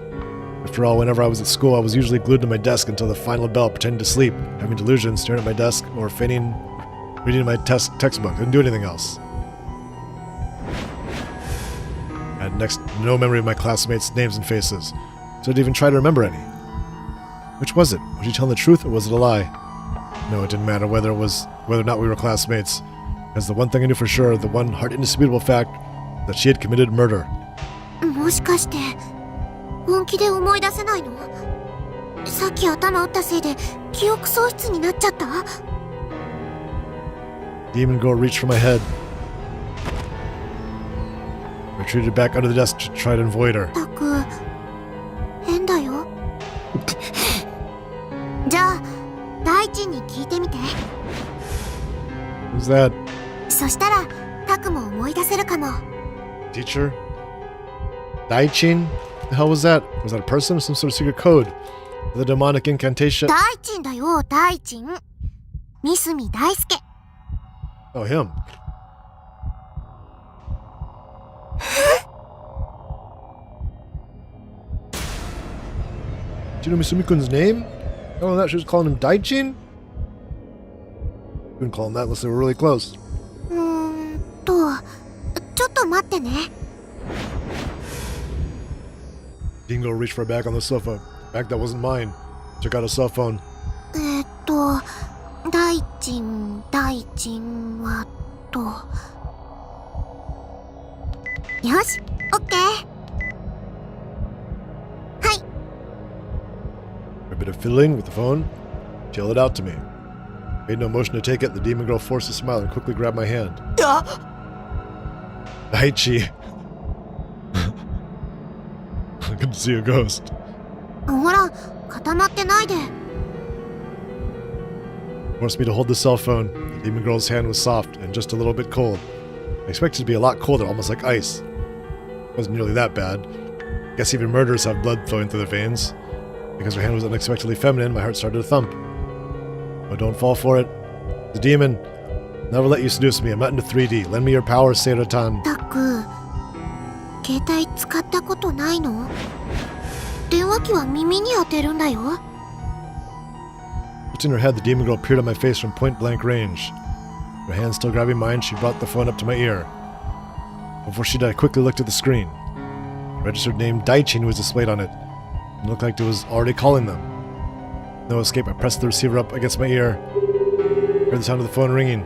After all, whenever I was at school, I was usually glued to my desk until the final bell, pretending to sleep, having delusions, staring at my desk, or feigning reading my textbook. I didn't do anything else. I had next no memory of my classmates' names and faces, so I didn't even try to remember any. Which was it? Was she telling the truth, or was it a lie? No, it didn't matter whether or not we were classmates, because the one thing I knew for sure, the one hard indisputable fact, that she had committed murder. もしかして本気で思い出せないの？さっき頭打ったせいで記憶喪失になっちゃった？ Demon girl reached for my head. I retreated back under the desk to try to avoid her. たく変だよ。じゃあ大地に聞いてみて。 Who's that? そしたらたくも思い出せるかも。 Teacher? Daichin? The hell was that? Was that a person? Some sort of secret code? The demonic incantation? 大地だよ、大地。三角大輔。 Oh, him. Do you know Misumi-kun's name? Oh, that she was calling him Daichin? Couldn't call him that unless they were really close. ちょっと待ってね。 Dingo reached for a bag on the sofa. Bag that wasn't mine. Took out a cell phone. 大地はと。よし、オッケー。はい。 A bit of fiddling with the phone. She held it out to me. Made no motion to take it. The demon girl forced a smile and quickly grabbed my hand. あ Daichi. I couldn't see a ghost. ほら、固まってないで。 Forced me to hold the cell phone. The demon girl's hand was soft and just a little bit cold. I expected it to be a lot colder, almost like ice. It wasn't nearly that bad. Guess even murderers have blood flowing through their veins. Because her hand was unexpectedly feminine, my heart started to thump. Oh, don't fall for it. The demon. Never let you seduce me. I'm not into 3D. Lend me your power, Seiro-tan. たく、携帯使ったことないの？電話機は耳に当てるんだよ。 Lifting her head, the demon girl peered at my face from point-blank range. Her hand still grabbing mine, she brought the phone up to my ear. Before she did, I quickly looked at the screen. The registered name Daichin was displayed on it. It looked like it was already calling them. No escape, I pressed the receiver up against my ear. Heard the sound of the phone ringing.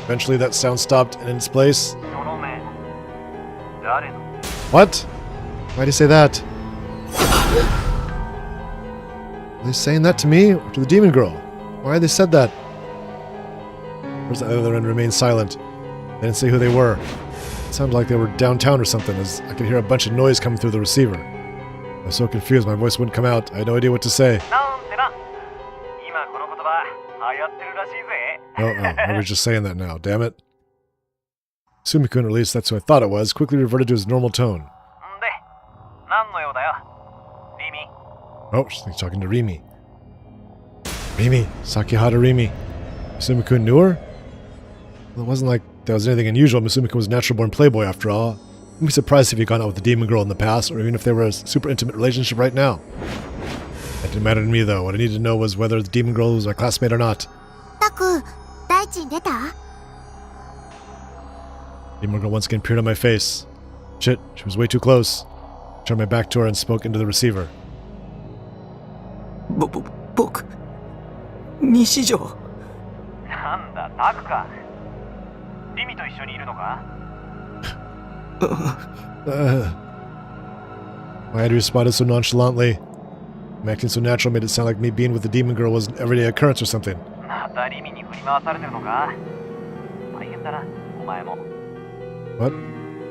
Eventually, that sound stopped, and in its place... What? Why'd he say that? Are they saying that to me or to the demon girl? Why had they said that? The person at the other end remained silent. They didn't say who they were. It sounded like they were downtown or something, as I could hear a bunch of noise coming through the receiver. I was so confused my voice wouldn't come out. I had no idea what to say. I was just saying that now, damn it. Sumi-kun, or at least that's who I thought it was, quickly reverted to his normal tone. Oh, she's talking to Rimi. Rimi, Sakihara Rimi. Misumi-kun knew her? Well, it wasn't like there was anything unusual. Misumi-kun was a natural-born playboy after all. I'd be surprised if he'd gone out with a demon girl in the past, or even if they were a super intimate relationship right now. That didn't matter to me, though. What I needed to know was whether the demon girl was our classmate or not. たく、大地に出た？ Demon girl once again peered on my face. Shit, she was way too close. I turned my back to her and spoke into the receiver. 僕、西条。なんだ、タクか。リミと一緒にいるのか？ Why had he responded so nonchalantly? My acting so natural made it sound like me being with the demon girl was an everyday occurrence or something. またリミに振り回されてるのか？大変だな、お前も。 What?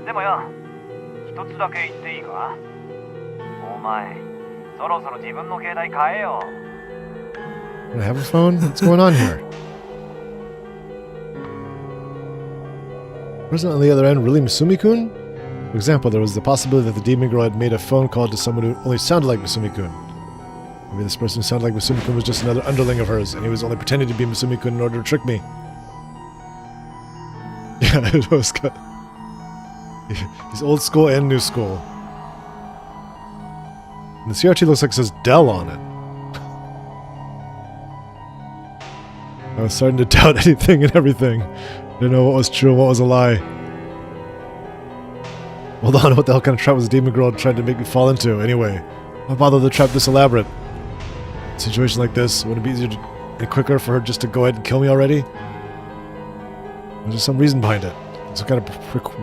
でもよ、一つだけ言っていいか？お前、そろそろ自分の携帯変えよ。 Do I have a phone? What's going on here? Wasn't on the other end really Misumi-kun? For example, there was the possibility that the demon girl had made a phone call to someone who only sounded like Misumi-kun. Maybe this person who sounded like Misumi-kun was just another underling of hers, and he was only pretending to be Misumi-kun in order to trick me. Yeah, it was good. He's old school and new school. And the CRT looks like it says Dell on it. I was starting to doubt anything and everything. Didn't know what was true and what was a lie. Hold on, what the hell kind of trap was the demon girl trying to make me fall into? Anyway, why bother the trap this elaborate? In a situation like this, wouldn't it be easier and quicker for her just to go ahead and kill me already? There's some reason behind it. Some kind of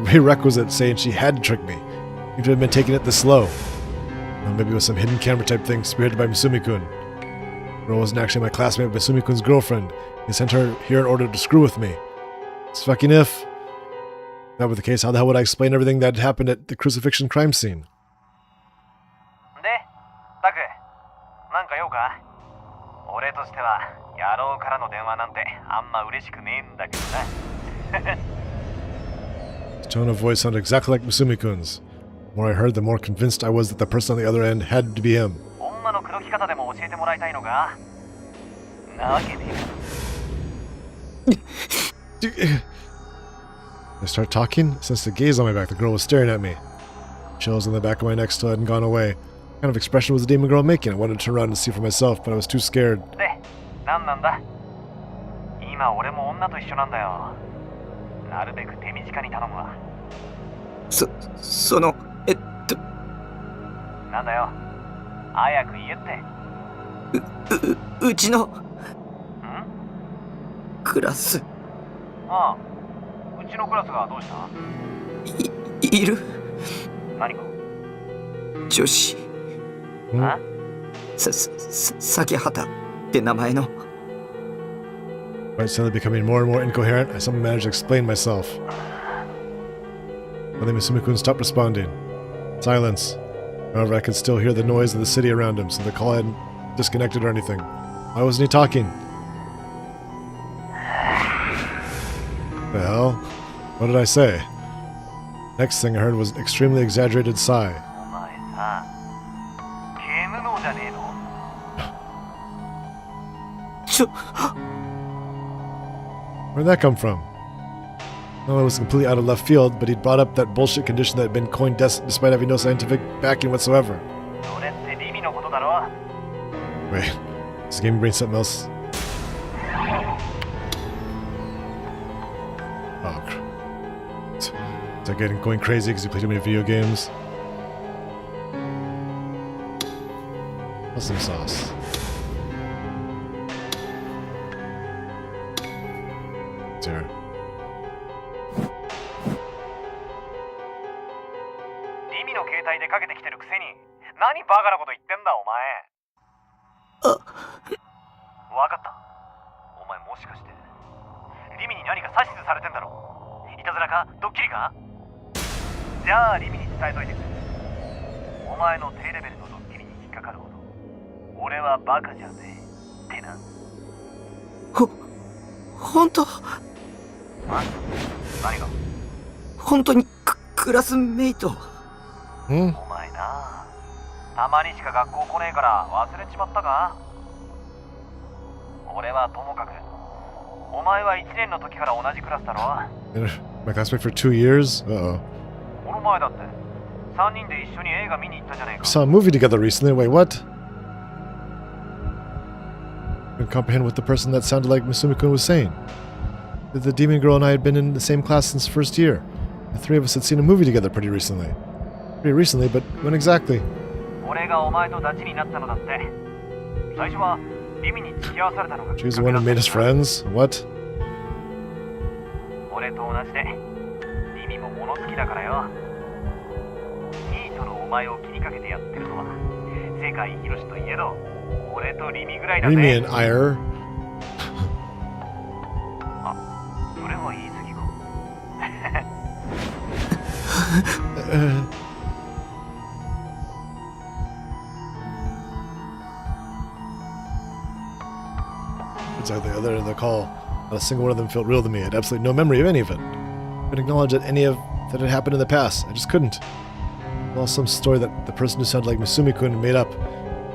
prerequisite saying she had to trick me, even if I'd been taking it this slow. Maybe it was some hidden camera type thing spearheaded by Misumi-kun. Girl wasn't actually my classmate, but Misumi-kun's girlfriend. He sent her here in order to screw with me. It's fucking if. If that were the case, how the hell would I explain everything that happened at the crucifixion crime scene? で、タク、なんか用か？俺としては野郎からの電話なんてあんま嬉しくねえんだけどな。His tone of voice sounded exactly like Misumi-kun's. The more I heard, the more convinced I was that the person on the other end had to be him. 女の口説き方でも教えてもらいたいのか？なわけねえか。I start talking. Since the gaze on my back, the girl was staring at me. Chills on the back of my neck still hadn't gone away. What kind of expression was the demon girl making? I wanted to turn around and see for myself, but I was too scared. で、なんだ？今俺も女と一緒なんだよ。なるべく手短に頼むわ。その、なんだよ。早く言えって。うちの、ん？クラス、ああ。うちのクラスがどうした？いる何か？女子、あ？咲畑って名前の。Right, suddenly becoming more and more incoherent, I somehow managed to explain myself. Finally, Misumi-kun stopped responding. Silence. However, I could still hear the noise of the city around him, so the call hadn't disconnected or anything. Why wasn't he talking? The hell? What did I say? Next thing I heard was an extremely exaggerated sigh. お前さ、ゲーム脳じゃねえの？Where'd that come from? Well, it was completely out of left field, but he'd brought up that bullshit condition that had been coined despite having no scientific backing whatsoever. それってリミのことだろ？ Wait, is the game bring something else? Oh, is that getting going crazy because you play too many video games? Awesome sauce. Here. リミの携帯でかけてきてるくせに何バカなこと言ってんだお前。わかった。お前もしかしてリミに何か指図されてんだろ？いたずらか？ドッキリか？じゃあリミに伝えといてくれ。お前の低レベルのドッキリに引っかかるほど俺はバカじゃねえってな。本当？何が？本当にクラスメイト。お前な、たまにしか学校来ねえから忘れちまったか？俺はともかく、お前は1年の時から同じクラスだろ？ My classmate for 2 years? Uh-oh. この前だって3人で一緒に映画見に行ったじゃねえ We か。 saw a movie together recently. Wait, what? I couldn't comprehend what the person that sounded like Misumi-kun was saying. The demon girl and I had been in the same class since first year. The three of us had seen a movie together pretty recently. Pretty recently, but when exactly? 俺がお前とダチになったのだって。最初はリミに付き合わされたのがきっ She was か the け one だ who った made us friends? What? 俺と同じでリミも物好きだからよ。ニートのお前を気にかけてやってるのは世界広しといえど俺とリミぐらいだぜ。 Remy and Ire? それは言い過ぎか。It's like the other end of the call. Not a single one of them felt real to me. I had absolutely no memory of any of it. I couldn't acknowledge that any of that had happened in the past. I just couldn't. Well, some story that the person who sounded like Misumi-kun made up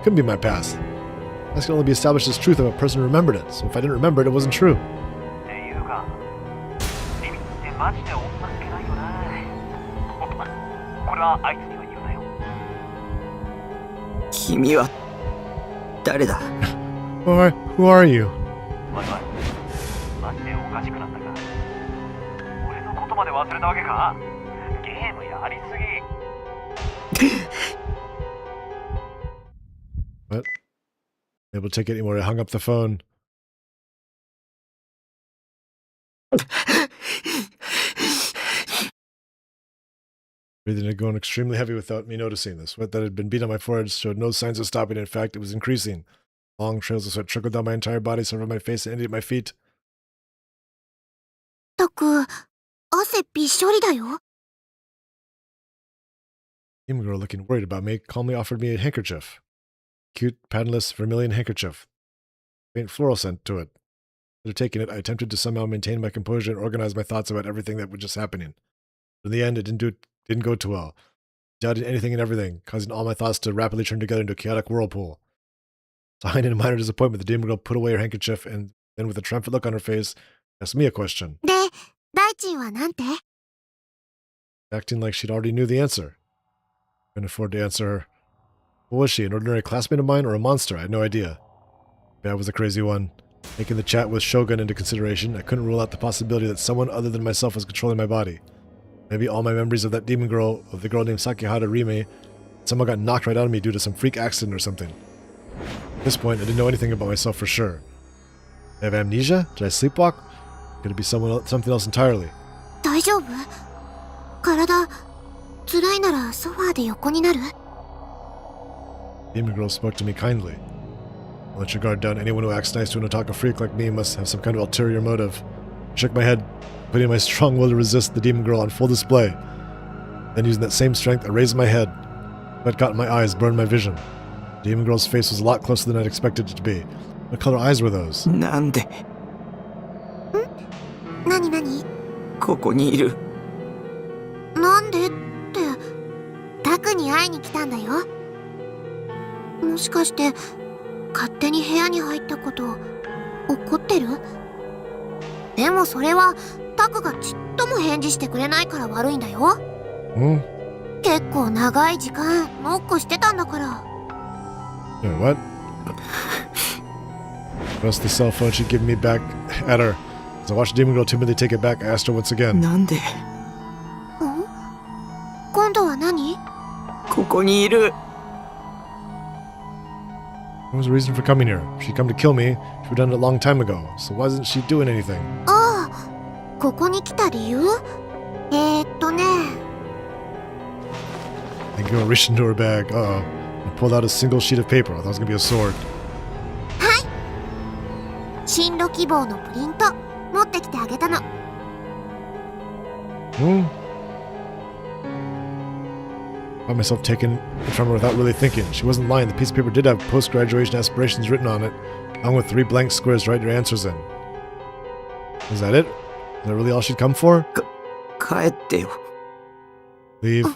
couldn't be my past. This could only be established as truth if a person remembered it. So if I didn't remember it, it wasn't true. っていうか、リミってマジで女っ気ないよな。これはあいつには言うなよ。君は誰だ？ Who are you? おいおい、マジでおかしくなったか。俺のことまで忘れたわけか？ゲームやりすぎ。What? Able to take it anymore. I hung up the phone. Breathing had gone extremely heavy without me noticing. The sweat that had been beating on my forehead showed no signs of stopping. In fact, it was increasing. Long trails of sweat trickled down my entire body, started on my face, and ended at my feet. たく、汗びっしょりだよ。 Demon girl, looking worried about me, calmly offered me a handkerchief. Cute, patternless, vermilion handkerchief. Faint floral scent to it. After taking it, I attempted to somehow maintain my composure and organize my thoughts about everything that was just happening. But in the end, it didn't go too well. Doubting anything and everything, causing all my thoughts to rapidly turn together into a chaotic whirlpool. Sighing in minor disappointment, the demon girl put away her handkerchief and then, with a triumphant look on her face, asked me a question. で、大臣はなんて？ Acting like she'd already knew the answer. Couldn't afford to answer her. What was she, an ordinary classmate of mine or a monster? I had no idea. Maybe I was a crazy one. Taking the chat with Shogun into consideration, I couldn't rule out the possibility that someone other than myself was controlling my body. Maybe all my memories of that demon girl, of the girl named Sakihara Rime, someone got knocked right out of me due to some freak accident or something. At this point, I didn't know anything about myself for sure. Did I have amnesia? Did I sleepwalk? Could it be something else entirely? 大丈夫？体、辛いならソファーで横になる？ Demon girl spoke to me kindly. Don't let your guard down. Anyone who acts nice to an otaku freak like me must have some kind of ulterior motive. I shook my head, putting my strong will to resist the demon girl on full display. Then, using that same strength, I raised my head. Sweat got in my eyes, burned my vision. The demon girl's face was a lot closer than I'd expected it to be. What color eyes were those? なんで何何？ここにいる？なんでって、タクに会いに来たんだよ。もしかして、勝手に部屋に入ったこと、怒ってる？でもそれは、タクがちっとも返事してくれないから悪いんだよ。結構長い時間、ノックしてたんだから。Wait, what? Pressed the cell phone she'd given me back at her. As I watched the demon girl timidly take it back, I asked her once again. なんで今度は何？ここにいる？ What was the reason for coming here? If she'd come to kill me, she would have done it a long time ago. So why isn't she doing anything? ああ、ここに来た理由？ね。 The girl reached into her bag. Uh-oh. And pulled out a single sheet of paper. I thought it was going to be a sword. 進路希望のプリント持ってきてあげたの。Found myself taking it from her without really thinking. She wasn't lying. The piece of paper did have post-graduation aspirations written on it, along with 3 blank squares to write your answers in. Was that it? Is that really all she'd come for? 帰ってよ。 Leave.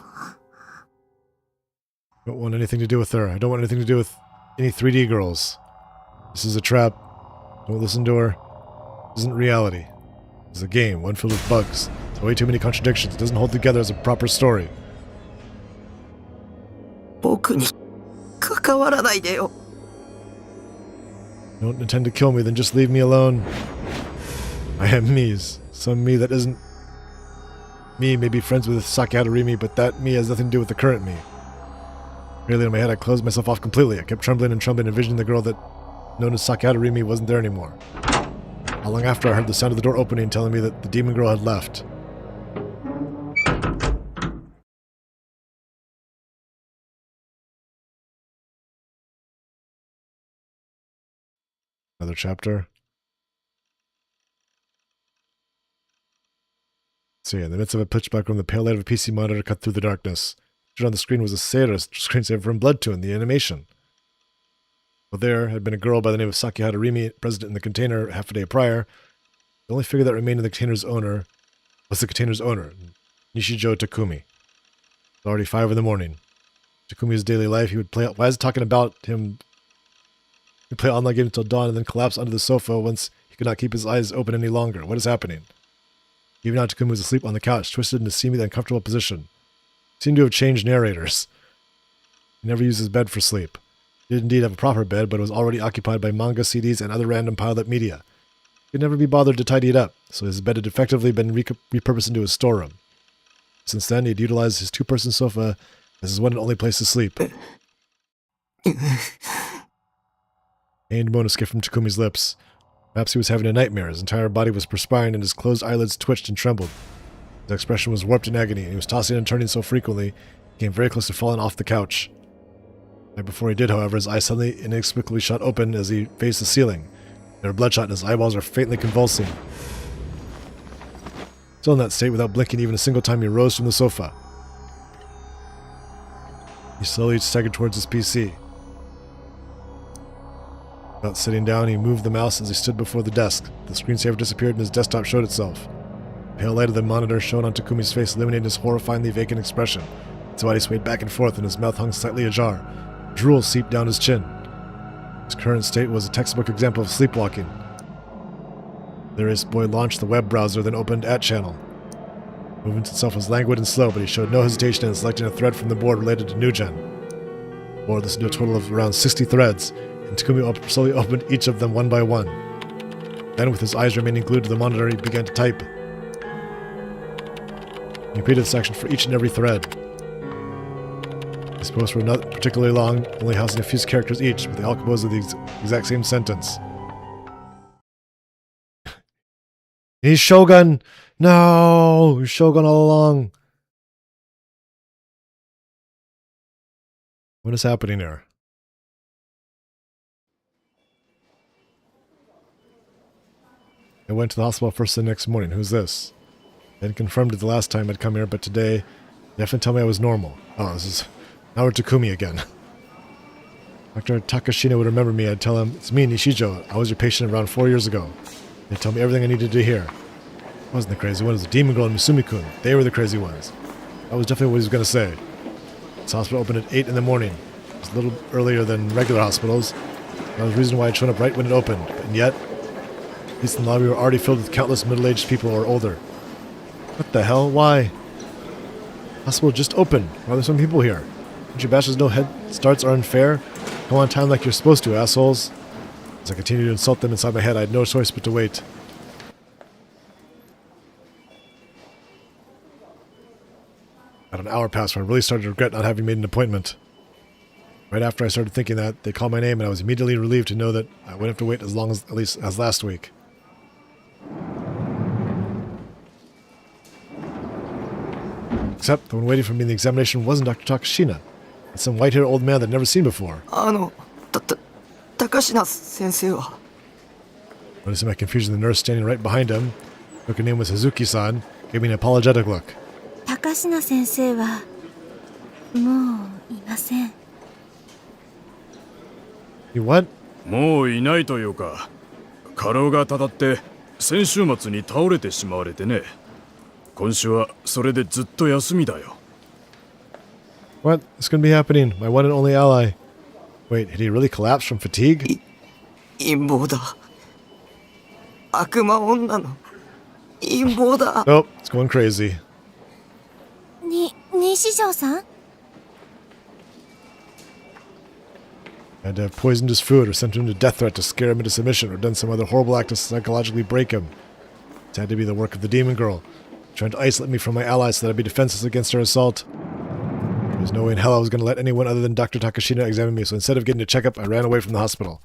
Don't want anything to do with her. I don't want anything to do with any 3D girls. This is a trap. Don't listen to her. This isn't reality. This is a game, one filled with bugs. There's way too many contradictions. It doesn't hold together as a proper story. 僕に関わらないでよ。 Don't intend to kill me, then just leave me alone. I am me's. Some me that isn't me may be friends with Sakihara Rime, but that me has nothing to do with the current me. Really, in my head, I closed myself off completely. I kept trembling and trembling, envisioning the girl that known as Sakihara Rime wasn't there anymore. Not long after, I heard the sound of the door opening, telling me that the demon girl had left. Another chapter. So yeah, in the midst of a pitch black room, the pale light of a PC monitor cut through the darkness. Pictured on the screen was a Seiya screensaver from Bloodtoon, the animation. Well, there had been a girl by the name of Sakihara Rime present in the container half a day prior. The only figure that remained in the container's owner was the container's owner, Nishijo Takumi. It was already 5 in the morning. Takumi's daily life, he would play. Why is it talking about him? He'd play online games until dawn and then collapse onto the sofa once he could not keep his eyes open any longer. What is happening? Even now, Takumi was asleep on the couch, twisted in a seemingly uncomfortable position. He seemed to have changed narrators. He never used his bed for sleep. He did indeed have a proper bed, but it was already occupied by manga, CDs, and other random piled-up media. He could never be bothered to tidy it up, so his bed had effectively been repurposed into his storeroom. Since then, he'd utilized his 2-person sofa as his one and only place to sleep. Pained moan escaped from Takumi's lips. Perhaps he was having a nightmare. His entire body was perspiring, and his closed eyelids twitched and trembled. His expression was warped in agony, and he was tossing and turning so frequently, he came very close to falling off the couch. Right before he did, however, his eyes suddenly inexplicably shot open as he faced the ceiling. They were bloodshot, and his eyeballs were faintly convulsing. Still in that state, without blinking even a single time, he rose from the sofa. He slowly staggered towards his PC. Without sitting down, he moved the mouse as he stood before the desk. The screensaver disappeared and his desktop showed itself. The pale light of the monitor shone on Takumi's face, illuminating his horrifyingly vacant expression. His body swayed back and forth and his mouth hung slightly ajar. Drool seeped down his chin. His current state was a textbook example of sleepwalking. The Erased Boy launched the web browser, then opened @channel. Movement itself was languid and slow, but he showed no hesitation in selecting a thread from the board related to New-Gen. The board listened to a total of around 60 threads, and Takumi slowly opened each of them one by one. Then, with his eyes remaining glued to the monitor, he began to type. He repeated the section for each and every thread. His posts were not particularly long, only housing a few characters each, but they all composed of the exact same sentence. He's Shogun! No! He's Shogun all along! What is happening here? I went to the hospital first the next morning. Who's this? I had confirmed it the last time I'd come here, but today they definitely tell me I was normal. Oh, this is... Now we're Takumi again. Dr. Takashina would remember me. I'd tell him, it's me, Nishijo. I was your patient around 4 years ago. They'd tell me everything I needed to hear. I wasn't the crazy one. It was the demon girl and Misumi-kun. They were the crazy ones. That was definitely what he was going to say. This hospital opened at 8 in the morning. It was a little earlier than regular hospitals. That was the reason why I'd shown up right when it opened. And yet, at least in the lobby, we were already filled with countless middle-aged people or older. What the hell? Why? Hospital just opened. Why are there so many people here? Don't you bastards know head starts are unfair? Come on time like you're supposed to, assholes. As I continued to insult them inside my head, I had no choice but to wait. About an hour passed when I really started to regret not having made an appointment. Right after I started thinking that, they called my name and I was immediately relieved to know that I wouldn't have to wait as long as, at least, as last week. Except the one waiting for me in the examination wasn't Dr. Takashina. It's some white-haired old man that I'd never seen before. 高階先生は Noticing my confusion, the nurse standing right behind him, her name was Hazuki-san, gave me an apologetic look. 高階先生はもういません。 You what? もういないというか、過労がたたって先週末に倒れてしまわれてね。今週はそれでずっと休みだよ。 What? This couldn't be happening. My one and only ally. Wait, had he really collapsed from fatigue? 陰謀だ悪魔女の陰謀だ Nope, it's going crazy. 西条さん I had to have poisoned his food or sent him to death threat to scare him into submission or done some other horrible act to psychologically break him. It had to be the work of the demon girl, trying to isolate me from my allies so that I'd be defenseless against her assault. There was no way in hell I was going to let anyone other than Dr. Takashina examine me, so instead of getting a checkup, I ran away from the hospital.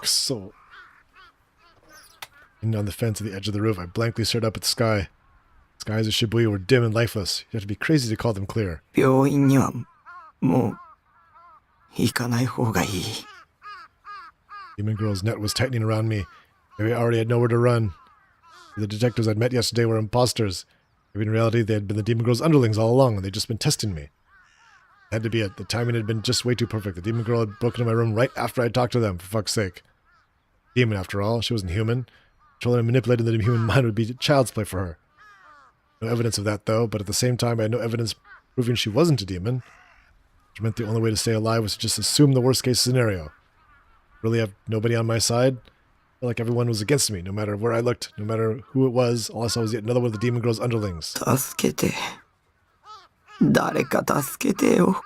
So, leaning on the fence at the edge of the roof, I blankly stared up at the sky. The skies of Shibuya were dim and lifeless. You have to be crazy to call them clear. 病院にはもう行かない方がいい Demon Girl's net was tightening around me. Maybe I already had nowhere to run. The detectives I'd met yesterday were imposters. Maybe in reality they had been the Demon Girl's underlings all along, and they'd just been testing me. It had to be it. The timing had been just way too perfect. The Demon Girl had broken into my room right after I'd talked to them, for fuck's sake. Demon, after all. She wasn't human. Controlling and manipulating the human mind would be child's play for her. No evidence of that, though, but at the same time, I had no evidence proving she wasn't a demon, which meant the only way to stay alive was to just assume the worst-case scenario. Really have nobody on my side? I felt like everyone was against me, no matter where I looked, no matter who it was. All I saw was yet another one of the Demon Girl's underlings. 助けて誰か助けてよ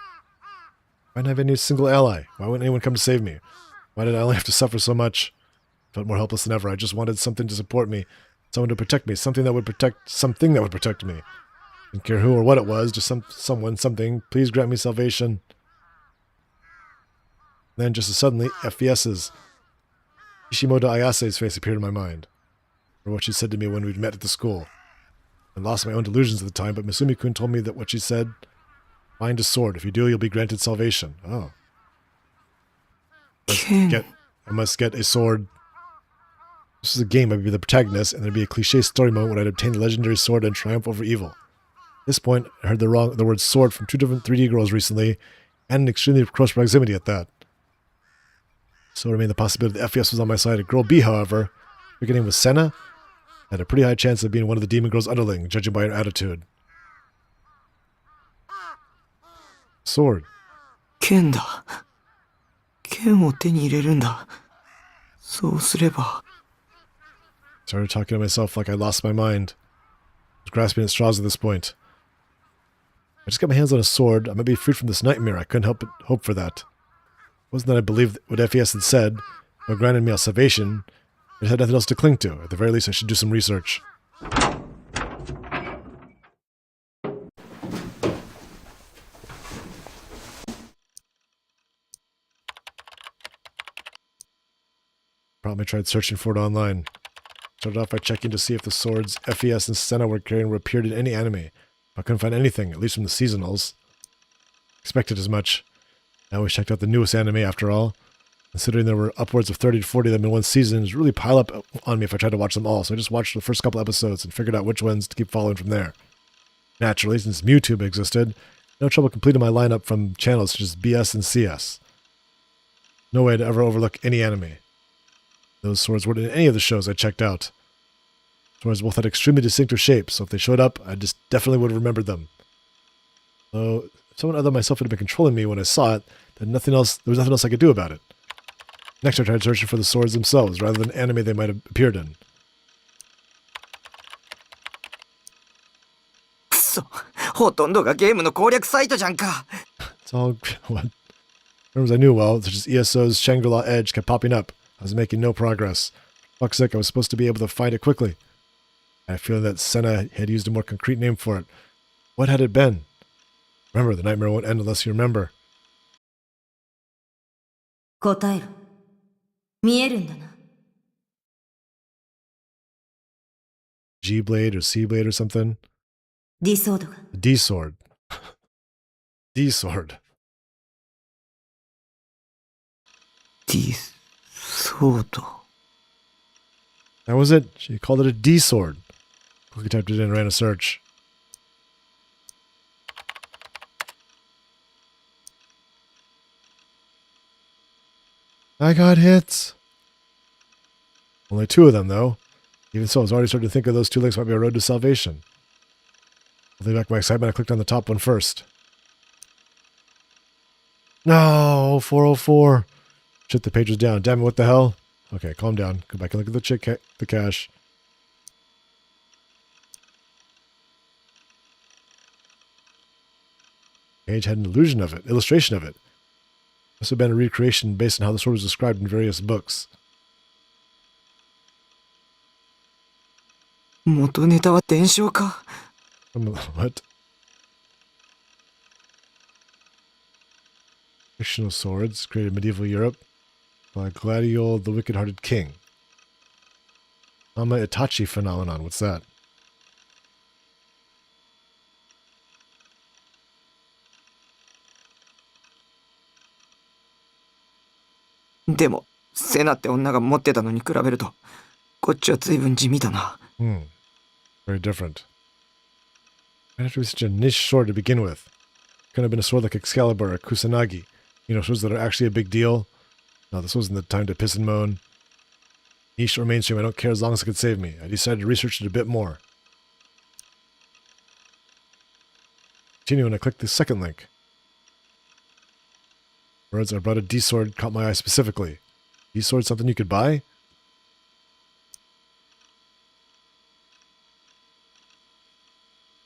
Why didn't I have any single ally? Why wouldn't anyone come to save me? Why did I only have to suffer so much? I felt more helpless than ever. I just wanted something to support me, Someone to protect me. Something that would protect me. Didn't care who or what it was, just someone, something. Please grant me salvation. Then, just as suddenly, FVS's Kishimoto Ayase's face appeared in my mind. Or what she said to me when we'd met at the school. I lost my own delusions at the time, but Misumi-kun told me that what she said, find a sword. If you do, you'll be granted salvation. Oh. Ken. I must get a sword. This is a game. I'd be the protagonist, and there'd be a cliche story moment when I'd obtain the legendary sword and triumph over evil. At this point, I heard the word sword from 2 different 3D girls recently, and in extremely close proximity at that. So remained the possibility that FES was on my side. Girl B, however, her name was Senna, had a pretty high chance of being one of the demon girl's underling, judging by her attitude. Sword. 剣だ。剣を手に入れるんだ。そうすれば。 Started talking to myself like I lost my mind. I was grasping at straws at this point. I just got my hands on a sword. I might be freed from this nightmare. I couldn't help but hope for that. It wasn't that I believed what FES had said, or granted me a salvation. It had nothing else to cling to. At the very least, I should do some research. Probably tried searching for it online. Started off by checking to see if the swords FES and Senna were carrying were appeared in any anime. I couldn't find anything, at least from the seasonals. Expected as much. I always checked out the newest anime after all. Considering there were upwards of 30 to 40 of them in one season, it would really pile up on me if I tried to watch them all, so I just watched the first couple episodes and figured out which ones to keep following from there. Naturally, since MewTube existed, no trouble completing my lineup from channels such as BS and CS. No way to ever overlook any anime. Those swords weren't in any of the shows I checked out. Swords both had extremely distinctive shapes, so if they showed up, I just definitely would have remembered them. Though, if someone other than myself had been controlling me when I saw it, there was nothing else I could do about it. Next I tried searching for the swords themselves, rather than anime they might have appeared in. くそ、ほとんどがゲームの攻略サイトじゃんか。 It's all... what? Terms I knew well, such as ESO's Shangri-La Edge, kept popping up. I was making no progress. Fuck's sake, I was supposed to be able to find it quickly. I had a feeling that Senna had used a more concrete name for it. What had it been? Remember, the nightmare won't end unless you remember. 答えろ。見えるんだな。G-Blade or C-Blade or something? ディソードが。 D-Sword. D-Sword. ディソード。 That was it. She called it a D-Sword. Quickly typed it in and ran a search. I got hits. Only 2 of them, though. Even so, I was already starting to think of those 2 links might be a road to salvation. Holding back my excitement, I clicked on the top one first. No, 404. Shit, the page was down. Damn it, what the hell? Okay, calm down. Go back and look at the cache. Page had an illustration of it. Must have been a recreation based on how the sword was described in various books. 元ネタは伝承か。 What? Fictional swords created in medieval Europe by Gladiol the Wicked-Hearted King. Ama Itachi phenomenon. What's that? でも、セナって女が持ってたのに比べると、こっちは随分地味だな。Very different. Why have to be such a niche sword to begin with? Could have been a sword like Excalibur or Kusanagi. You know, swords that are actually a big deal. No, this wasn't the time to piss and moan. Niche or mainstream, I don't care as long as it could save me. I decided to research it a bit more. Continue when I clicked the second link. Words I brought a D-Sword caught my eye specifically. D-Sword something you could buy?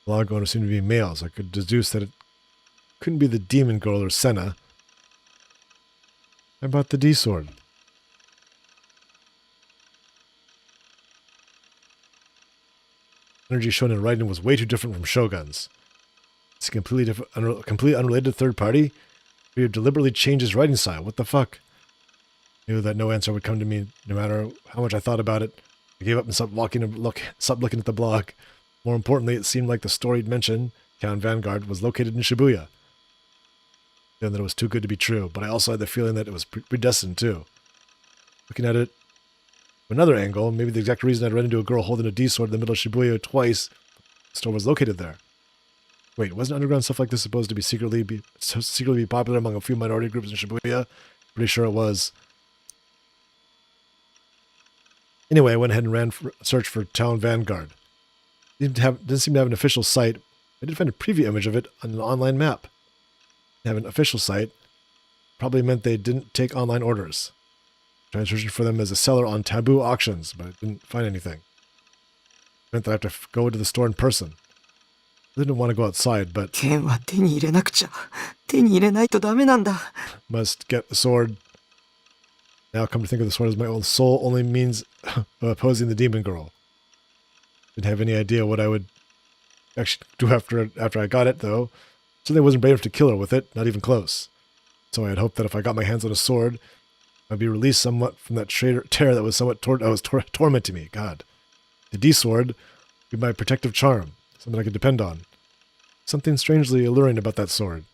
The log owner seemed to be male, so I could deduce that it couldn't be the demon girl or Senna. I bought the D-Sword. Energy shown in writing was way too different from Shogun's. It's a completely unrelated third party. He deliberately changed his writing style. What the fuck? I knew that no answer would come to me, no matter how much I thought about it. I gave up and stopped looking at the blog. More importantly, it seemed like the story he'd mentioned, Town Vanguard, was located in Shibuya. And that it was too good to be true, but I also had the feeling that it was predestined too. Looking at it from another angle, maybe the exact reason I'd run into a girl holding a D-sword in the middle of Shibuya twice, the store was located there. Wait, wasn't underground stuff like this supposed to be secretly be popular among a few minority groups in Shibuya? Pretty sure it was. Anyway, I went ahead and ran a search for Town Vanguard. Didn't seem to have an official site. I did find a preview image of it on an online map. Have an official site. Probably meant they didn't take online orders. I tried searching for them as a seller on Taboo Auctions, but I didn't find anything. It meant that I have to go to the store in person. I didn't want to go outside, but 剣は手に入れなくちゃ。手に入れないとダメなんだ。 must get the sword. Now come to think of the sword as my own soul only means opposing the demon girl. Didn't have any idea what I would actually do after I got it, though. Certainly wasn't brave enough to kill her with it, not even close. So I had hoped that if I got my hands on a sword, I'd be released somewhat from that terror that was tormenting me. God. The D-sword would be my protective charm, something I could depend on. Something strangely alluring about that sword.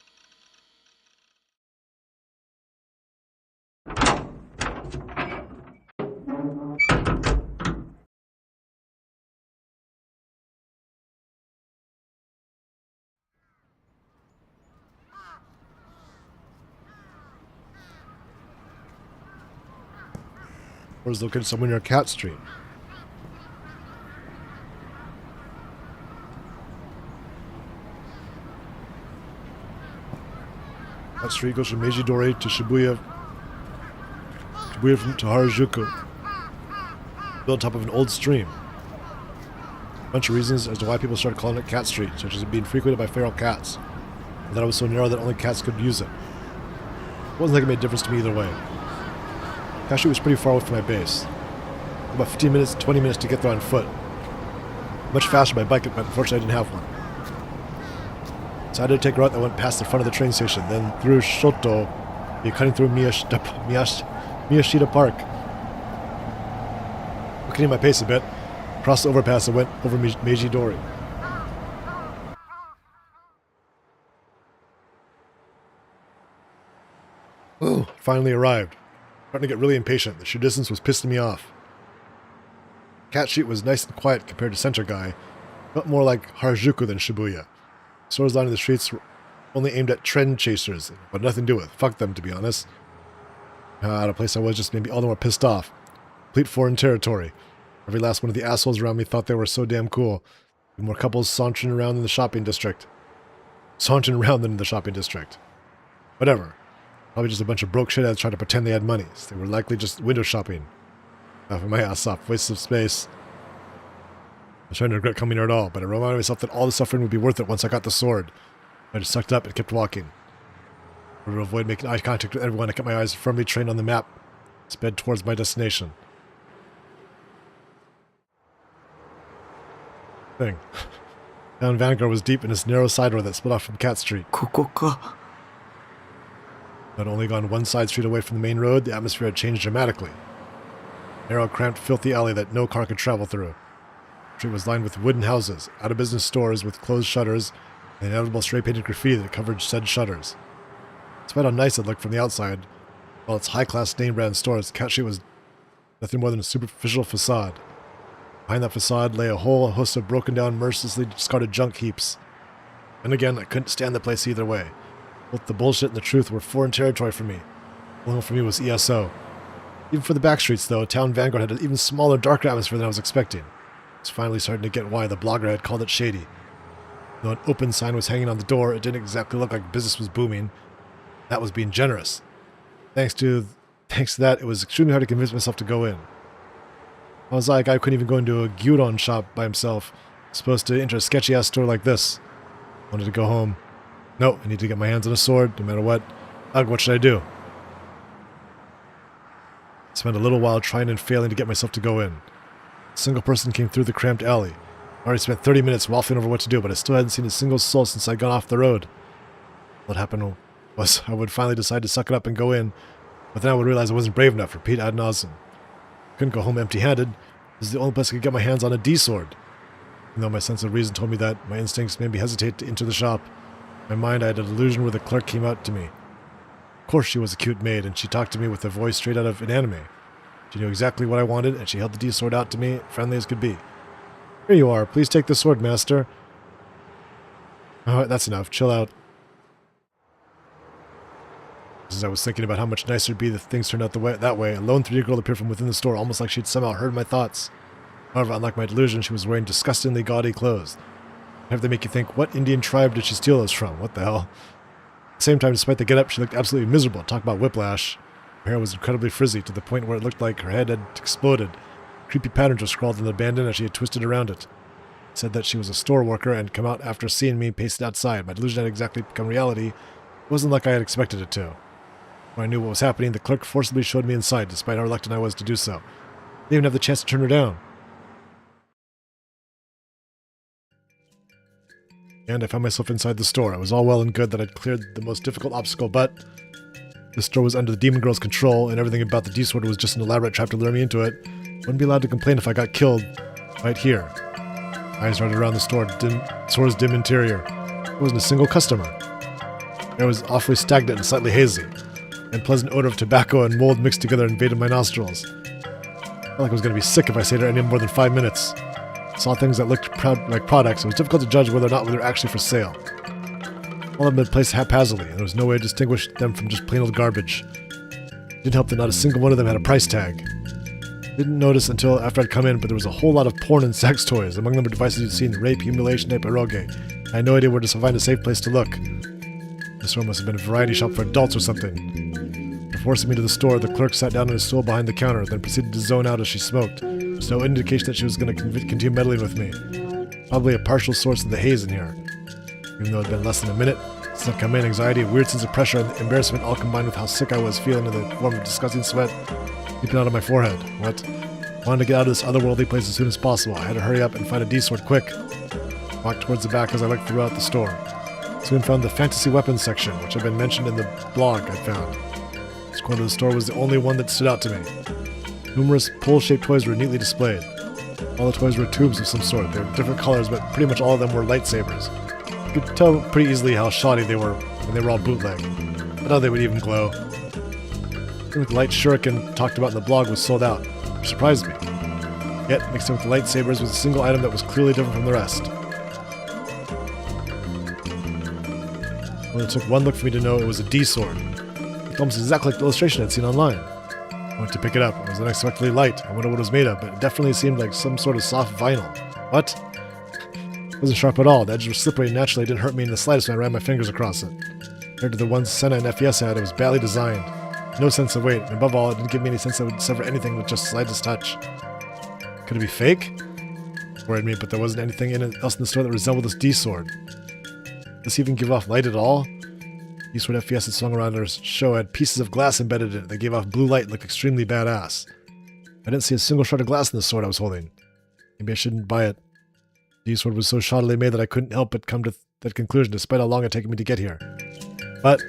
Or is located somewhere near Cat Street. Cat Street goes from Meijidori to Shibuya to Harajuku, built on top of an old stream. A bunch of reasons as to why people started calling it Cat Street, such as it being frequented by feral cats, and that it was so narrow that only cats could use it. It wasn't like it made a difference to me either way. Cat Street was pretty far away from my base. About 15 minutes, 20 minutes to get there on foot. Much faster by bike, but unfortunately I didn't have one. So I had to take a route that went past the front of the train station, then through Shoto, cutting through Miyashita Park. Quickening my pace a bit, crossed the overpass and went over Meijidori. Oh, finally arrived. Starting to get really impatient. The sheer distance was pissing me off. Cat Street was nice and quiet compared to Center Guy. Felt more like Harajuku than Shibuya. Stores lining the streets were only aimed at trend chasers, but nothing to do with. Fuck them, to be honest. At a place I was just made me all the more pissed off. Complete foreign territory. Every last one of the assholes around me thought they were so damn cool. More couples sauntering around than in the shopping district. Whatever. Probably just a bunch of broke shitheads trying to pretend they had money. So they were likely just window shopping. Laughing my ass off. Waste of space. I was trying to regret coming here at all, but I reminded myself that all the suffering would be worth it once I got the sword. I just sucked up and kept walking. In order to avoid making eye contact with everyone, I kept my eyes firmly trained on the map. Sped towards my destination. Town Vanguard was deep in this narrow side road that split off from Cat Street. ここか。 I'd only gone one side street away from the main road, the atmosphere had changed dramatically. Narrow, cramped, filthy alley that no car could travel through. The street was lined with wooden houses, out-of-business stores with closed shutters, and inevitable spray-painted graffiti that covered said shutters. Despite how nice it looked from the outside, while its high-class name-brand stores, Cat Street was nothing more than a superficial facade. Behind that facade lay a whole host of broken-down, mercilessly discarded junk heaps. And again, I couldn't stand the place either way. Both the bullshit and the truth were foreign territory for me. The only one for me was ESO. Even for the back streets, though, Town Vanguard had an even smaller, darker atmosphere than I was expecting. I was finally starting to get why the blogger had called it shady. Though an open sign was hanging on the door, it didn't exactly look like business was booming. That was being generous. Thanks to that, it was extremely hard to convince myself to go in. I was like, I couldn't even go into a gyudon shop by himself. Supposed to enter a sketchy-ass store like this. Wanted to go home. No, I need to get my hands on a sword, no matter what. Ugh, what should I do? I spent a little while trying and failing to get myself to go in. A single person came through the cramped alley. I already spent 30 minutes waffling over what to do, but I still hadn't seen a single soul since I'd gone off the road. What happened was I would finally decide to suck it up and go in, but then I would realize I wasn't brave enough, repeat ad nauseum. Couldn't go home empty-handed. This is the only place I could get my hands on a D-sword. Even though my sense of reason told me that, my instincts made me hesitate to enter the shop. In my mind, I had a delusion where the clerk came out to me. Of course she was a cute maid, and she talked to me with a voice straight out of an anime. She knew exactly what I wanted, and she held the D-sword out to me, friendly as could be. Here you are. Please take the sword, master. Alright, that's enough. Chill out. As I was thinking about how much nicer it'd be if things turned out that way, a lone 3D girl appeared from within the store, almost like she'd somehow heard my thoughts. However, unlike my delusion, she was wearing disgustingly gaudy clothes. Have they make you think, what Indian tribe did she steal those from? What the hell? At the same time, despite the get-up, she looked absolutely miserable. Talk about whiplash. Her hair was incredibly frizzy, to the point where it looked like her head had exploded. Creepy patterns were scrawled in the bandana as she had twisted around it. It said that she was a store worker and come out after seeing me pasted outside. My delusion had exactly become reality. It wasn't like I had expected it to. When I knew what was happening, the clerk forcibly showed me inside, despite how reluctant I was to do so. I didn't even have the chance to turn her down. And I found myself inside the store. It was all well and good that I'd cleared the most difficult obstacle, but the store was under the demon girl's control, and everything about the D-sword was just an elaborate trap to lure me into it. Wouldn't be allowed to complain if I got killed right here. Eyes darted around the store's dim interior. There wasn't a single customer. The air was awfully stagnant and slightly hazy, and pleasant odor of tobacco and mold mixed together invaded my nostrils. I felt like I was going to be sick if I stayed there any more than 5 minutes. I saw things that looked like products. It was difficult to judge whether or not they were actually for sale. All of them had been placed haphazardly, and there was no way to distinguish them from just plain old garbage. It didn't help that not a single one of them had a price tag. Didn't notice until after I'd come in, but there was a whole lot of porn and sex toys. Among them were devices you'd seen: rape, humiliation, and eroge. I had no idea where to find a safe place to look. This store must have been a variety shop for adults or something. After forcing me to the store, the clerk sat down on a stool behind the counter, then proceeded to zone out as she smoked. There's no indication that she was going to continue meddling with me. Probably a partial source of the haze in here. Even though it had been less than a minute since I'd come in, anxiety, a weird sense of pressure, and embarrassment all combined with how sick I was feeling in the form of disgusting sweat leaping out of my forehead. What? I wanted to get out of this otherworldly place as soon as possible. I had to hurry up and find a D-sword quick. I walked towards the back as I looked throughout the store. Soon found the fantasy weapons section, which had been mentioned in the blog I found. This corner of the store was the only one that stood out to me. Numerous pole-shaped toys were neatly displayed. All the toys were tubes of some sort. They were different colors, but pretty much all of them were lightsabers. You could tell pretty easily how shoddy they were when they were all bootleg. But how they would even glow. The light shuriken talked about in the blog was sold out, which surprised me. Yet, mixed in with the lightsabers was a single item that was clearly different from the rest. Well, it took one look for me to know it was a D-sword. It looked almost exactly like the illustration I'd seen online. I went to pick it up. It was unexpectedly light. I wonder what it was made of, but it definitely seemed like some sort of soft vinyl. What? It wasn't sharp at all. The edges were slippery and naturally didn't hurt me in the slightest when I ran my fingers across it. Compared to the ones Senna and FES had, it was badly designed. No sense of weight, and above all, it didn't give me any sense that it would sever anything with just the slightest touch. Could it be fake? It worried me, but there wasn't anything else in the store that resembled this D-sword. Did this even give off light at all? The D-sword FES that swung around our show had pieces of glass embedded in it that gave off blue light and looked extremely badass. I didn't see a single shred of glass in the sword I was holding. Maybe I shouldn't buy it. The D-sword was so shoddily made that I couldn't help but come to that conclusion despite how long it had taken me to get here. But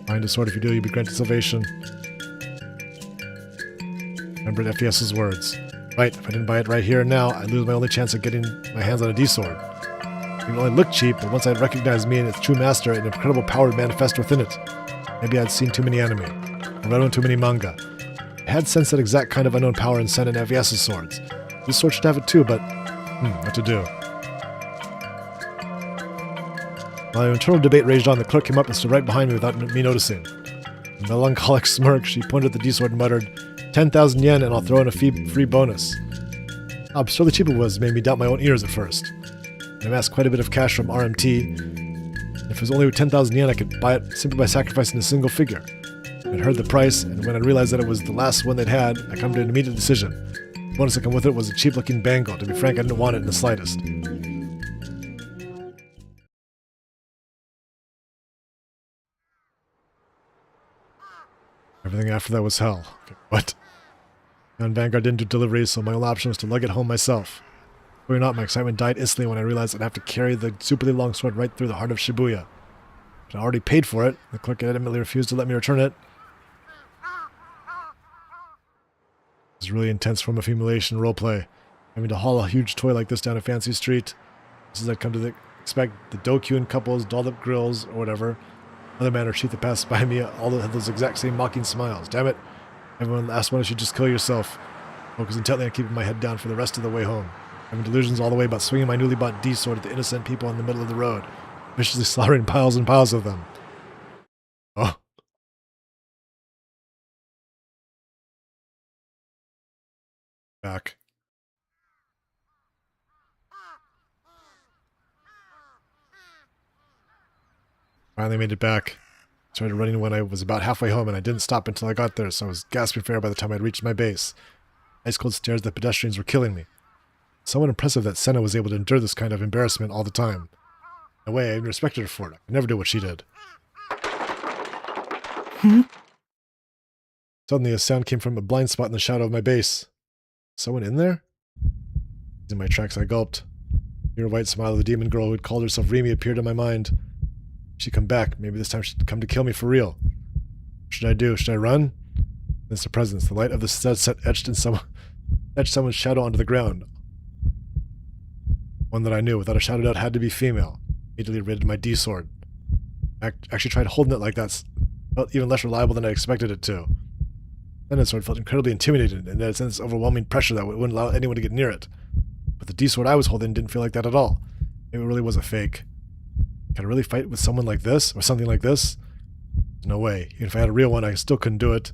find a sword. If you do, you'll be granted salvation. Remembered FES's words. Right, if I didn't buy it right here and now, I'd lose my only chance of getting my hands on a D-sword. It only looked cheap, but once I'd recognized me and its true master, an incredible power would manifest within it. Maybe I'd seen too many anime, or read on too many manga. I had sensed that exact kind of unknown power in Sen and FES's swords. This sword should have it too, but what to do? While an internal debate raged on, the clerk came up and stood right behind me without me noticing. With a melancholic smirk, she pointed at the D-sword and muttered, 10,000 yen and I'll throw in a free bonus. How absurdly cheap it was made me doubt my own ears at first. I amassed quite a bit of cash from RMT, and if it was only 10,000 yen, I could buy it simply by sacrificing a single figure. I'd heard the price, and when I realized that it was the last one they'd had, I come to an immediate decision. The bonus that came with it was a cheap-looking bangle. To be frank, I didn't want it in the slightest. Everything after that was hell. Okay, what? And Vanguard didn't do deliveries, so my only option was to lug it home myself. Or not, my excitement died instantly when I realized I'd have to carry the superly long sword right through the heart of Shibuya. But I already paid for it. The clerk adamantly refused to let me return it. It was a really intense form of humiliation roleplay. Having to haul a huge toy like this down a fancy street. Just as I'd come to expect the Dokuin couples, dolled up grills, or whatever. Other man or sheep that passed by me all had those exact same mocking smiles. Damn it. Everyone asked why don't you just kill yourself. Focus intently on keeping my head down for the rest of the way home. Having delusions all the way about swinging my newly bought D-sword at the innocent people in the middle of the road. Viciously slaughtering piles and piles of them. Oh. Back. Finally made it back. Started running when I was about halfway home, and I didn't stop until I got there, so I was gasping for air by the time I'd reached my base. Ice cold stares at the pedestrians were killing me. Somewhat impressive that Senna was able to endure this kind of embarrassment all the time. In a way, I even respected her for it. I could never do what she did. Suddenly, a sound came from a blind spot in the shadow of my base. Someone in there? In my tracks, I gulped. The pure white smile of the demon girl who had called herself Remy appeared in my mind. She'd come back. Maybe this time she'd come to kill me for real. What should I do? Should I run? It's the presence. The light of the sunset etched someone's shadow onto the ground. One that I knew, without a shadow doubt, had to be female. Immediately raided my D-sword. Actually tried holding it like that. Felt even less reliable than I expected it to. Then the sword felt incredibly intimidated, and had this overwhelming pressure that wouldn't allow anyone to get near it. But the D-sword I was holding didn't feel like that at all. Maybe it really was a fake. Can I really fight with someone like this, or something like this? No way. Even if I had a real one, I still couldn't do it.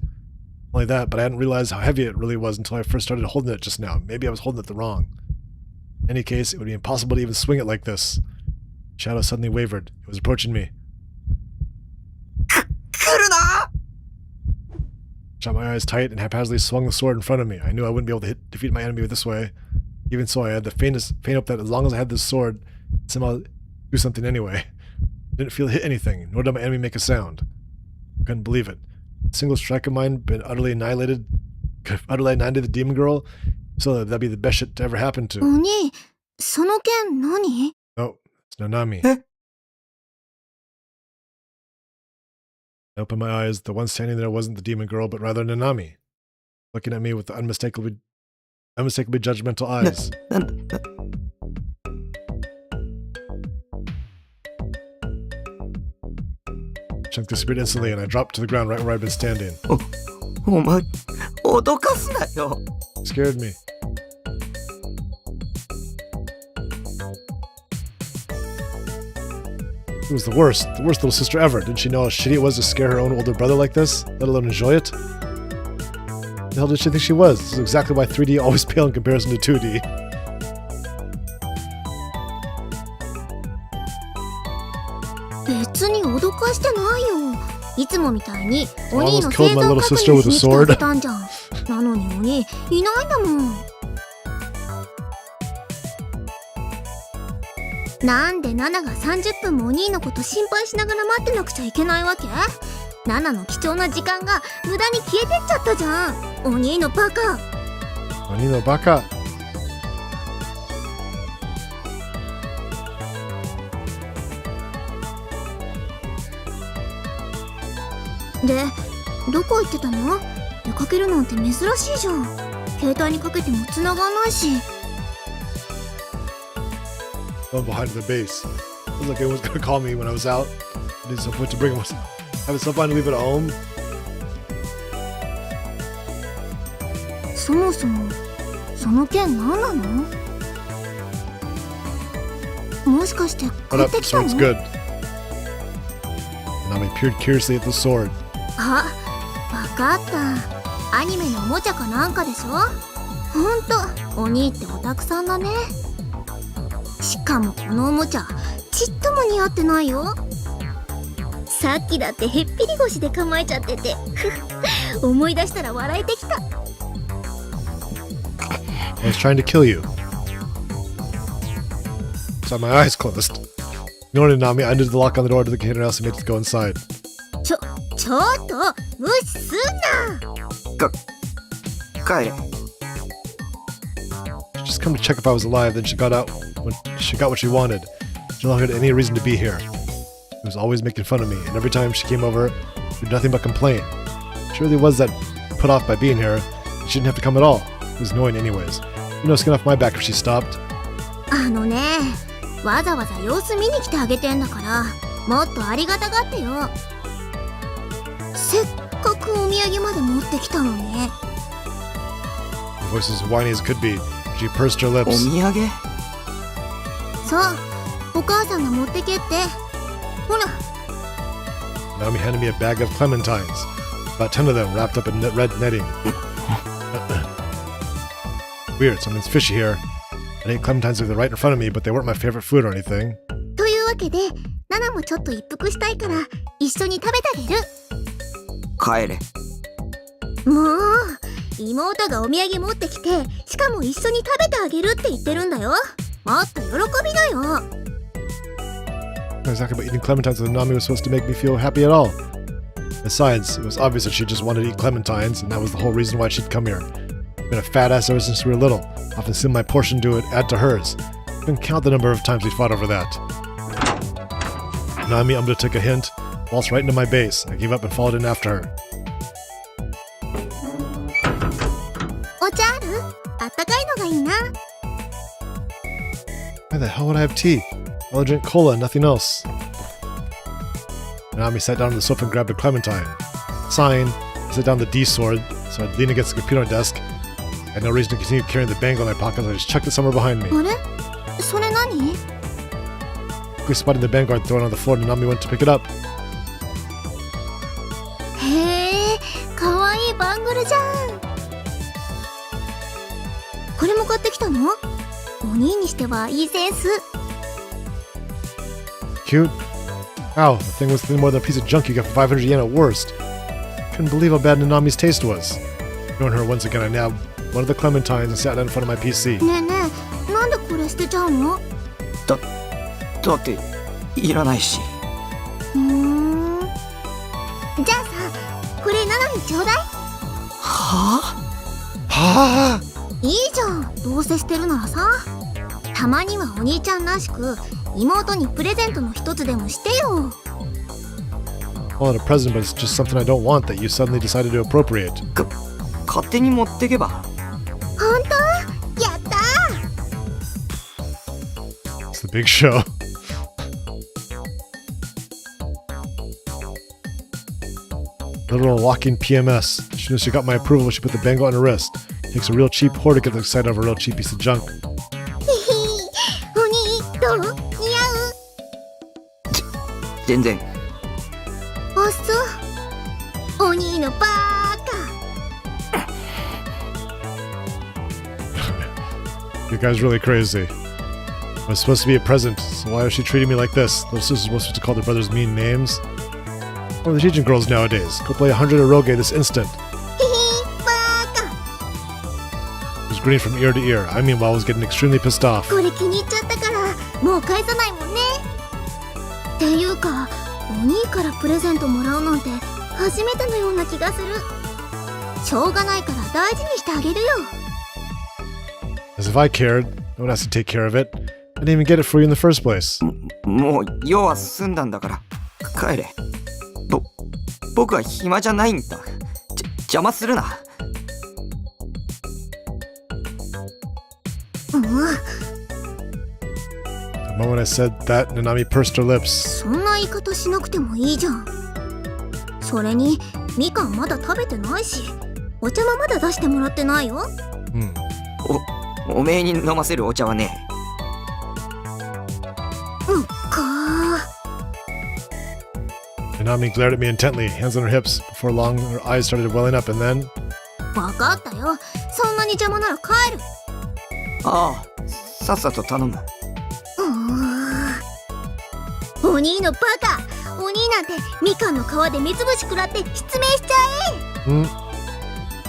Only that, but I hadn't realized how heavy it really was until I first started holding it just now. Maybe I was holding it the wrong. In any case, it would be impossible to even swing it like this. The shadow suddenly wavered. It was approaching me. Shut my eyes tight and haphazardly swung the sword in front of me. I knew I wouldn't be able to defeat my enemy this way. Even so, I had the faint hope that as long as I had this sword, I'd somehow do something anyway. I didn't feel it hit anything, nor did my enemy make a sound. I couldn't believe it. A single strike of mine been utterly annihilated the demon girl, so that'd be the best shit to ever happen to. 鬼、その剣何？ Oh, it's Nanami. I opened my eyes. The one standing there wasn't the demon girl, but rather Nanami, looking at me with the unmistakably judgmental eyes. Chunk disappeared instantly, and I dropped to the ground right where I'd been standing. お前、脅かすなよ。 It scared me. It was the worst little sister ever. Didn't she know how shitty it was to scare her own older brother like this, let alone enjoy it? The hell did she think she was? This is exactly why 3D always pale in comparison to 2D. 別に脅かしてないよ。いつもみたいにお兄の Almost 生 killed my 存 little 確 sister 認 with し a に来てあ sword. げたんじゃん。なのにお兄いないんだもん。なんでナナが30分もお兄のこと心配しながら待ってなくちゃいけないわけ？ナナの貴重な時間が無駄に消えてっちゃったじゃん。お兄のバカ。 Manino Baka. で、どこ行ってたの？出かけるなんて珍しいじゃん。携帯にかけても繋がんないし。 One behind the base. It was like anyone was gonna call me when I was out. I needed some point to bring him. Have it so fun to leave it at home. そもそもその剣何なの？もしかして But 買っ up, て the きたの？ sword's good. Nami peered curiously at the sword. あ、わかった。アニメのおもちゃかなんかでしょ？ほんと、お兄ってオタクさんだね。しかもこのおもちゃ、ちっとも似合ってないよ。さっきだってへっぴり腰で構えちゃってて、思い出したら笑えてきた。I was trying to kill you. So my eyes closed. Ignoring Nami, I undid the lock on the door to the container house and made it go inside. ちょっと無視すんな。帰れ。 She just come to check if I was alive, then she got what she wanted. She no longer had any reason to be here. She was always making fun of me, and every time she came over, she did nothing but complain. She really was that put off by being here. She didn't have to come at all. It was annoying anyways. You know, skin off my back if she stopped. わざわざ様子見に来てあげてんだから、もっとありがたがってよ。せっかくお土産まで持ってきたのに。Her voice as whiny as could be. She pursed her お lips. 土産？そう、お母さんが持ってけって。ほら。 Naomi handed me a bag of clementines. About 10 of them wrapped up in red netting. Weird, something's fishy here. I ate clementines with it right in front of me, but they weren't my favorite food or anything. というわけで、ナナもちょっと一服したいから一緒に食べてあげる。帰れ。もう、妹がお土産持ってきて、しかも一緒に食べてあげるって言ってるんだよ。もっと喜びなよ。Not exactly about eating clementines with Nami was supposed to make me feel happy at all. Besides, it was obvious that she just wanted to eat clementines, and that was the whole reason why she'd come here. Been a fat ass ever since we were little. Often seen my portion do it add to hers. Couldn't count the number of times we fought over that. Nami to take a hint, waltzed right into my base. I gave up and followed in after her. お茶ある？あったかいのがいいな。Why the hell would I have tea? I'll drink cola and nothing else. Nami sat down on the sofa and grabbed a clementine. Sighing, I set down the D sword, so I'd lean against the computer desk. I had no reason to continue carrying the bangle in my pocket, so I just chucked it somewhere behind me. あれ？それ何？ Quickly spotting the vanguard thrown on the floor, and Nami went to pick it up. へえ、かわいいバングルじゃん。これも買ってきたの？お兄にしてはいいセンス。 Cute. Ow, the thing was nothing more than a piece of junk you got for 500 yen at worst. Couldn't believe how bad Nanami's taste was. Ignoring her once again, I nabbed one of the clementines and sat down in front of my PC. ねえねえ、なんでこれ捨てちゃうの？だっていらないし。じゃあさ、これナナにちょうだい。はHa! いいじゃん、どうせ捨てるならさ。たまにはお兄ちゃんらしく妹にプレゼントの一つでもしてよ。 Call it a present, but it's just something I don't want that you suddenly decided to appropriate. 勝手に持ってけば。ほんと？やったー。 It's the big show. Literal walking PMS. As soon as she got my approval, she put the bangle on her wrist. Takes a real cheap whore to get excited over a real cheap piece of junk. お兄、どう？似合う？全然。あっそう。お兄のバーカ。 You guys really crazy. It was supposed to be a present, so why was she treating me like this? Those sisters were supposed to call their brothers mean names. What are the teaching girls nowadays? Go play 100 eroge this instant. ヒヒバーカ。 He was grinning from ear to ear. I meanwhile was getting extremely pissed off. これ気に入っちゃったからもう返さないもんね。っていうか、お兄からプレゼントもらうなんて初めてのような気がする。しょうがないから大事にしてあげるよ。 As if I cared. No one has to take care of it. I didn't even get it for you in the first place. もう用は済んだんだから帰れ。僕は暇じゃないんだ。邪魔するな。うん。 The moment I said that, Nanami pursed her lips. そんな言い方しなくてもいいじゃん。それにみかんまだ食べてないし、お茶もまだ出してもらってないよ。おめえに飲ませるお茶はね。うんか。 Nanami glared at me intently, hands on her hips. Before long, her eyes started welling up, and then... わかったよ。そんなに邪魔なら帰る。ああ、さっさと頼む。お兄のバカ。お兄なんてみかんの皮で目つぶし食らって失明しちゃえ。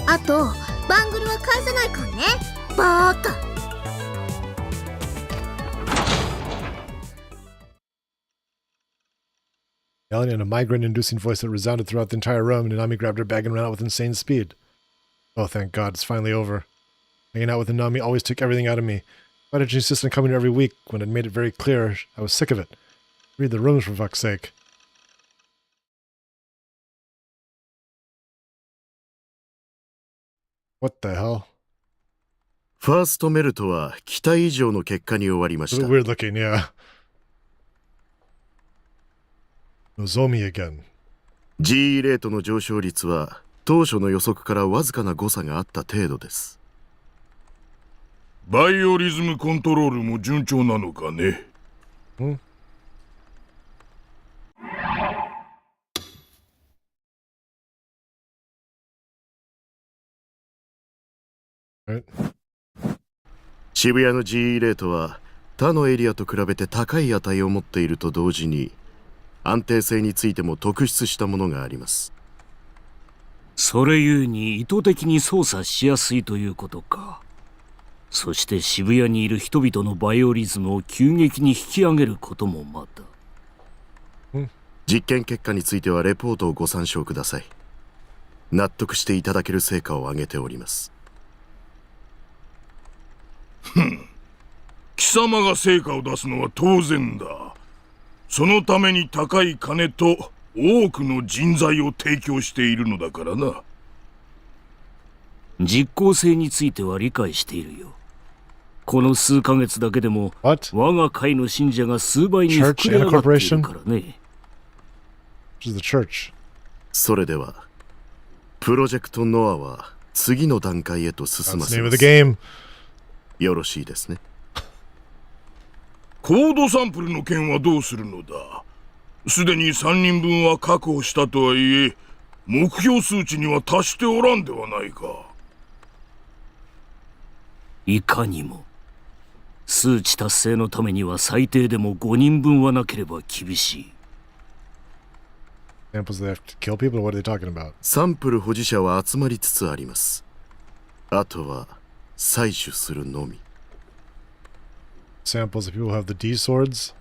あとバングルは返さないかんね。バーカ。 Yelling in a migraine-inducing voice that resounded throughout the entire room, Nanami grabbed her bag and ran out with insane speed. Oh, thank God, it's finally over. Hanging out with Nanami always took everything out of me. Why did you insist on coming here every week when I'd made it very clear I was sick of it? Read the rooms for fuck's sake. What the hell? ファーストメルトは期待以上の結果に終わりま It's した。 weird looking, yeah. Nozomi again. GE レートの上昇率は当初の予測からわずかな誤差があった程度です。バイオリズムコントロールも順調なのかね。Right. 渋谷の GE レートは他のエリアと比べて高い値を持っていると同時に安定性についても特筆したものがあります。それゆえに意図的に操作しやすいということか。そして渋谷にいる人々のバイオリズムを急激に引き上げることもまた。実験結果についてはレポートをご参照ください。納得していただける成果を上げております。貴様が成果を出すのは当然だ。そのために高い金と多くの人材を提供しているのだからな。実効性については理解しているよ。この数ヶ月だけでも What? 我が会の信者が数倍に膨れ上がっているからね。This is the church. それではプロジェクトノアは次の段階へと進 That's ま the せ name ま of the す。 game. よろしいですね。コードサンプルの件はどうするのだ。すでに3人分は確保したとはいえ、目標数値には達しておらんではないか。いかにも。数値達成のためには最低でも5人分はなければ厳しい。Samples they have to kill people? What are they talking about? サンプル保持者は集まりつつあります。あとは採取するのみ。Samples of people who have the D swords?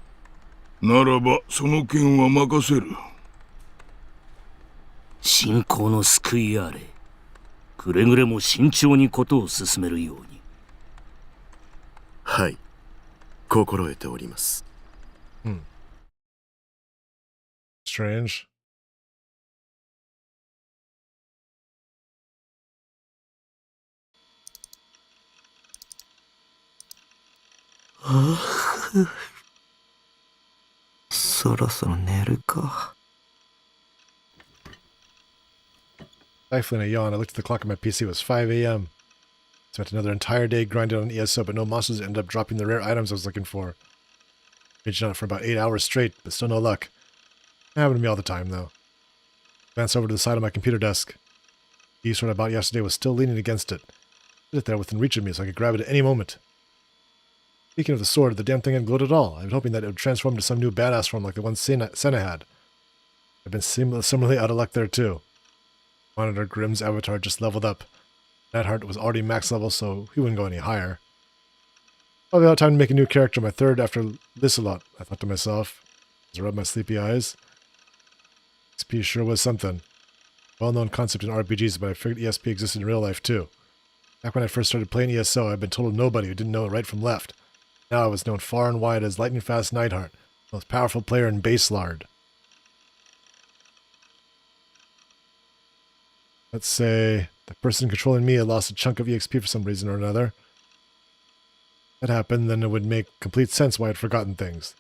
ならばその件は任せる。信仰の救いあれ。くれぐれも慎重にことを進めるように。はい、心得ております。Strange. Ah. そろそろ寝るか。Stifling a yawn, I looked at the clock on my PC. It was 5 a.m. Spent another entire day grinding on ESO, but no monsters ended up dropping the rare items I was looking for. Raging on it for about 8 hours straight, but still no luck. It happened to me all the time, though. Glanced over to the side of my computer desk. The sword I bought yesterday was still leaning against it. Put it there within reach of me so I could grab it at any moment. Speaking of the sword, the damn thing hadn't glowed at all. I was hoping that it would transform into some new badass form like the one Senna had. I've been similarly out of luck there, too. Monitor Grimm's avatar just leveled up. Netheart was already max level, so he wouldn't go any higher. Probably out of time to make a new character, my third after Lissalot, I thought to myself, as I rubbed my sleepy eyes. XP sure was something. Well-known concept in RPGs, but I figured ESP existed in real life, too. Back when I first started playing ESO, I'd been told of nobody who didn't know right from left. Now I was known far and wide as Lightning Fast Netheart, the most powerful player in Baselard. Let's say the person controlling me had lost a chunk of EXP for some reason or another. If that happened, then it would make complete sense why I'd forgotten things.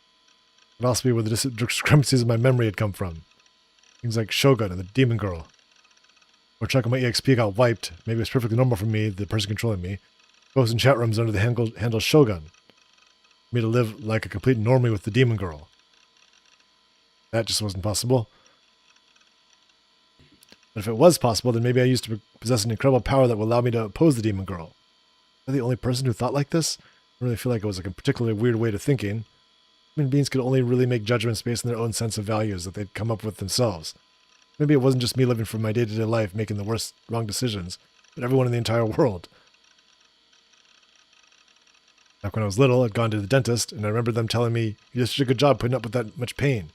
It would also be where the discrepancies in my memory had come from. Things like Shogun and the Demon Girl. Or chunk of my EXP got wiped. Maybe it was perfectly normal for me, the person controlling me, goes in chat rooms under the handle Shogun. For me to live like a complete normie with the Demon Girl. That just wasn't possible. But if it was possible, then maybe I used to possess an incredible power that would allow me to oppose the Demon Girl. Am I the only person who thought like this? I don't really feel like it was like a particularly weird way of thinking. Human beings could only really make judgments based on their own sense of values that they'd come up with themselves. Maybe it wasn't just me living for my day-to-day life making the wrong decisions, but everyone in the entire world. Back when I was little, I'd gone to the dentist, and I remember them telling me, "You did such a good job putting up with that much pain.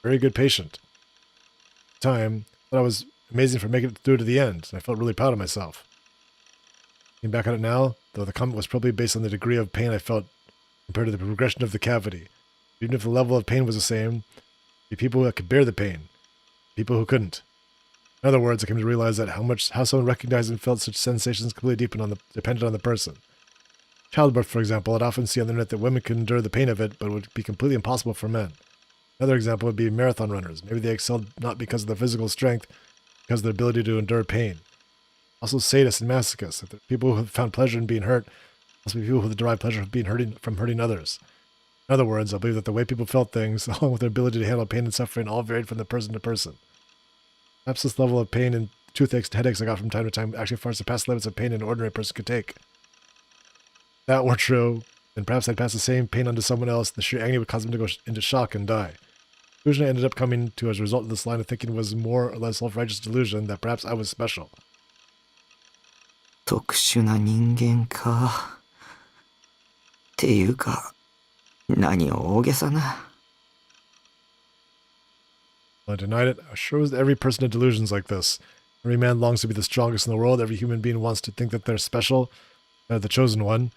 Very good patient." At the time, I thought I was amazing for making it through to the end, and I felt really proud of myself. Looking back at it now, though the comment was probably based on the degree of pain I felt compared to the progression of the cavity. Even if the level of pain was the same, the people that could bear the pain, people who couldn't. In other words, I came to realize that how someone recognized and felt such sensations completely depended on the person. Childbirth, for example, I'd often see on the internet that women could endure the pain of it, but it would be completely impossible for men. Another example would be marathon runners. Maybe they excelled not because of their physical strength, because of their ability to endure pain. Also sadists and masochists. If there are people who have found pleasure in being hurt, must be people who derive pleasure from hurting others. In other words, I believe that the way people felt things, along with their ability to handle pain and suffering, all varied from the person to person. Perhaps this level of pain and toothaches and headaches I got from time to time actually far surpassed the limits of pain an ordinary person could take. If that were true, then perhaps I'd pass the same pain on to someone else, and the sheer agony would cause them to go into shock and die. The conclusion I ended up coming to as a result of this line of thinking was more or less self-righteous delusion that perhaps I was special. 特殊な人間か。っていうか、何を大げさな。I denied it. I was sure every person had delusions like this. Every man longs to be the strongest in the world. Every human being wants to think that they're special. They're the chosen one.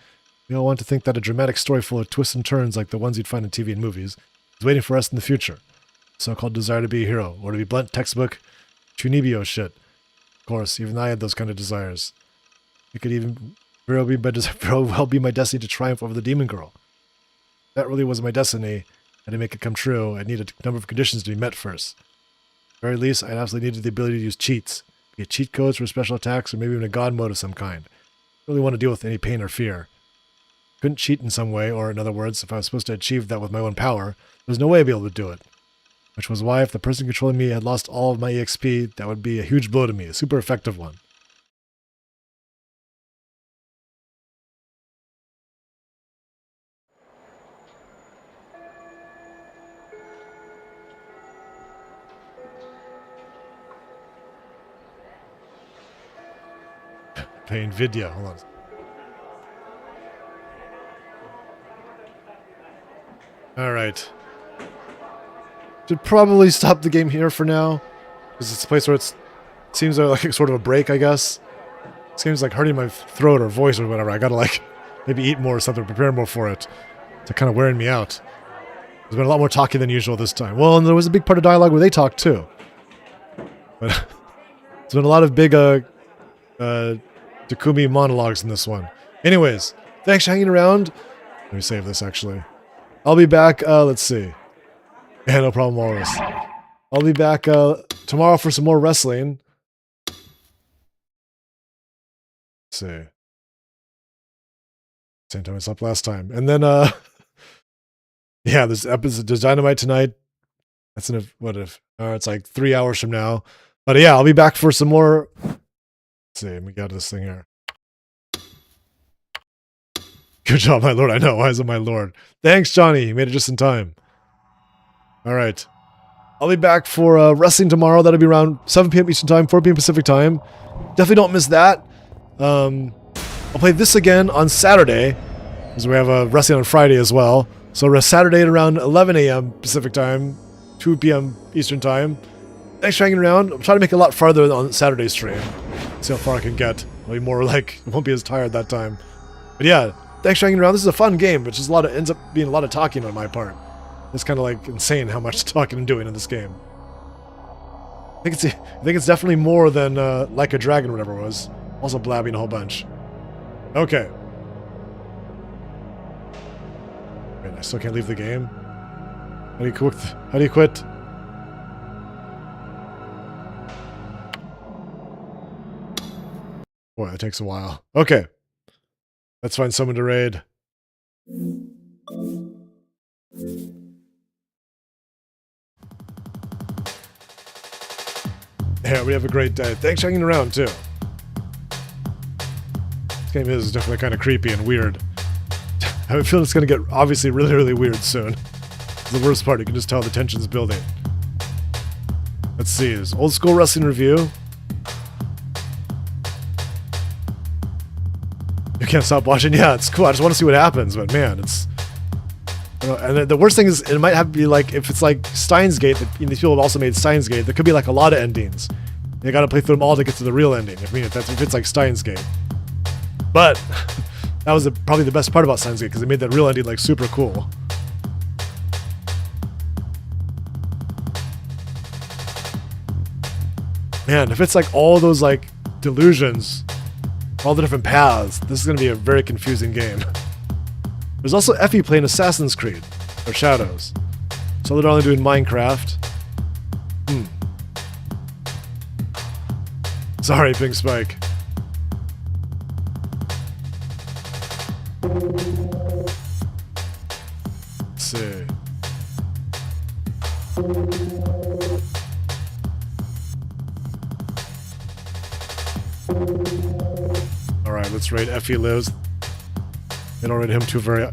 We all want to think that a dramatic story full of twists and turns like the ones you'd find in TV and movies is waiting for us in the future. The so-called desire to be a hero, or to be blunt textbook Chunibyo shit. Of course, even I had those kind of desires. It could even very well be my destiny to triumph over the demon girl. If that really was my destiny, and to make it come true, I'd need a number of conditions to be met first. At the very least, I absolutely needed the ability to use cheats, be it cheat codes for special attacks, or maybe even a god mode of some kind. I really want to deal with any pain or fear. Couldn't cheat in some way, or in other words, if I was supposed to achieve that with my own power, there's no way I'd be able to do it. Which was why if the person controlling me had lost all of my EXP, that would be a huge blow to me, a super effective one. Playing video, hold on. Alright. Should probably stop the game here for now. Because it's a place where it seems like sort of a break, I guess. It seems like hurting my throat or voice or whatever. I gotta like maybe eat more or something, prepare more for it. It's kind of wearing me out. There's been a lot more talking than usual this time. Well, and there was a big part of dialogue where they talked too. But there's been a lot of big Takumi monologues in this one. Anyways, thanks for hanging around. Let me save this actually. I'll be back, let's see. Yeah, no problem, Walrus. I'll be back tomorrow for some more wrestling. Let's see. Same time I slept last time. And then, yeah, there's Dynamite tonight. That's it's like 3 hours from now. But yeah, I'll be back for some more. Let's see, we got this thing here. Good job, my lord. I know. Why is it my lord? Thanks, Johnny. You made it just in time. All right. I'll be back for wrestling tomorrow. That'll be around 7 p.m. Eastern Time, 4 p.m. Pacific Time. Definitely don't miss that. I'll play this again on Saturday, because we have a wrestling on Friday as well. So Saturday at around 11 a.m. Pacific Time, 2 p.m. Eastern Time. Thanks for hanging around. I'm trying to make it a lot farther on Saturday's stream. See how far I can get. I'll be more like, I won't be as tired that time. But yeah, thanks for hanging around. This is a fun game, but just ends up being a lot of talking on my part. It's kind of like insane how much talking I'm doing in this game. I think it's definitely more than Like a Dragon or whatever it was. Also blabbing a whole bunch. Okay. Wait, I still can't leave the game? How do you quit? How do you quit? Boy, that takes a while. Okay. Let's find someone to raid. Yeah, we have a great day. Thanks for hanging around, too. This game is definitely kind of creepy and weird. I have a feeling it's going to get obviously really, really weird soon. The worst part, you can just tell the tension's building. Let's see, there's Old School Wrestling Review. You can't stop watching? Yeah, it's cool. I just want to see what happens, but man, it's... And the worst thing is, it might have to be like, if it's like Steins Gate, these people have also made Steins Gate, there could be like a lot of endings. You gotta play through them all to get to the real ending. If it's like Steins Gate. But that was probably the best part about Steins Gate because they made that real ending like super cool. Man, if it's like all those like delusions, all the different paths, this is going to be a very confusing game. There's also Effie playing Assassin's Creed, or Shadows. So they're only doing Minecraft. Sorry, Pink Spike. Let's see. Alright, let's rate Effie Lives. They don't rate him too very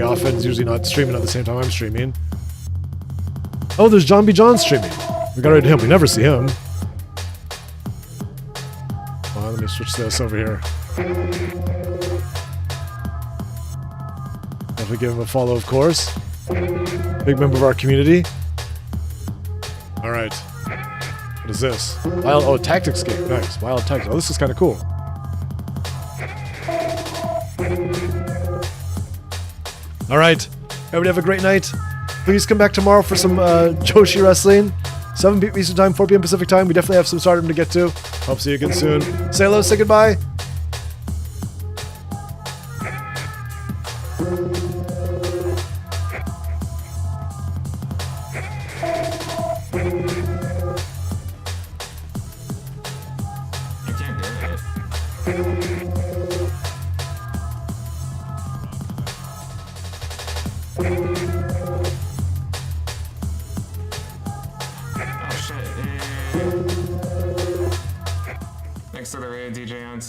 often. He's usually not streaming at the same time I'm streaming. Oh, there's John B. John streaming. We gotta rate him. We never see him. Well, let me switch this over here. Definitely give him a follow, of course. Big member of our community. Alright. What is this? Wild, Tactics game. Nice. Wild Tactics. Oh, this is kind of cool. Alright. Everybody have a great night. Please come back tomorrow for some Joshi Wrestling. 7 p.m. Eastern Time, 4 p.m. Pacific Time. We definitely have some Stardom to get to. Hope to see you again soon. Say hello, say goodbye. Next to the red DJ on